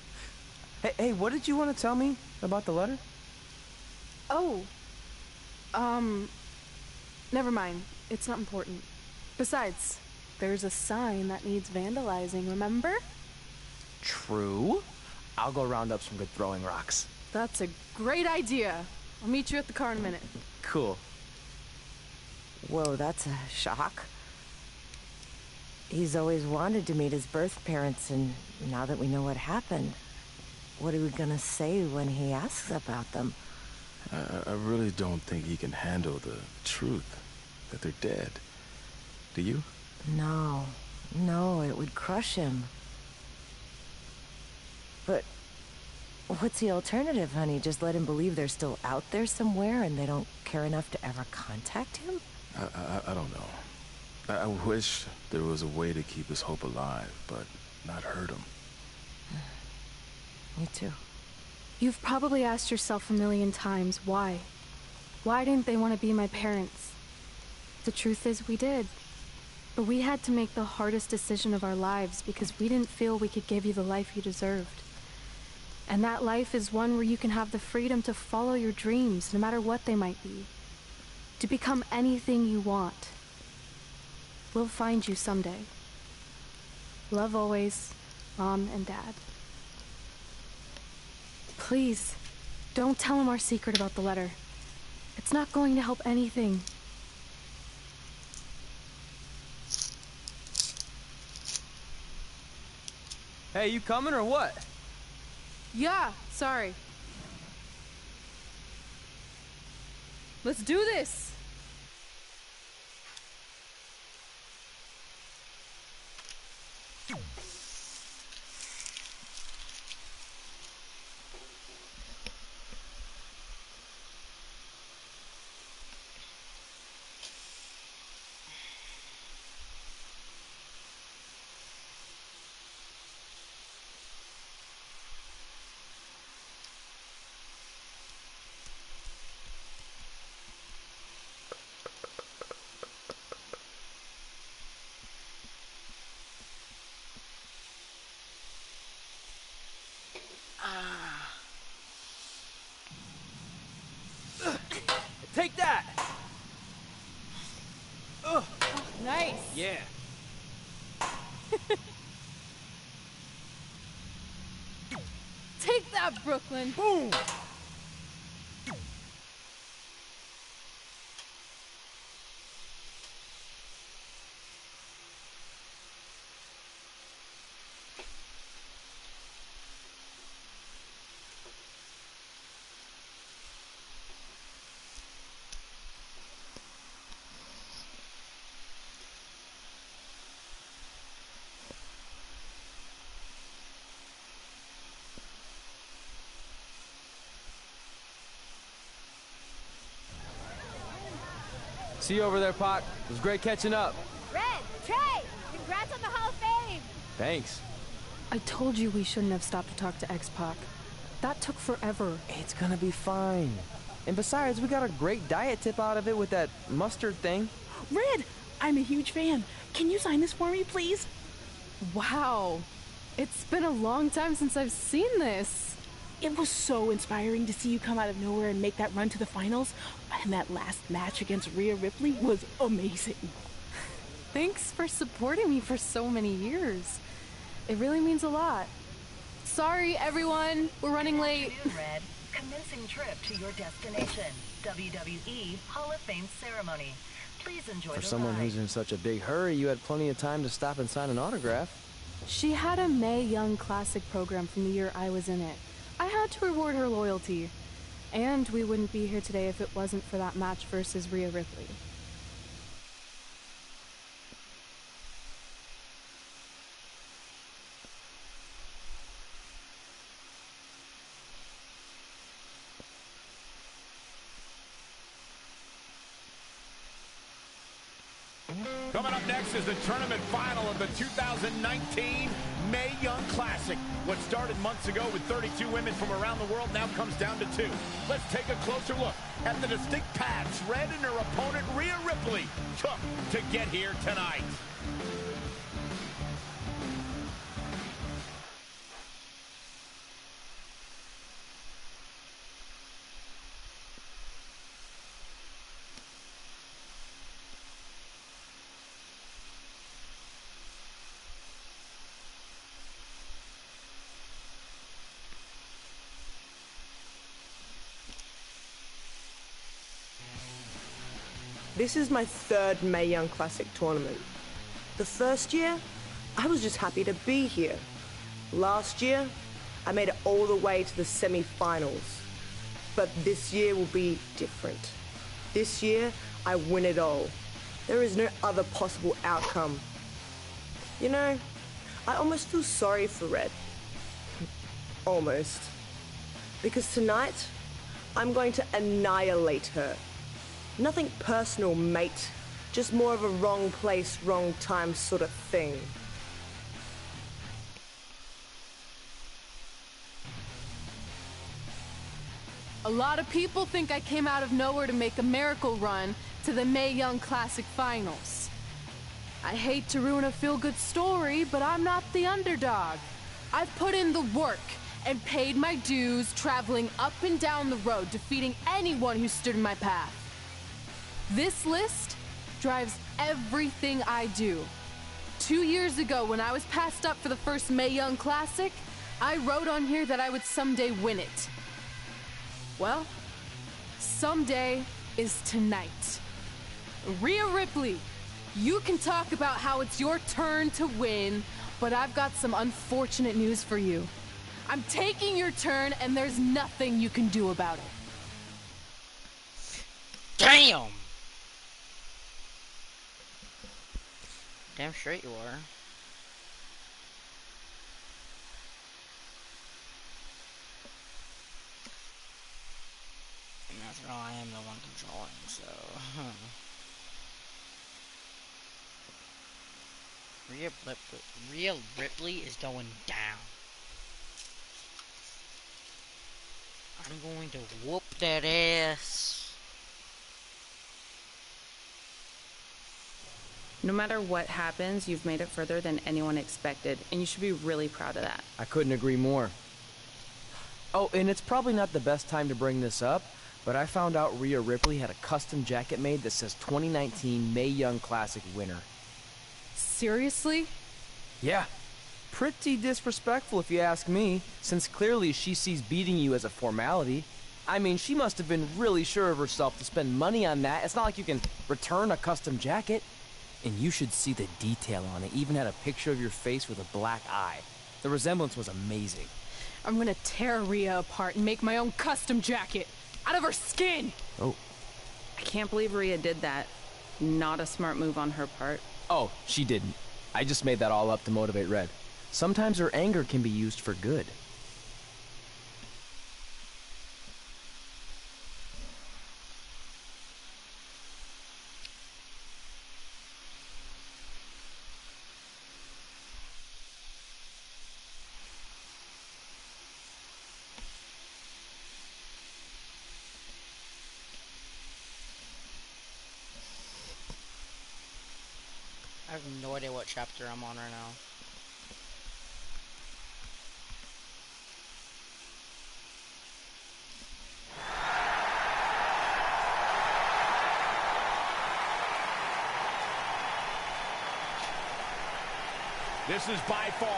Hey, what did you want to tell me about the letter?
Oh. Never mind. It's not important. Besides, there's a sign that needs vandalizing, remember?
True. I'll go round up some good throwing rocks.
That's a great idea. I'll meet you at the car in a minute.
Cool.
Whoa, that's a shock. He's always wanted to meet his birth parents, and now that we know what happened, what are we gonna say when he asks about them?
I really don't think he can handle the truth, that they're dead. Do you?
No, it would crush him. But what's the alternative, honey? Just let him believe they're still out there somewhere and they don't care enough to ever contact him?
I don't know. I wish there was a way to keep his hope alive, but not hurt him.
Me too.
You've probably asked yourself a million times, why? Why didn't they want to be my parents? The truth is, we did. But we had to make the hardest decision of our lives because we didn't feel we could give you the life you deserved. And that life is one where you can have the freedom to follow your dreams, no matter what they might be. To become anything you want. We'll find you someday. Love always, Mom and Dad. Please, don't tell him our secret about the letter. It's not going to help anything.
Hey, you coming or what?
Yeah, sorry. Let's do this!
Take that!
Oh, nice!
Yeah.
Take that, Brooklyn!
Boom! See you over there, Pac. It was great catching up.
Red, Trey, congrats on the Hall of Fame.
Thanks.
I told you we shouldn't have stopped to talk to X-Pac. That took forever.
It's gonna be fine. And besides, we got a great diet tip out of it with that mustard thing.
Red, I'm a huge fan. Can you sign this for me, please?
Wow. It's been a long time since I've seen this.
It was so inspiring to see you come out of nowhere and make that run to the finals. And that last match against Rhea Ripley was amazing.
Thanks for supporting me for so many years. It really means a lot. Sorry, everyone. We're running late.
Red, commencing trip to your destination. WWE Hall of Fame ceremony. Please enjoy
For
the
someone
ride.
who's in such a big hurry, you had plenty of time to stop and sign an autograph.
She had a Mae Young Classic program from the year I was in it. I had to reward her loyalty. And we wouldn't be here today if it wasn't for that match versus Rhea Ripley.
Coming up next is the tournament final of the 2019 Mae Young Classic. What started months ago with 32 women from around the world now comes down to 2. Let's take a closer look at the distinct paths Red and her opponent Rhea Ripley took to get here tonight.
This is my third Mae Young Classic tournament. The first year, I was just happy to be here. Last year, I made it all the way to the semi-finals. But this year will be different. This year, I win it all. There is no other possible outcome. You know, I almost feel sorry for Red. Almost. Because tonight, I'm going to annihilate her. Nothing personal, mate. Just more of a wrong place, wrong time sort of thing.
A lot of people think I came out of nowhere to make a miracle run to the Mae Young Classic Finals. I hate to ruin a feel-good story, but I'm not the underdog. I've put in the work and paid my dues traveling up and down the road, defeating anyone who stood in my path. This list drives everything I do. 2 years ago, when I was passed up for the first Mae Young Classic, I wrote on here that I would someday win it. Well, someday is tonight. Rhea Ripley, you can talk about how it's your turn to win, but I've got some unfortunate news for you. I'm taking your turn, and there's nothing you can do about it.
Damn! Damn straight you are. And after all, I am the one controlling, so... Rhea Ripley is going down. I'm going to whoop that ass.
No matter what happens, you've made it further than anyone expected, and you should be really proud of that.
I couldn't agree more. Oh, and it's probably not the best time to bring this up, but I found out Rhea Ripley had a custom jacket made that says 2019 Mae Young Classic winner.
Seriously?
Yeah. Pretty disrespectful if you ask me, since clearly she sees beating you as a formality. I mean, she must have been really sure of herself to spend money on that. It's not like you can return a custom jacket. And you should see the detail on it. Even had a picture of your face with a black eye. The resemblance was amazing.
I'm gonna tear Rhea apart and make my own custom jacket out of her skin!
Oh.
I can't believe Rhea did that. Not a smart move on her part.
Oh, she didn't. I just made that all up to motivate Red. Sometimes her anger can be used for good.
have no idea what chapter I'm on right now.
This is by far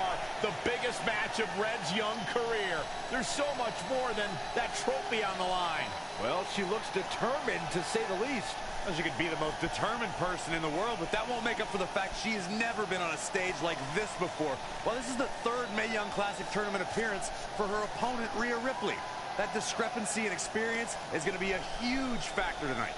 the biggest match of Red's young career. There's so much more than that trophy on the line.
Well, she looks determined, to say the least.
Well, she could be the most determined person in the world, but that won't make up for the fact she has never been on a stage like this before. Well, this is the third Mae Young Classic tournament appearance for her opponent, Rhea Ripley. That discrepancy in experience is going to be a huge factor tonight.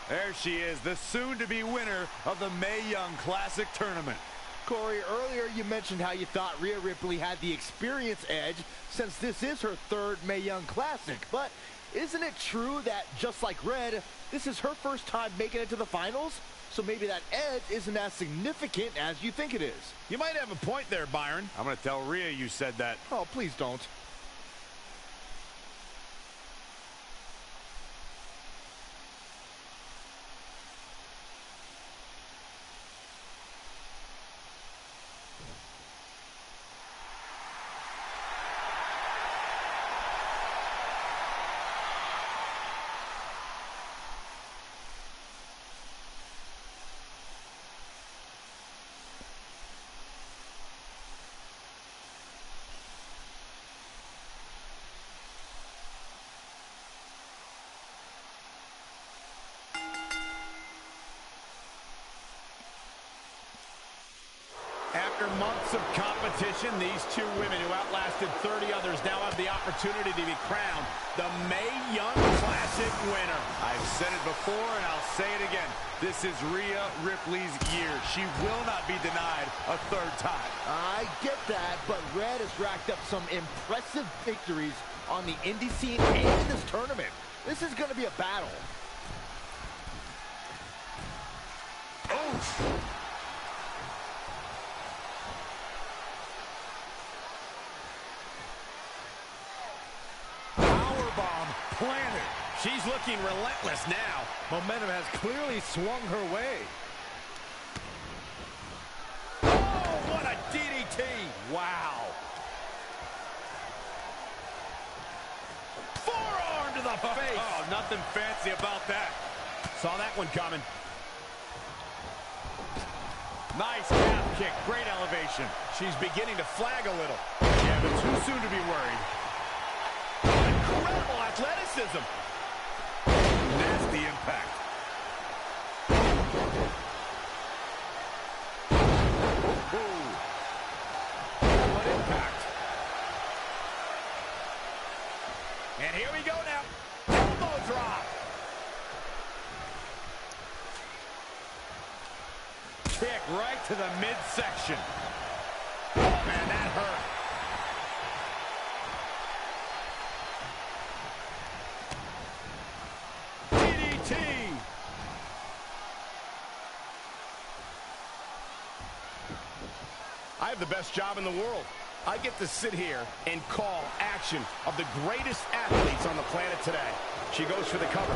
There she is, the soon-to-be winner of the Mae Young Classic tournament.
Corey, earlier you mentioned how you thought Rhea Ripley had the experience edge since this is her third Mae Young Classic. But isn't it true that, just like Red, this is her first time making it to the finals? So maybe that edge isn't as significant as you think it is.
You might have a point there, Byron.
I'm going to tell Rhea you said that.
Oh, please don't.
After months of competition, these two women who outlasted 30 others now have the opportunity to be crowned the Mae Young Classic winner.
I've said it before and I'll say it again. This is Rhea Ripley's year. She will not be denied a third time.
I get that, but Red has racked up some impressive victories on the indie scene and in this tournament. This is going to be a battle. Oh!
Planted. She's looking relentless now.
Momentum has clearly swung her way.
Oh, what a DDT. Wow. Forearm to the face.
Oh, nothing fancy about that.
Saw that one coming. Nice calf kick. Great elevation. She's beginning to flag a little.
Yeah, but too soon to be worried.
Incredible athleticism.
Nasty impact.
Ooh. What impact. And here we go now. Elbow drop. Kick right to the midsection. Oh, man, that hurt. I have the best job in the world. I get to sit here and call action of the greatest athletes on the planet today. She goes for the cover.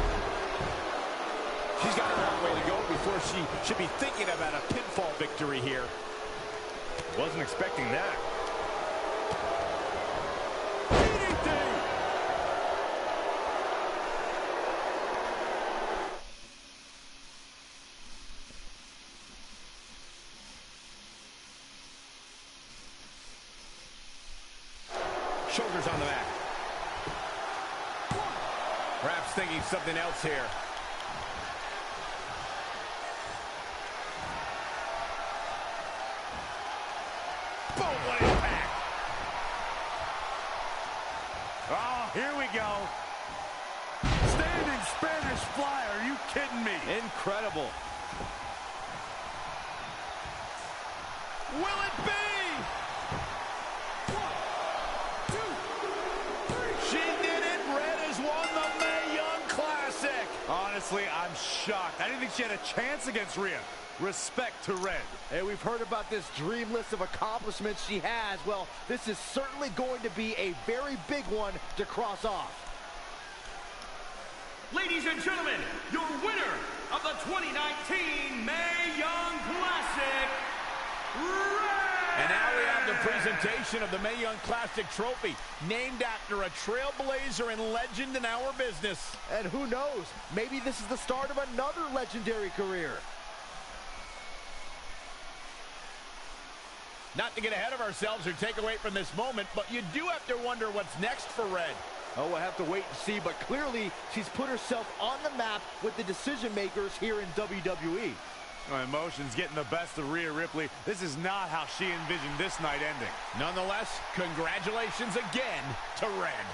She's got a long way to go before she should be thinking about a pinfall victory here.
Wasn't expecting that.
Shoulders on the mat. Perhaps thinking something else here. Boom, what impact!
Oh, here we go. Standing Spanish fly, are you kidding me?
Incredible.
Will it be? 1, 2, 3. She did it. Red has won the Mae Young Classic.
Honestly, I'm shocked. I didn't think she had a chance against Rhea. Respect to Red.
Hey, we've heard about this dream list of accomplishments she has. Well, this is certainly going to be a very big one to cross off.
Ladies and gentlemen, your winner of the 2019 Mae Young Classic, Red!
And now we have the presentation of the Mae Young Classic trophy, named after a trailblazer and legend in our business.
And who knows, maybe this is the start of another legendary career.
Not to get ahead of ourselves or take away from this moment, but you do have to wonder what's next for Red.
Oh, we'll have to wait and see, but clearly she's put herself on the map with the decision makers here in WWE.
Oh, emotions getting the best of Rhea Ripley. This is not how she envisioned this night ending.
Nonetheless, congratulations again to Red.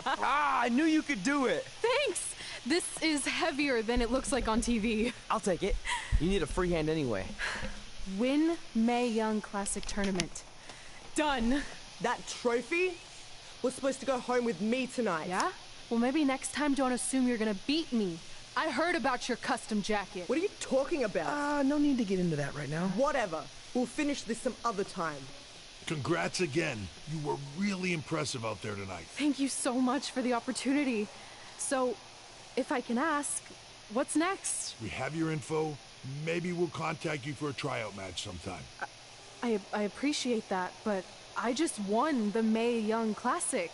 I knew you could do it.
Thanks! This is heavier than it looks like on TV.
I'll take it. You need a free hand anyway.
Win Mae Young Classic Tournament. Done.
That trophy was supposed to go home with me tonight.
Yeah? Well, maybe next time don't assume you're gonna beat me. I heard about your custom jacket.
What are you talking about?
No need to get into that right now.
Whatever. We'll finish this some other time.
Congrats again. You were really impressive out there tonight.
Thank you so much for the opportunity. So, if I can ask, what's next?
We have your info. Maybe we'll contact you for a tryout match sometime.
I appreciate that, but I just won the Mae Young Classic.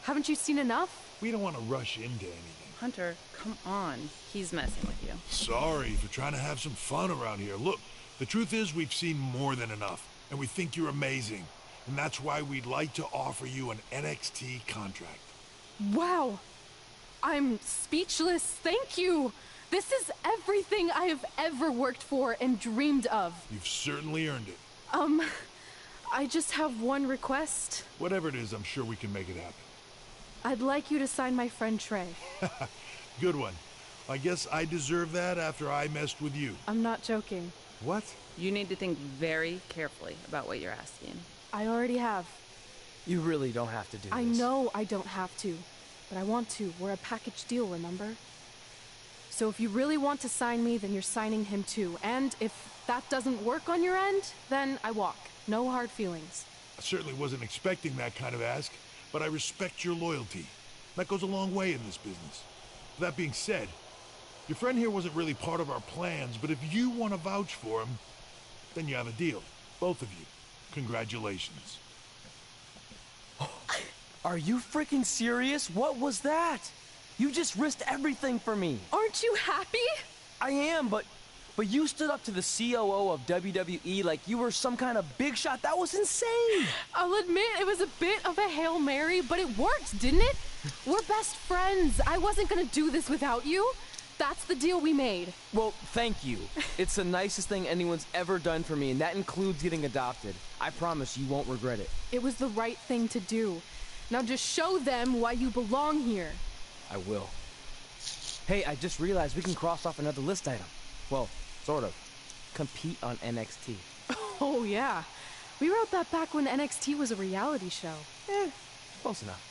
Haven't you seen enough?
We don't want to rush into anything.
Hunter, come on. He's messing with you.
Sorry for trying to have some fun around here. Look, the truth is we've seen more than enough, and we think you're amazing. And that's why we'd like to offer you an NXT contract.
Wow. I'm speechless. Thank you. This is everything I have ever worked for and dreamed of.
You've certainly earned it.
I just have one request.
Whatever it is, I'm sure we can make it happen.
I'd like you to sign my friend Trey.
Good one. I guess I deserve that after I messed with you.
I'm not joking.
What?
You need to think very carefully about what you're asking.
I already have.
You really don't have to do this.
I know I don't have to, but I want to. We're a package deal, remember? So if you really want to sign me, then you're signing him too. And if that doesn't work on your end, then I walk. No hard feelings.
I certainly wasn't expecting that kind of ask, but I respect your loyalty. That goes a long way in this business. That being said, your friend here wasn't really part of our plans, but if you want to vouch for him, then you have a deal. Both of you. Congratulations.
Are you freaking serious? What was that? You just risked everything for me.
Aren't you happy?
I am, but you stood up to the COO of WWE like you were some kind of big shot. That was insane.
I'll admit it was a bit of a Hail Mary, but it worked, didn't it? We're best friends. I wasn't gonna do this without you. That's the deal we made.
Well, thank you. It's the nicest thing anyone's ever done for me, and that includes getting adopted. I promise you won't regret it.
It was the right thing to do. Now just show them why you belong here.
I will. Hey, I just realized we can cross off another list item. Well, sort of. Compete on NXT.
Oh, yeah. We wrote that back when NXT was a reality show.
Close enough.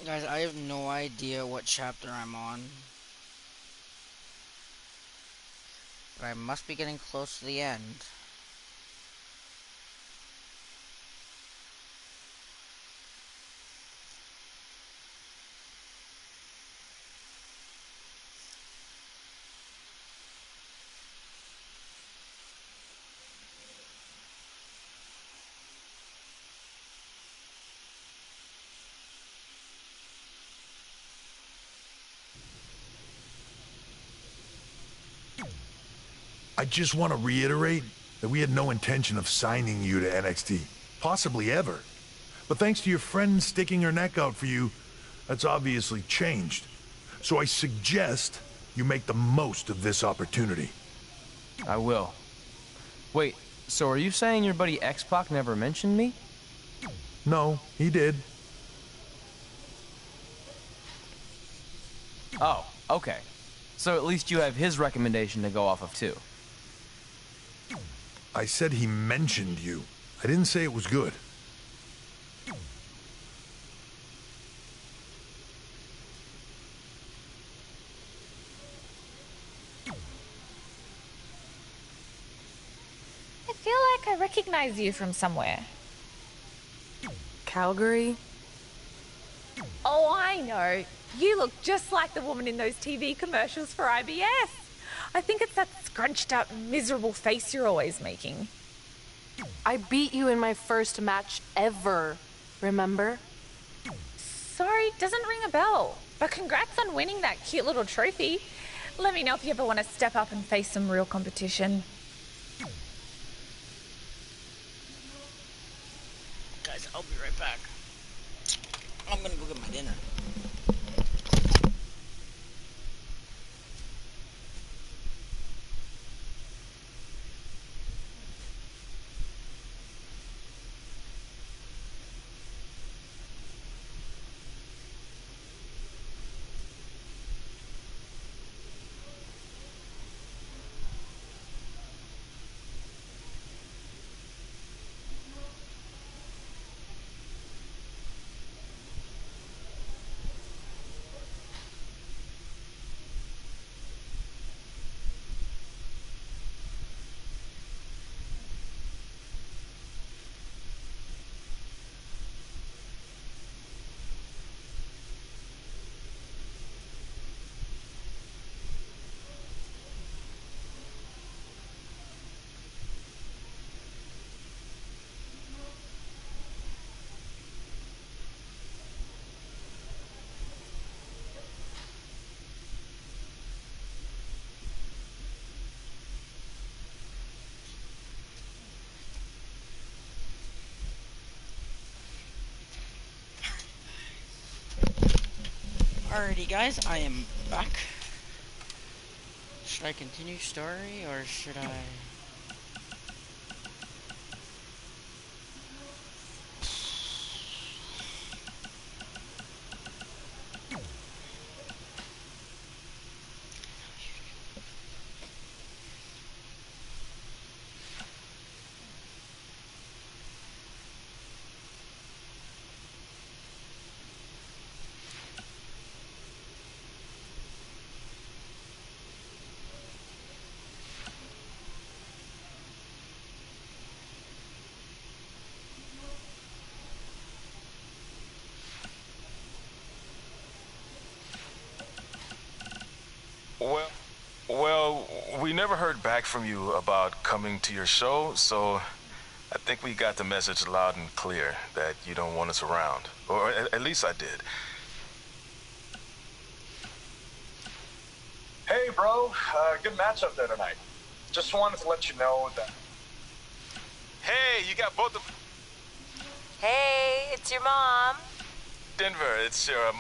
Guys, I have no idea what chapter I'm on. But I must be getting close to the end.
I just want to reiterate that we had no intention of signing you to NXT, possibly ever. But thanks to your friend sticking her neck out for you, that's obviously changed. So I suggest you make the most of this opportunity.
I will. Wait, so are you saying your buddy X-Pac never mentioned me?
No, he did.
Oh, okay. So at least you have his recommendation to go off of too.
I said he mentioned you. I didn't say it was good.
I feel like I recognize you from somewhere.
Calgary?
Oh, I know. You look just like the woman in those TV commercials for IBS. I think it's that scrunched up, miserable face you're always making.
I beat you in my first match ever, remember?
Sorry, doesn't ring a bell. But congrats on winning that cute little trophy. Let me know if you ever want to step up and face some real competition.
Guys, I'll be right back. I'm gonna go get my dinner. Alrighty guys, I am back. Should I continue story or should I...
Well, we never heard back from you about coming to your show, so I think we got the message loud and clear that you don't want us around. Or at least I did.
Hey, bro. Good match up there tonight. Just wanted to let you know that...
Hey, you got both of...
Hey, it's your mom.
Denver, it's your...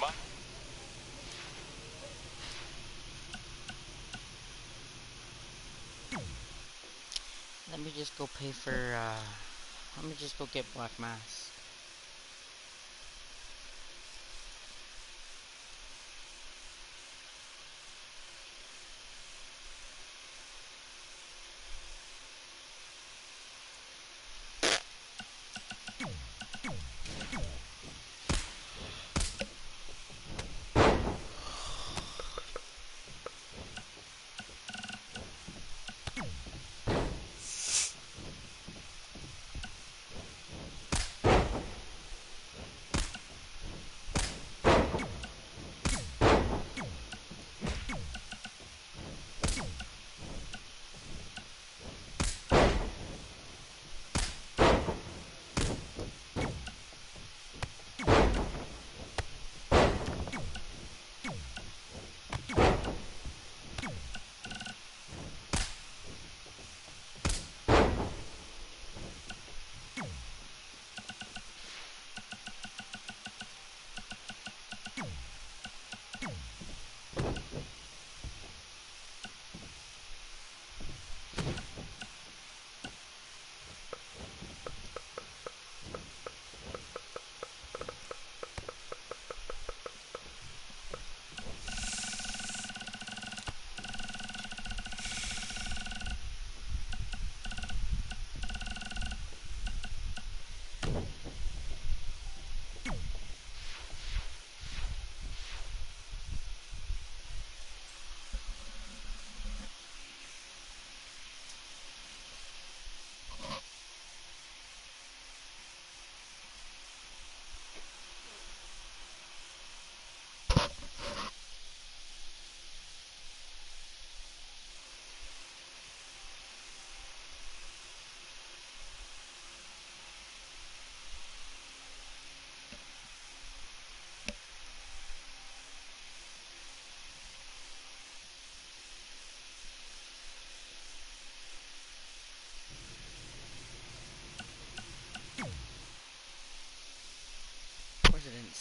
Let me just go pay for, let me just go get Black Mask.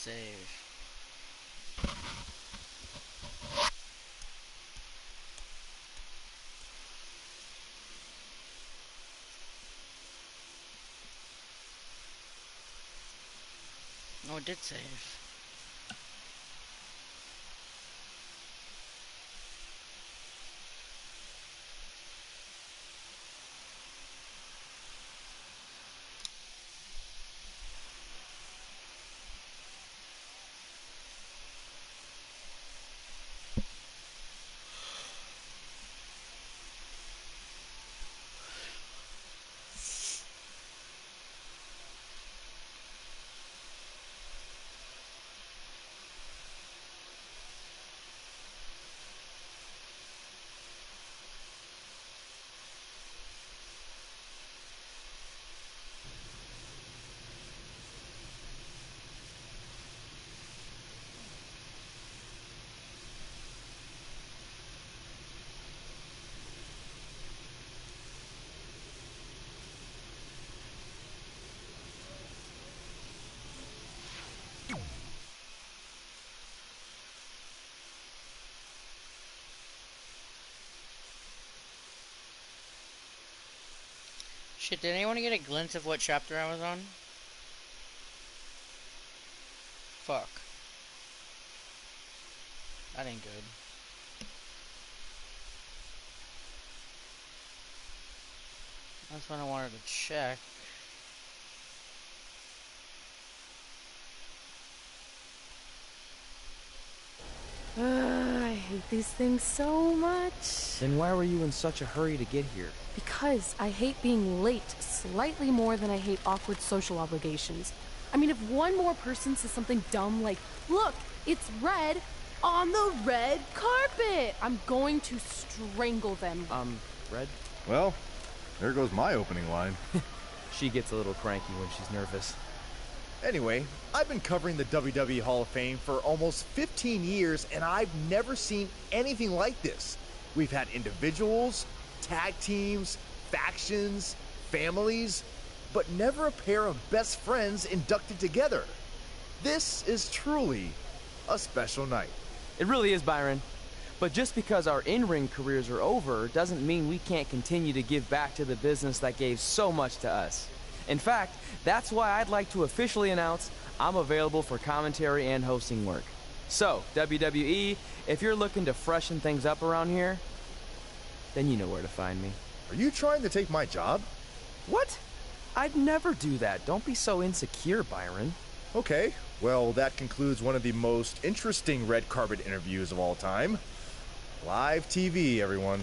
save. No, it did save. Shit, did anyone get a glimpse of what chapter I was on? Fuck. That ain't good. That's what I wanted to check.
I hate these things so much.
Then why were you in such a hurry to get here?
Because I hate being late slightly more than I hate awkward social obligations. I mean, if one more person says something dumb like, look, it's red on the red carpet, I'm going to strangle them.
Red?
Well, there goes my opening line.
She gets a little cranky when she's nervous.
Anyway, I've been covering the WWE Hall of Fame for almost 15 years, and I've never seen anything like this. We've had individuals, tag teams, factions, families, but never a pair of best friends inducted together. This is truly a special night.
It really is, Byron. But just because our in-ring careers are over doesn't mean we can't continue to give back to the business that gave so much to us. In fact, that's why I'd like to officially announce I'm available for commentary and hosting work. So, WWE, if you're looking to freshen things up around here, then you know where to find me.
Are you trying to take my job?
What? I'd never do that. Don't be so insecure, Byron.
Okay, well, that concludes one of the most interesting red carpet interviews of all time. Live TV, everyone.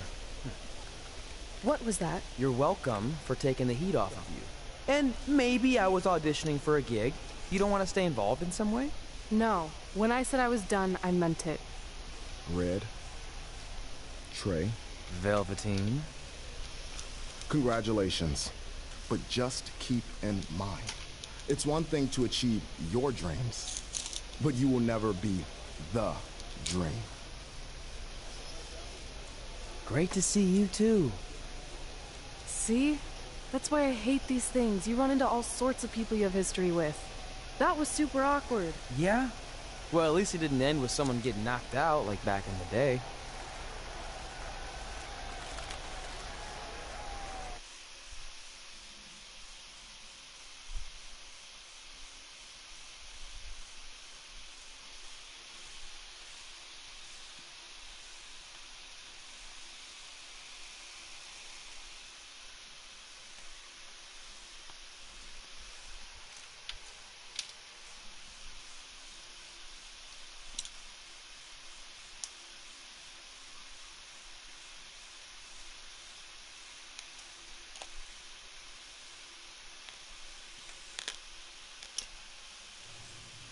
What was that?
You're welcome for taking the heat off of you. And maybe I was auditioning for a gig. You don't want to stay involved in some way?
No. When I said I was done, I meant it.
Red. Trey.
Velveteen.
Congratulations. But just keep in mind, it's one thing to achieve your dreams, but you will never be the dream.
Great to see you too.
See? That's why I hate these things. You run into all sorts of people you have history with. That was super awkward.
Yeah? Well, at least it didn't end with someone getting knocked out like back in the day.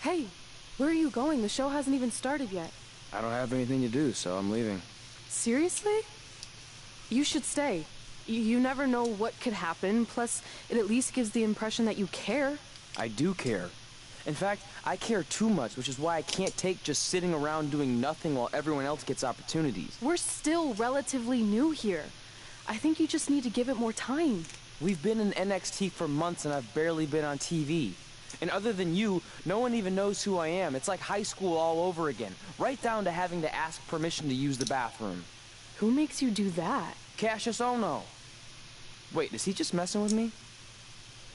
Hey, where are you going? The show hasn't even started yet.
I don't have anything to do, so I'm leaving.
Seriously? You should stay. You never know what could happen, plus it at least gives the impression that you care.
I do care. In fact, I care too much, which is why I can't take just sitting around doing nothing while everyone else gets opportunities.
We're still relatively new here. I think you just need to give it more time.
We've been in NXT for months and I've barely been on TV.
And other than you, no one even knows who I am. It's like high school all over again, right down to having to ask permission to use the bathroom.
Who makes you do that?
Cassius Ono. Wait, is he just messing with me?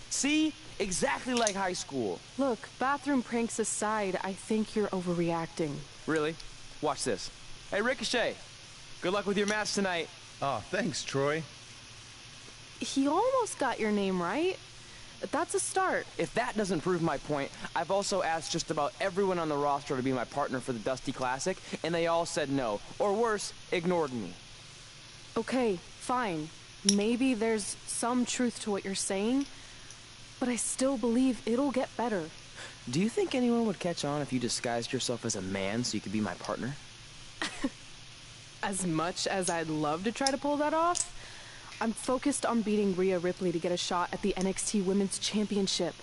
See? Exactly like high school.
Look, bathroom pranks aside, I think you're overreacting.
Really? Watch this. Hey, Ricochet. Good luck with your match tonight.
Oh, thanks, Troy.
He almost got your name right. That's a start.
If that doesn't prove my point, I've also asked just about everyone on the roster to be my partner for the Dusty Classic, and they all said no. Or worse, ignored me.
Okay, fine. Maybe there's some truth to what you're saying, but I still believe it'll get better.
Do you think anyone would catch on if you disguised yourself as a man so you could be my partner?
As much as I'd love to try to pull that off, I'm focused on beating Rhea Ripley to get a shot at the NXT Women's Championship.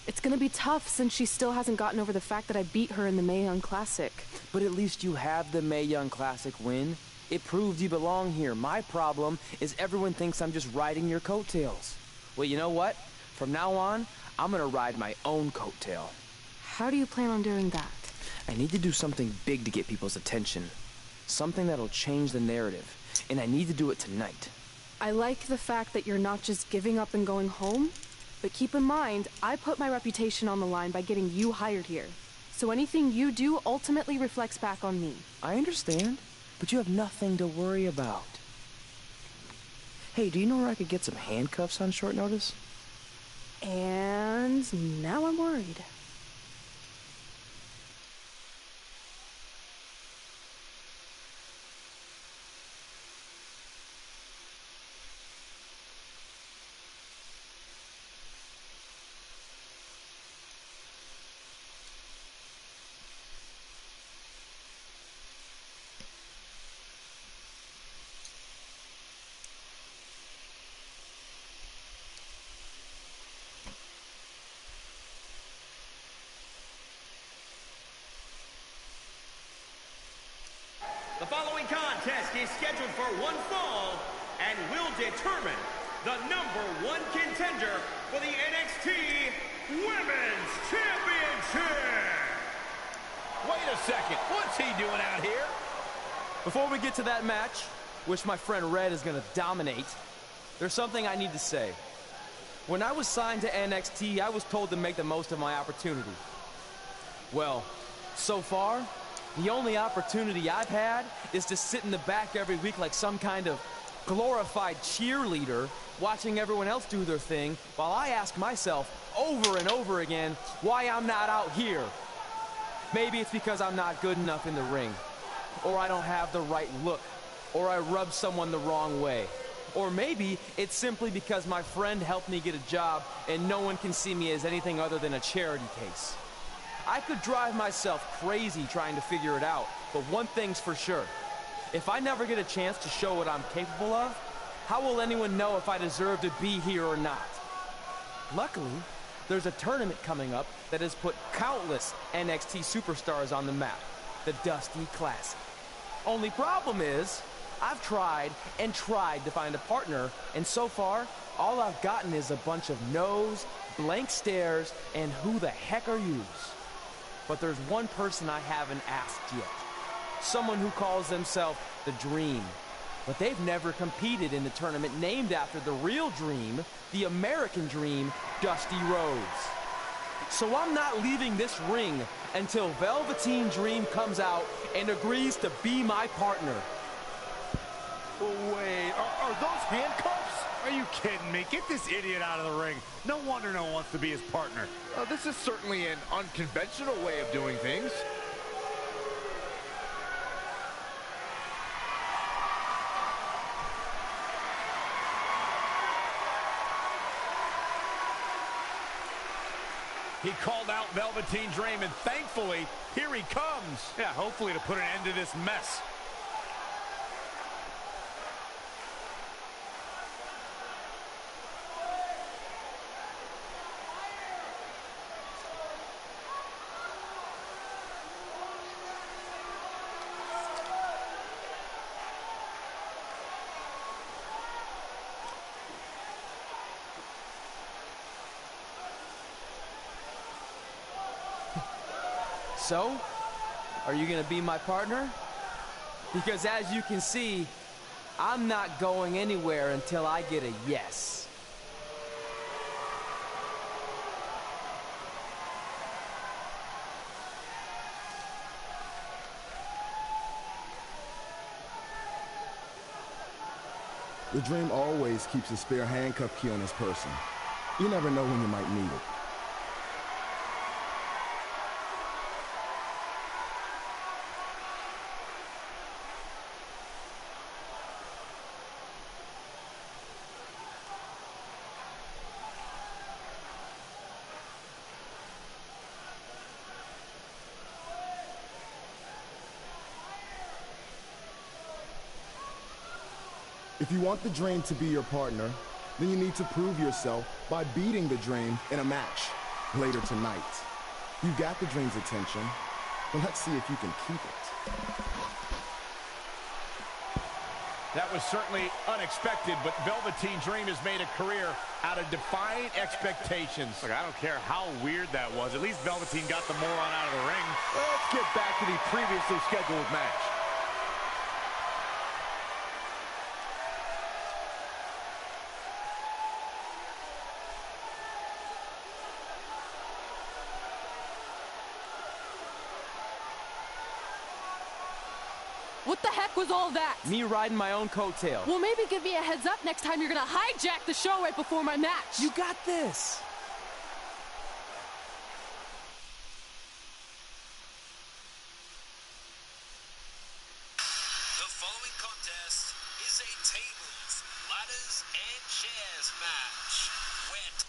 It's gonna be tough since she still hasn't gotten over the fact that I beat her in the Mae Young Classic.
But at least you have the Mae Young Classic win. It proved you belong here. My problem is everyone thinks I'm just riding your coattails. Well, you know what? From now on, I'm gonna ride my own coattail.
How do you plan on doing that?
I need to do something big to get people's attention. Something that'll change the narrative. And I need to do it tonight.
I like the fact that you're not just giving up and going home, but keep in mind, I put my reputation on the line by getting you hired here. So anything you do ultimately reflects back on me.
I understand, but you have nothing to worry about. Hey, do you know where I could get some handcuffs on short notice?
And now I'm worried.
The following contest is scheduled for one fall and will determine the #1 contender for the NXT Women's Championship.
Wait a second, what's he doing out here?
Before we get to that match, which my friend Red is gonna dominate, there's something I need to say. When I was signed to NXT, I was told to make the most of my opportunity. Well, so far, the only opportunity I've had is to sit in the back every week like some kind of glorified cheerleader, watching everyone else do their thing, while I ask myself over and over again why I'm not out here. Maybe it's because I'm not good enough in the ring, or I don't have the right look, or I rub someone the wrong way. Or maybe it's simply because my friend helped me get a job and no one can see me as anything other than a charity case. I could drive myself crazy trying to figure it out, but one thing's for sure. If I never get a chance to show what I'm capable of, how will anyone know if I deserve to be here or not? Luckily, there's a tournament coming up that has put countless NXT superstars on the map, the Dusty Classic. Only problem is, I've tried and tried to find a partner, and so far, all I've gotten is a bunch of no's, blank stares, and who the heck are yous? But there's one person I haven't asked yet. Someone who calls themselves the Dream. But they've never competed in the tournament named after the real Dream, the American Dream, Dusty Rhodes. So I'm not leaving this ring until Velveteen Dream comes out and agrees to be my partner.
Wait, are those handcuffs? Are you kidding me? Get this idiot out of the ring. No wonder no one wants to be his partner.
This is certainly an unconventional way of doing things.
He called out Velveteen Dream, and thankfully, here he comes.
Yeah, hopefully to put an end to this mess.
So, are you gonna be my partner? Because as you can see, I'm not going anywhere until I get a yes.
The Dream always keeps a spare handcuff key on his person. You never know when you might need it. If you want the Dream to be your partner, then you need to prove yourself by beating the Dream in a match later tonight. You got the Dream's attention, but let's see if you can keep it.
That was certainly unexpected, but Velveteen Dream has made a career out of defying expectations.
Look, I don't care how weird that was. At least Velveteen got the moron out of the ring.
Let's get back to the previously scheduled match.
What the heck was all that?
Me riding my own coattail.
Well, maybe give me a heads up next time you're gonna hijack the show right before my match.
You got this.
The following contest is a tables, ladders, and chairs match. Wet.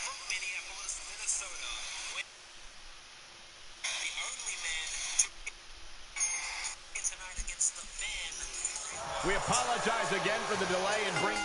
From Minneapolis, Minnesota, the only man to win tonight against the man.
We apologize again for the delay and bring...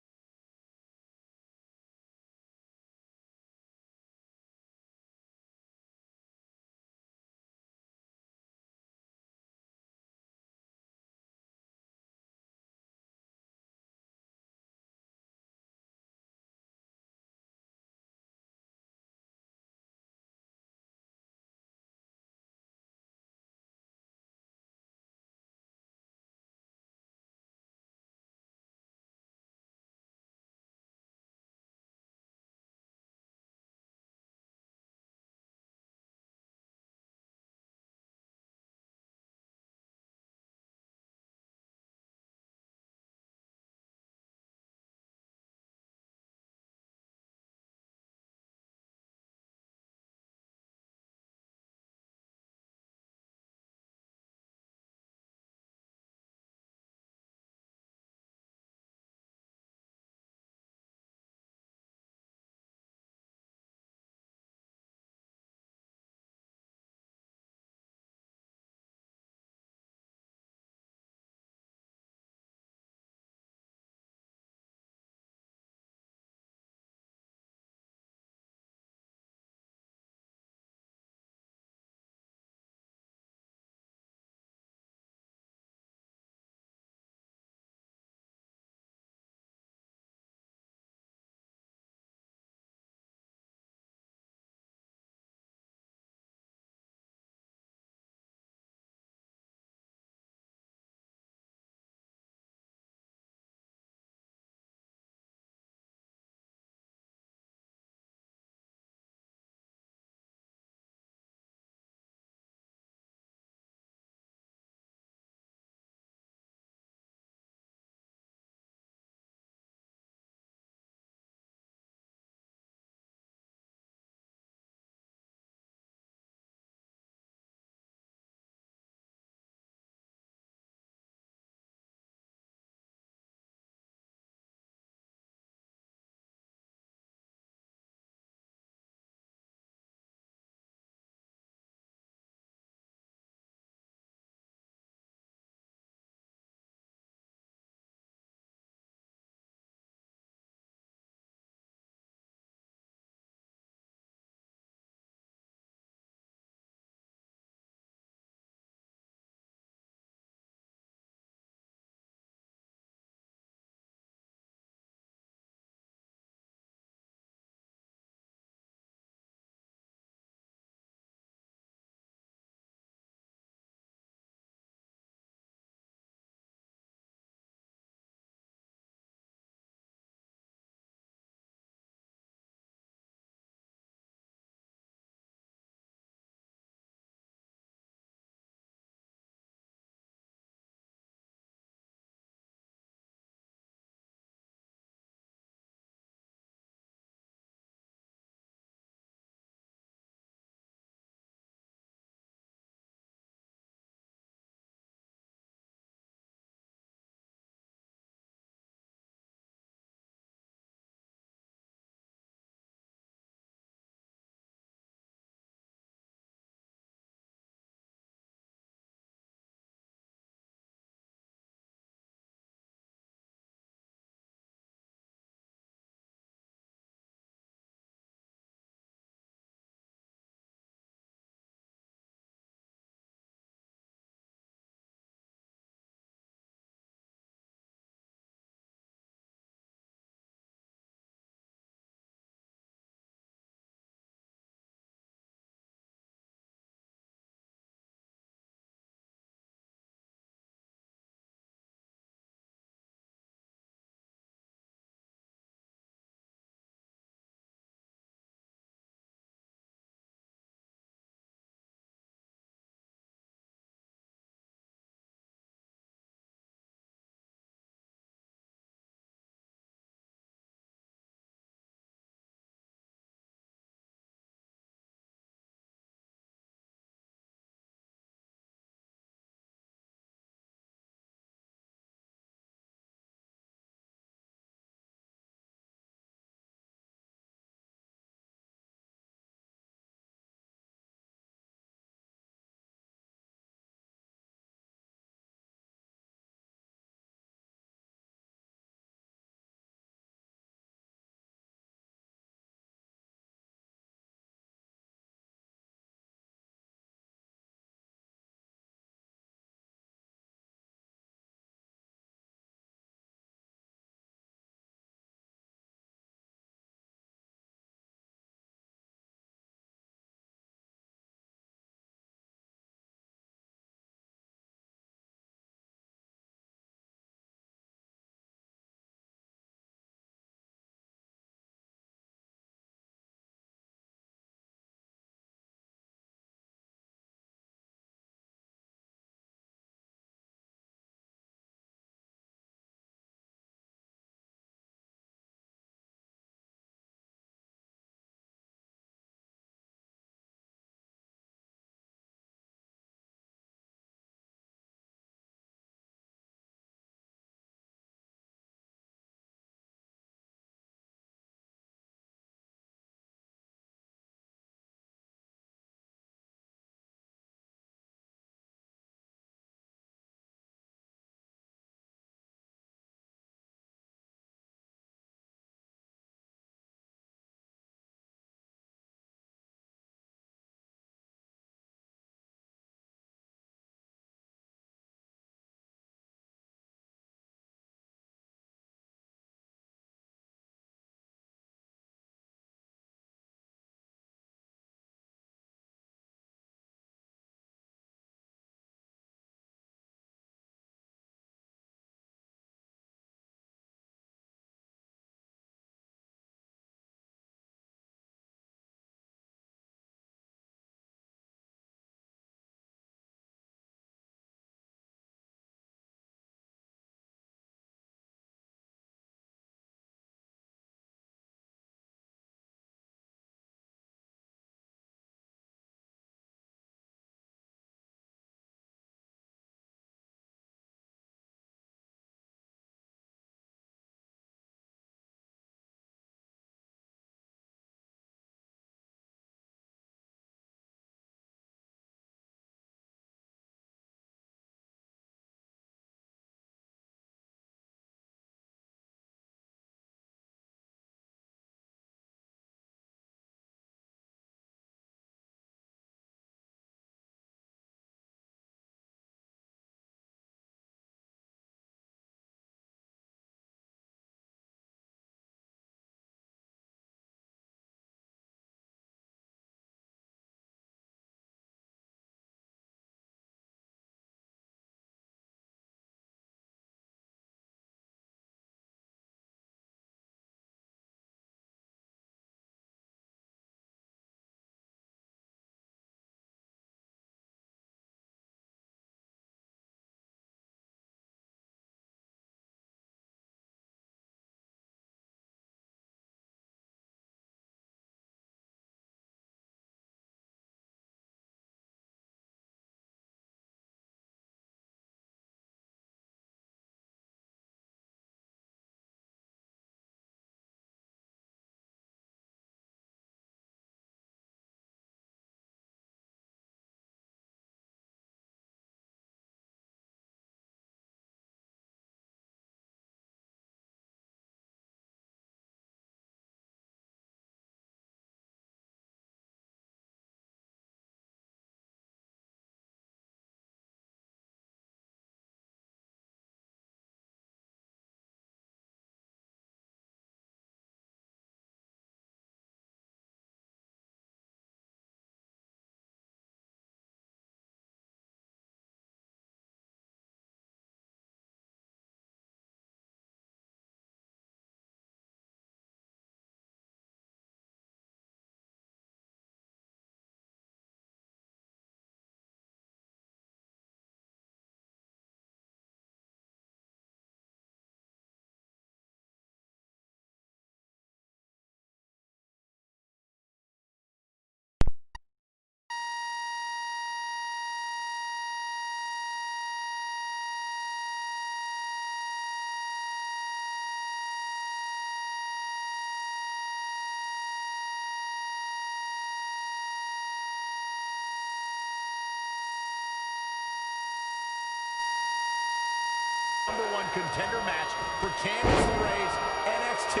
#1 contender match for Candice LeRae's NXT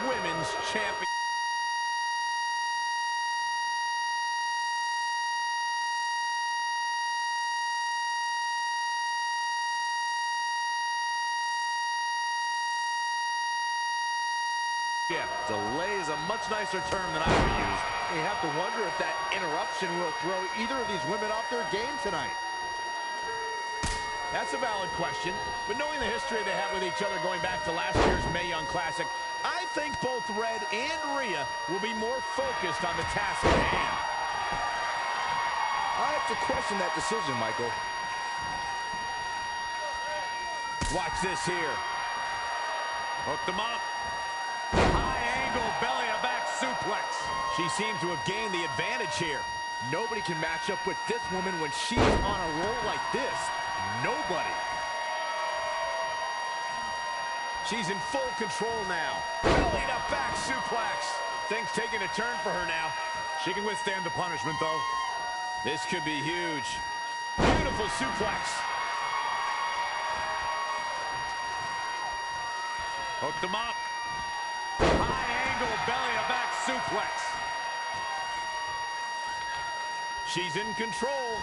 Women's Champion.
Yeah, delay is a much nicer term than I would use.
You have to wonder if that interruption will throw either of these women off their game tonight.
That's a valid question, but knowing the history they have with each other going back to last year's Mae Young Classic, I think both Red and Rhea will be more focused on the task at hand.
I have to question that decision, Michael.
Watch this here. Hooked them up. High angle belly-to-back suplex. She seems to have gained the advantage here.
Nobody can match up with this woman when she's on a roll like this. Nobody.
She's in full control now. Belly-to-back suplex. Things taking a turn for her now.
She can withstand the punishment, though.
This could be huge. Beautiful suplex. Hooked them up. High angle belly-to-back suplex. She's in control.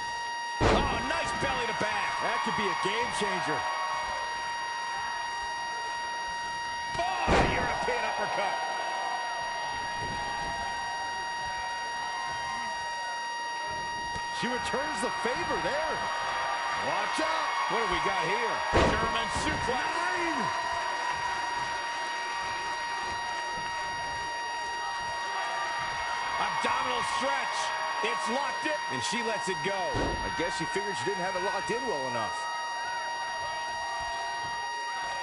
Oh, nice belly-to-back.
That could be a game changer.
Oh, European uppercut.
She returns the favor there.
Watch out. What do we got here? German suplex. Abdominal stretch. It's locked in. And she lets it go.
I guess she figured she didn't have it locked in well enough.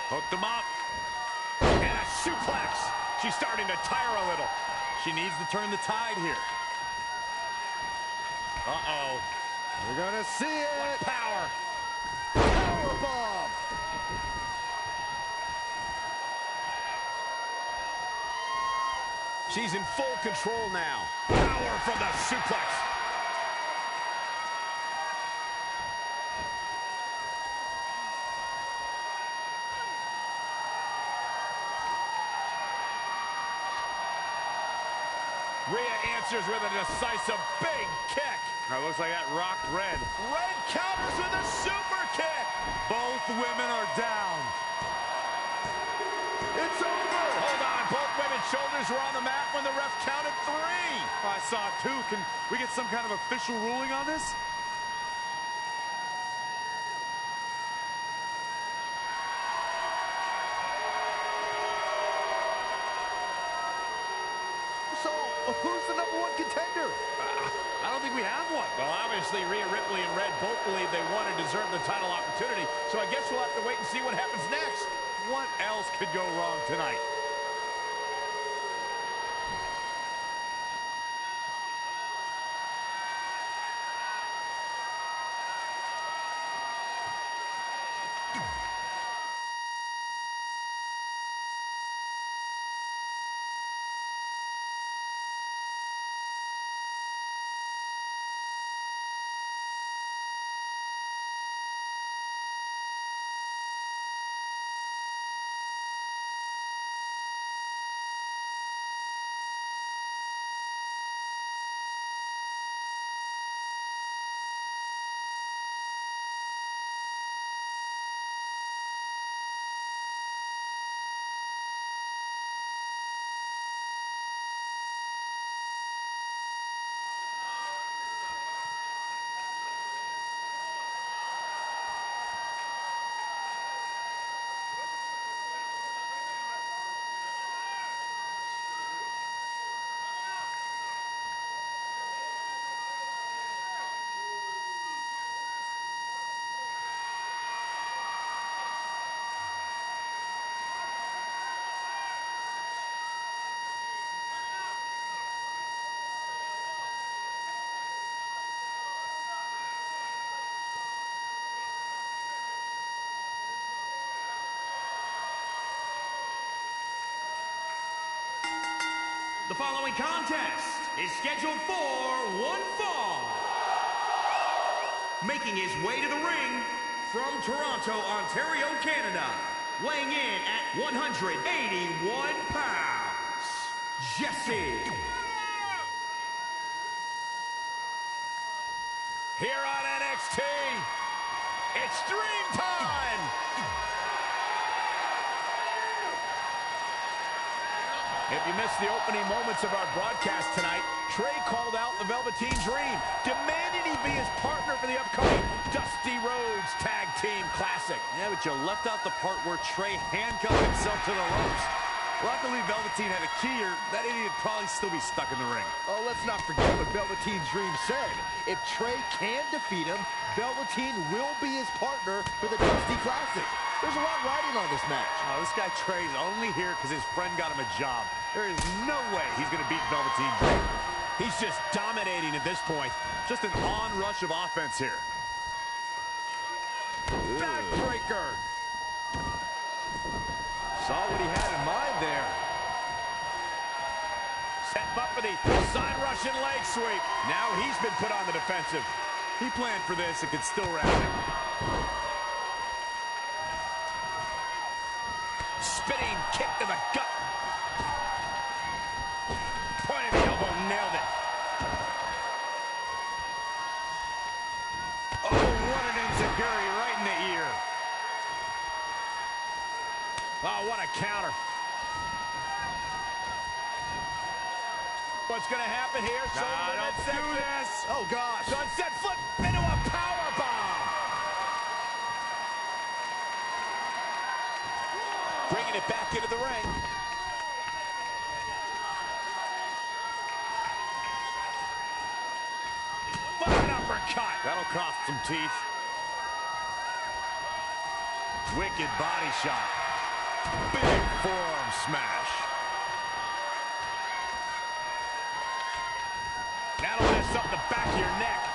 Hooked them up. And a suplex. She's starting to tire a little.
She needs to turn the tide here.
Uh-oh.
We're gonna see it.
What power.
Powerbomb.
She's in full control now. Power from the suplex. Rhea answers with a decisive big kick.
Looks like that rocked Red.
Red counters with a super kick.
Both women are down.
It's over. Hold on. Both women's shoulders were on the mat when the ref counted 3.
I saw it too. Can we get some kind of official ruling on this?
So, who's the #1 contender?
I don't think we have one.
Well, obviously, Rhea Ripley and Red both believe they won and deserve the title opportunity, so I guess we'll have to wait and see what happens next.
What else could go wrong tonight?
The following contest is scheduled for one fall. Making his way to the ring from Toronto, Ontario, Canada, weighing in at 181 pounds, Jesse.
Here on NXT, it's Dream Time! If you missed the opening moments of our broadcast tonight, Trey called out the Velveteen Dream, demanding he be his partner for the upcoming Dusty Rhodes Tag Team Classic.
Yeah, but you left out the part where Trey handcuffed himself to the ropes. Luckily, Velveteen had a key, or that idiot would probably still be stuck in the ring.
Oh, let's not forget what Velveteen Dream said. If Trey can defeat him, Velveteen will be his partner for the Dusty Classic. There's a lot riding on this match.
Oh, this guy Trey's only here because his friend got him a job. There is no way he's going to beat Velveteen Dream.
He's just dominating at this point.
Just an onrush of offense here.
Backbreaker.
Saw what he had in mind there.
Set him up for the side Russian leg sweep. Now he's been put on the defensive.
He planned for this and can still wrap it.
Spinning kick to the gut. Point of the elbow, nailed it.
Oh, what an enziguri right in the ear.
Oh, what a counter. What's going to happen here?
Don't do this. Oh, gosh.
Sunset flip into a power bomb. Bringing it back into the ring. What an uppercut.
That'll cost some teeth. Wicked body shot. Big forearm smash.
That'll mess up the back of your neck.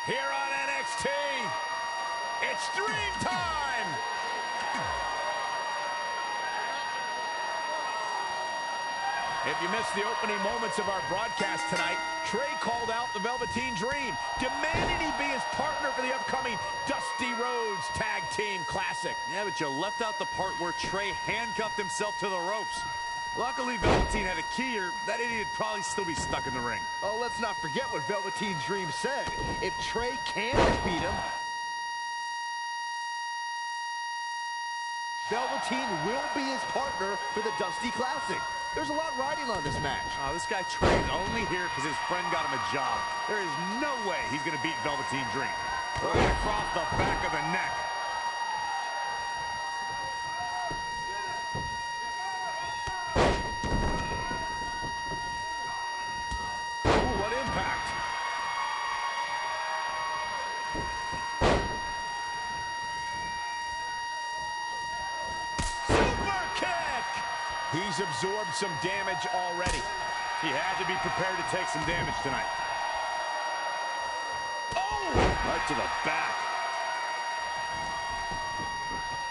Here on NXT, it's Dream Time! If you missed the opening moments of our broadcast tonight, Trey called out the Velveteen Dream, demanding he be his partner for the upcoming Dusty Rhodes Tag Team Classic.
Yeah, but you left out the part where Trey handcuffed himself to the ropes. Luckily, Velveteen had a key, or that idiot would probably still be stuck in the ring.
Oh, let's not forget what Velveteen Dream said. If Trey can defeat him, Velveteen will be his partner for the Dusty Classic. There's a lot riding on this match.
This guy Trey is only here because his friend got him a job. There is no way he's going to beat Velveteen Dream. Right across the back of the neck. Ooh, what impact.
Super kick! He's absorbed some damage already.
He had to be prepared to take some damage tonight.
Oh!
Right to the back.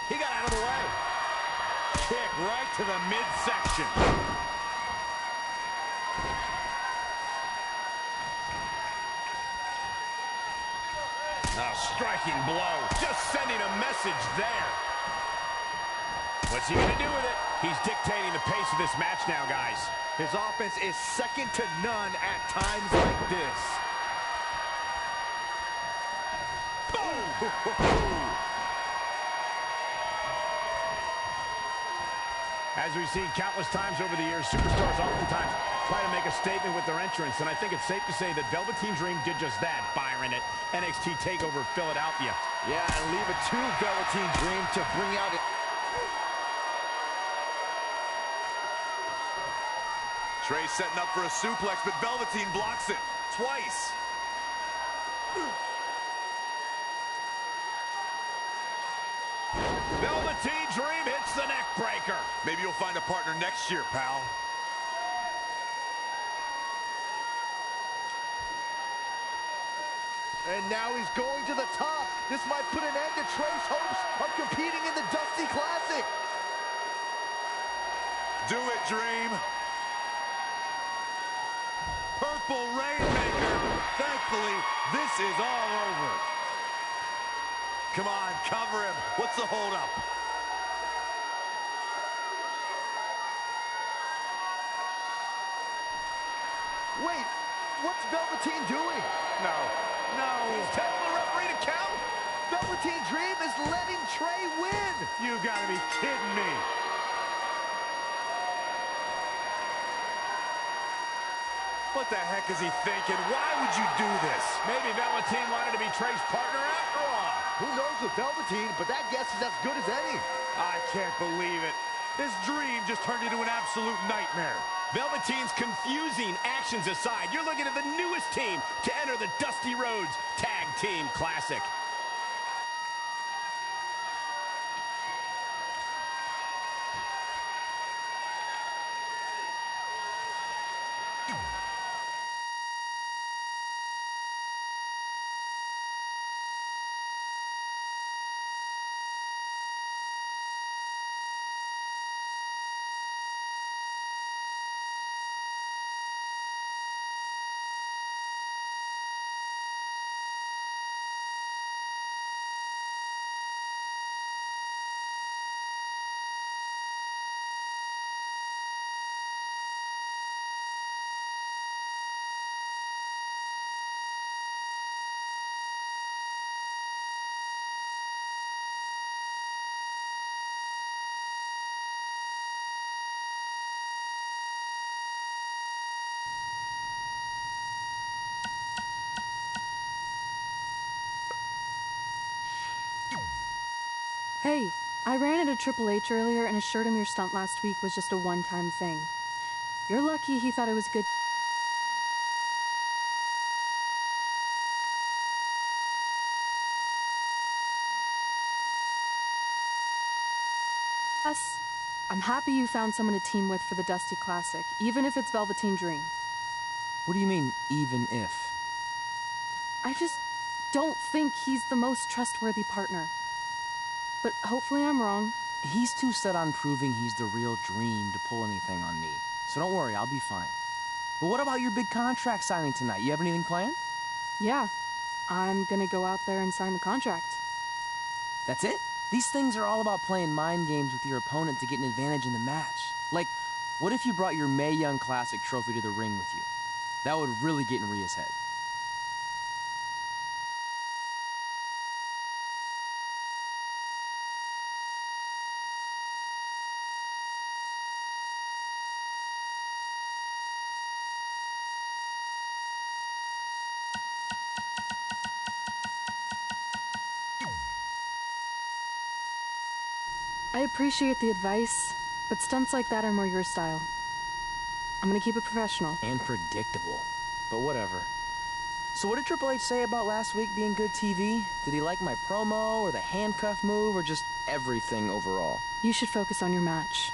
He got out of the way.
Kick right to the midsection.
A striking blow. Just sending a message there. What's he going to do with it? He's dictating the pace of this match now, guys.
His offense is second to none at times like this.
Boom! As we've seen countless times over the years, superstars oftentimes try to make a statement with their entrance, and I think it's safe to say that Velveteen Dream did just that, Byron, at NXT TakeOver Philadelphia.
Yeah, and leave it to Velveteen Dream to bring out it.
Trey setting up for a suplex, but Velveteen blocks it twice.
Velveteen Dream hits the neck breaker.
Maybe you'll find a partner next year, pal.
And now he's going to the top. This might put an end to Trey's hopes of competing in the Dusty Classic.
Do it, Dream. Purple Rainmaker. Thankfully, this is all over. Come on, cover him. What's the holdup?
Wait, what's Velveteen doing?
No.
He's telling the referee to count.
Velveteen Dream is letting Trey win.
You gotta be kidding me. What the heck is he thinking? Why would you do this?
Maybe Velveteen wanted to be Trey's partner after all.
Who knows with Velveteen, but that guess is as good as any.
I can't believe it. This dream just turned into an absolute nightmare.
Velveteen's confusing actions aside, you're looking at the newest team to enter the Dusty Rhodes Tag Team Classic.
Hey, I ran into Triple H earlier and assured him your stunt last week was just a one-time thing. You're lucky he thought it was good. Plus, I'm happy you found someone to team with for the Dusty Classic, even if it's Velveteen Dream.
What do you mean, even if?
I just don't think he's the most trustworthy partner. But hopefully I'm wrong.
He's too set on proving he's the real Dream to pull anything on me. So don't worry, I'll be fine. But what about your big contract signing tonight? You have anything planned?
Yeah, I'm gonna go out there and sign the contract.
That's it? These things are all about playing mind games with your opponent to get an advantage in the match. Like, what if you brought your Mae Young Classic trophy to the ring with you? That would really get in Rhea's head.
I appreciate the advice, but stunts like that are more your style. I'm gonna keep it professional.
And predictable. But whatever. So what did Triple H say about last week being good TV? Did he like my promo, or the handcuff move, or just everything overall?
You should focus on your match.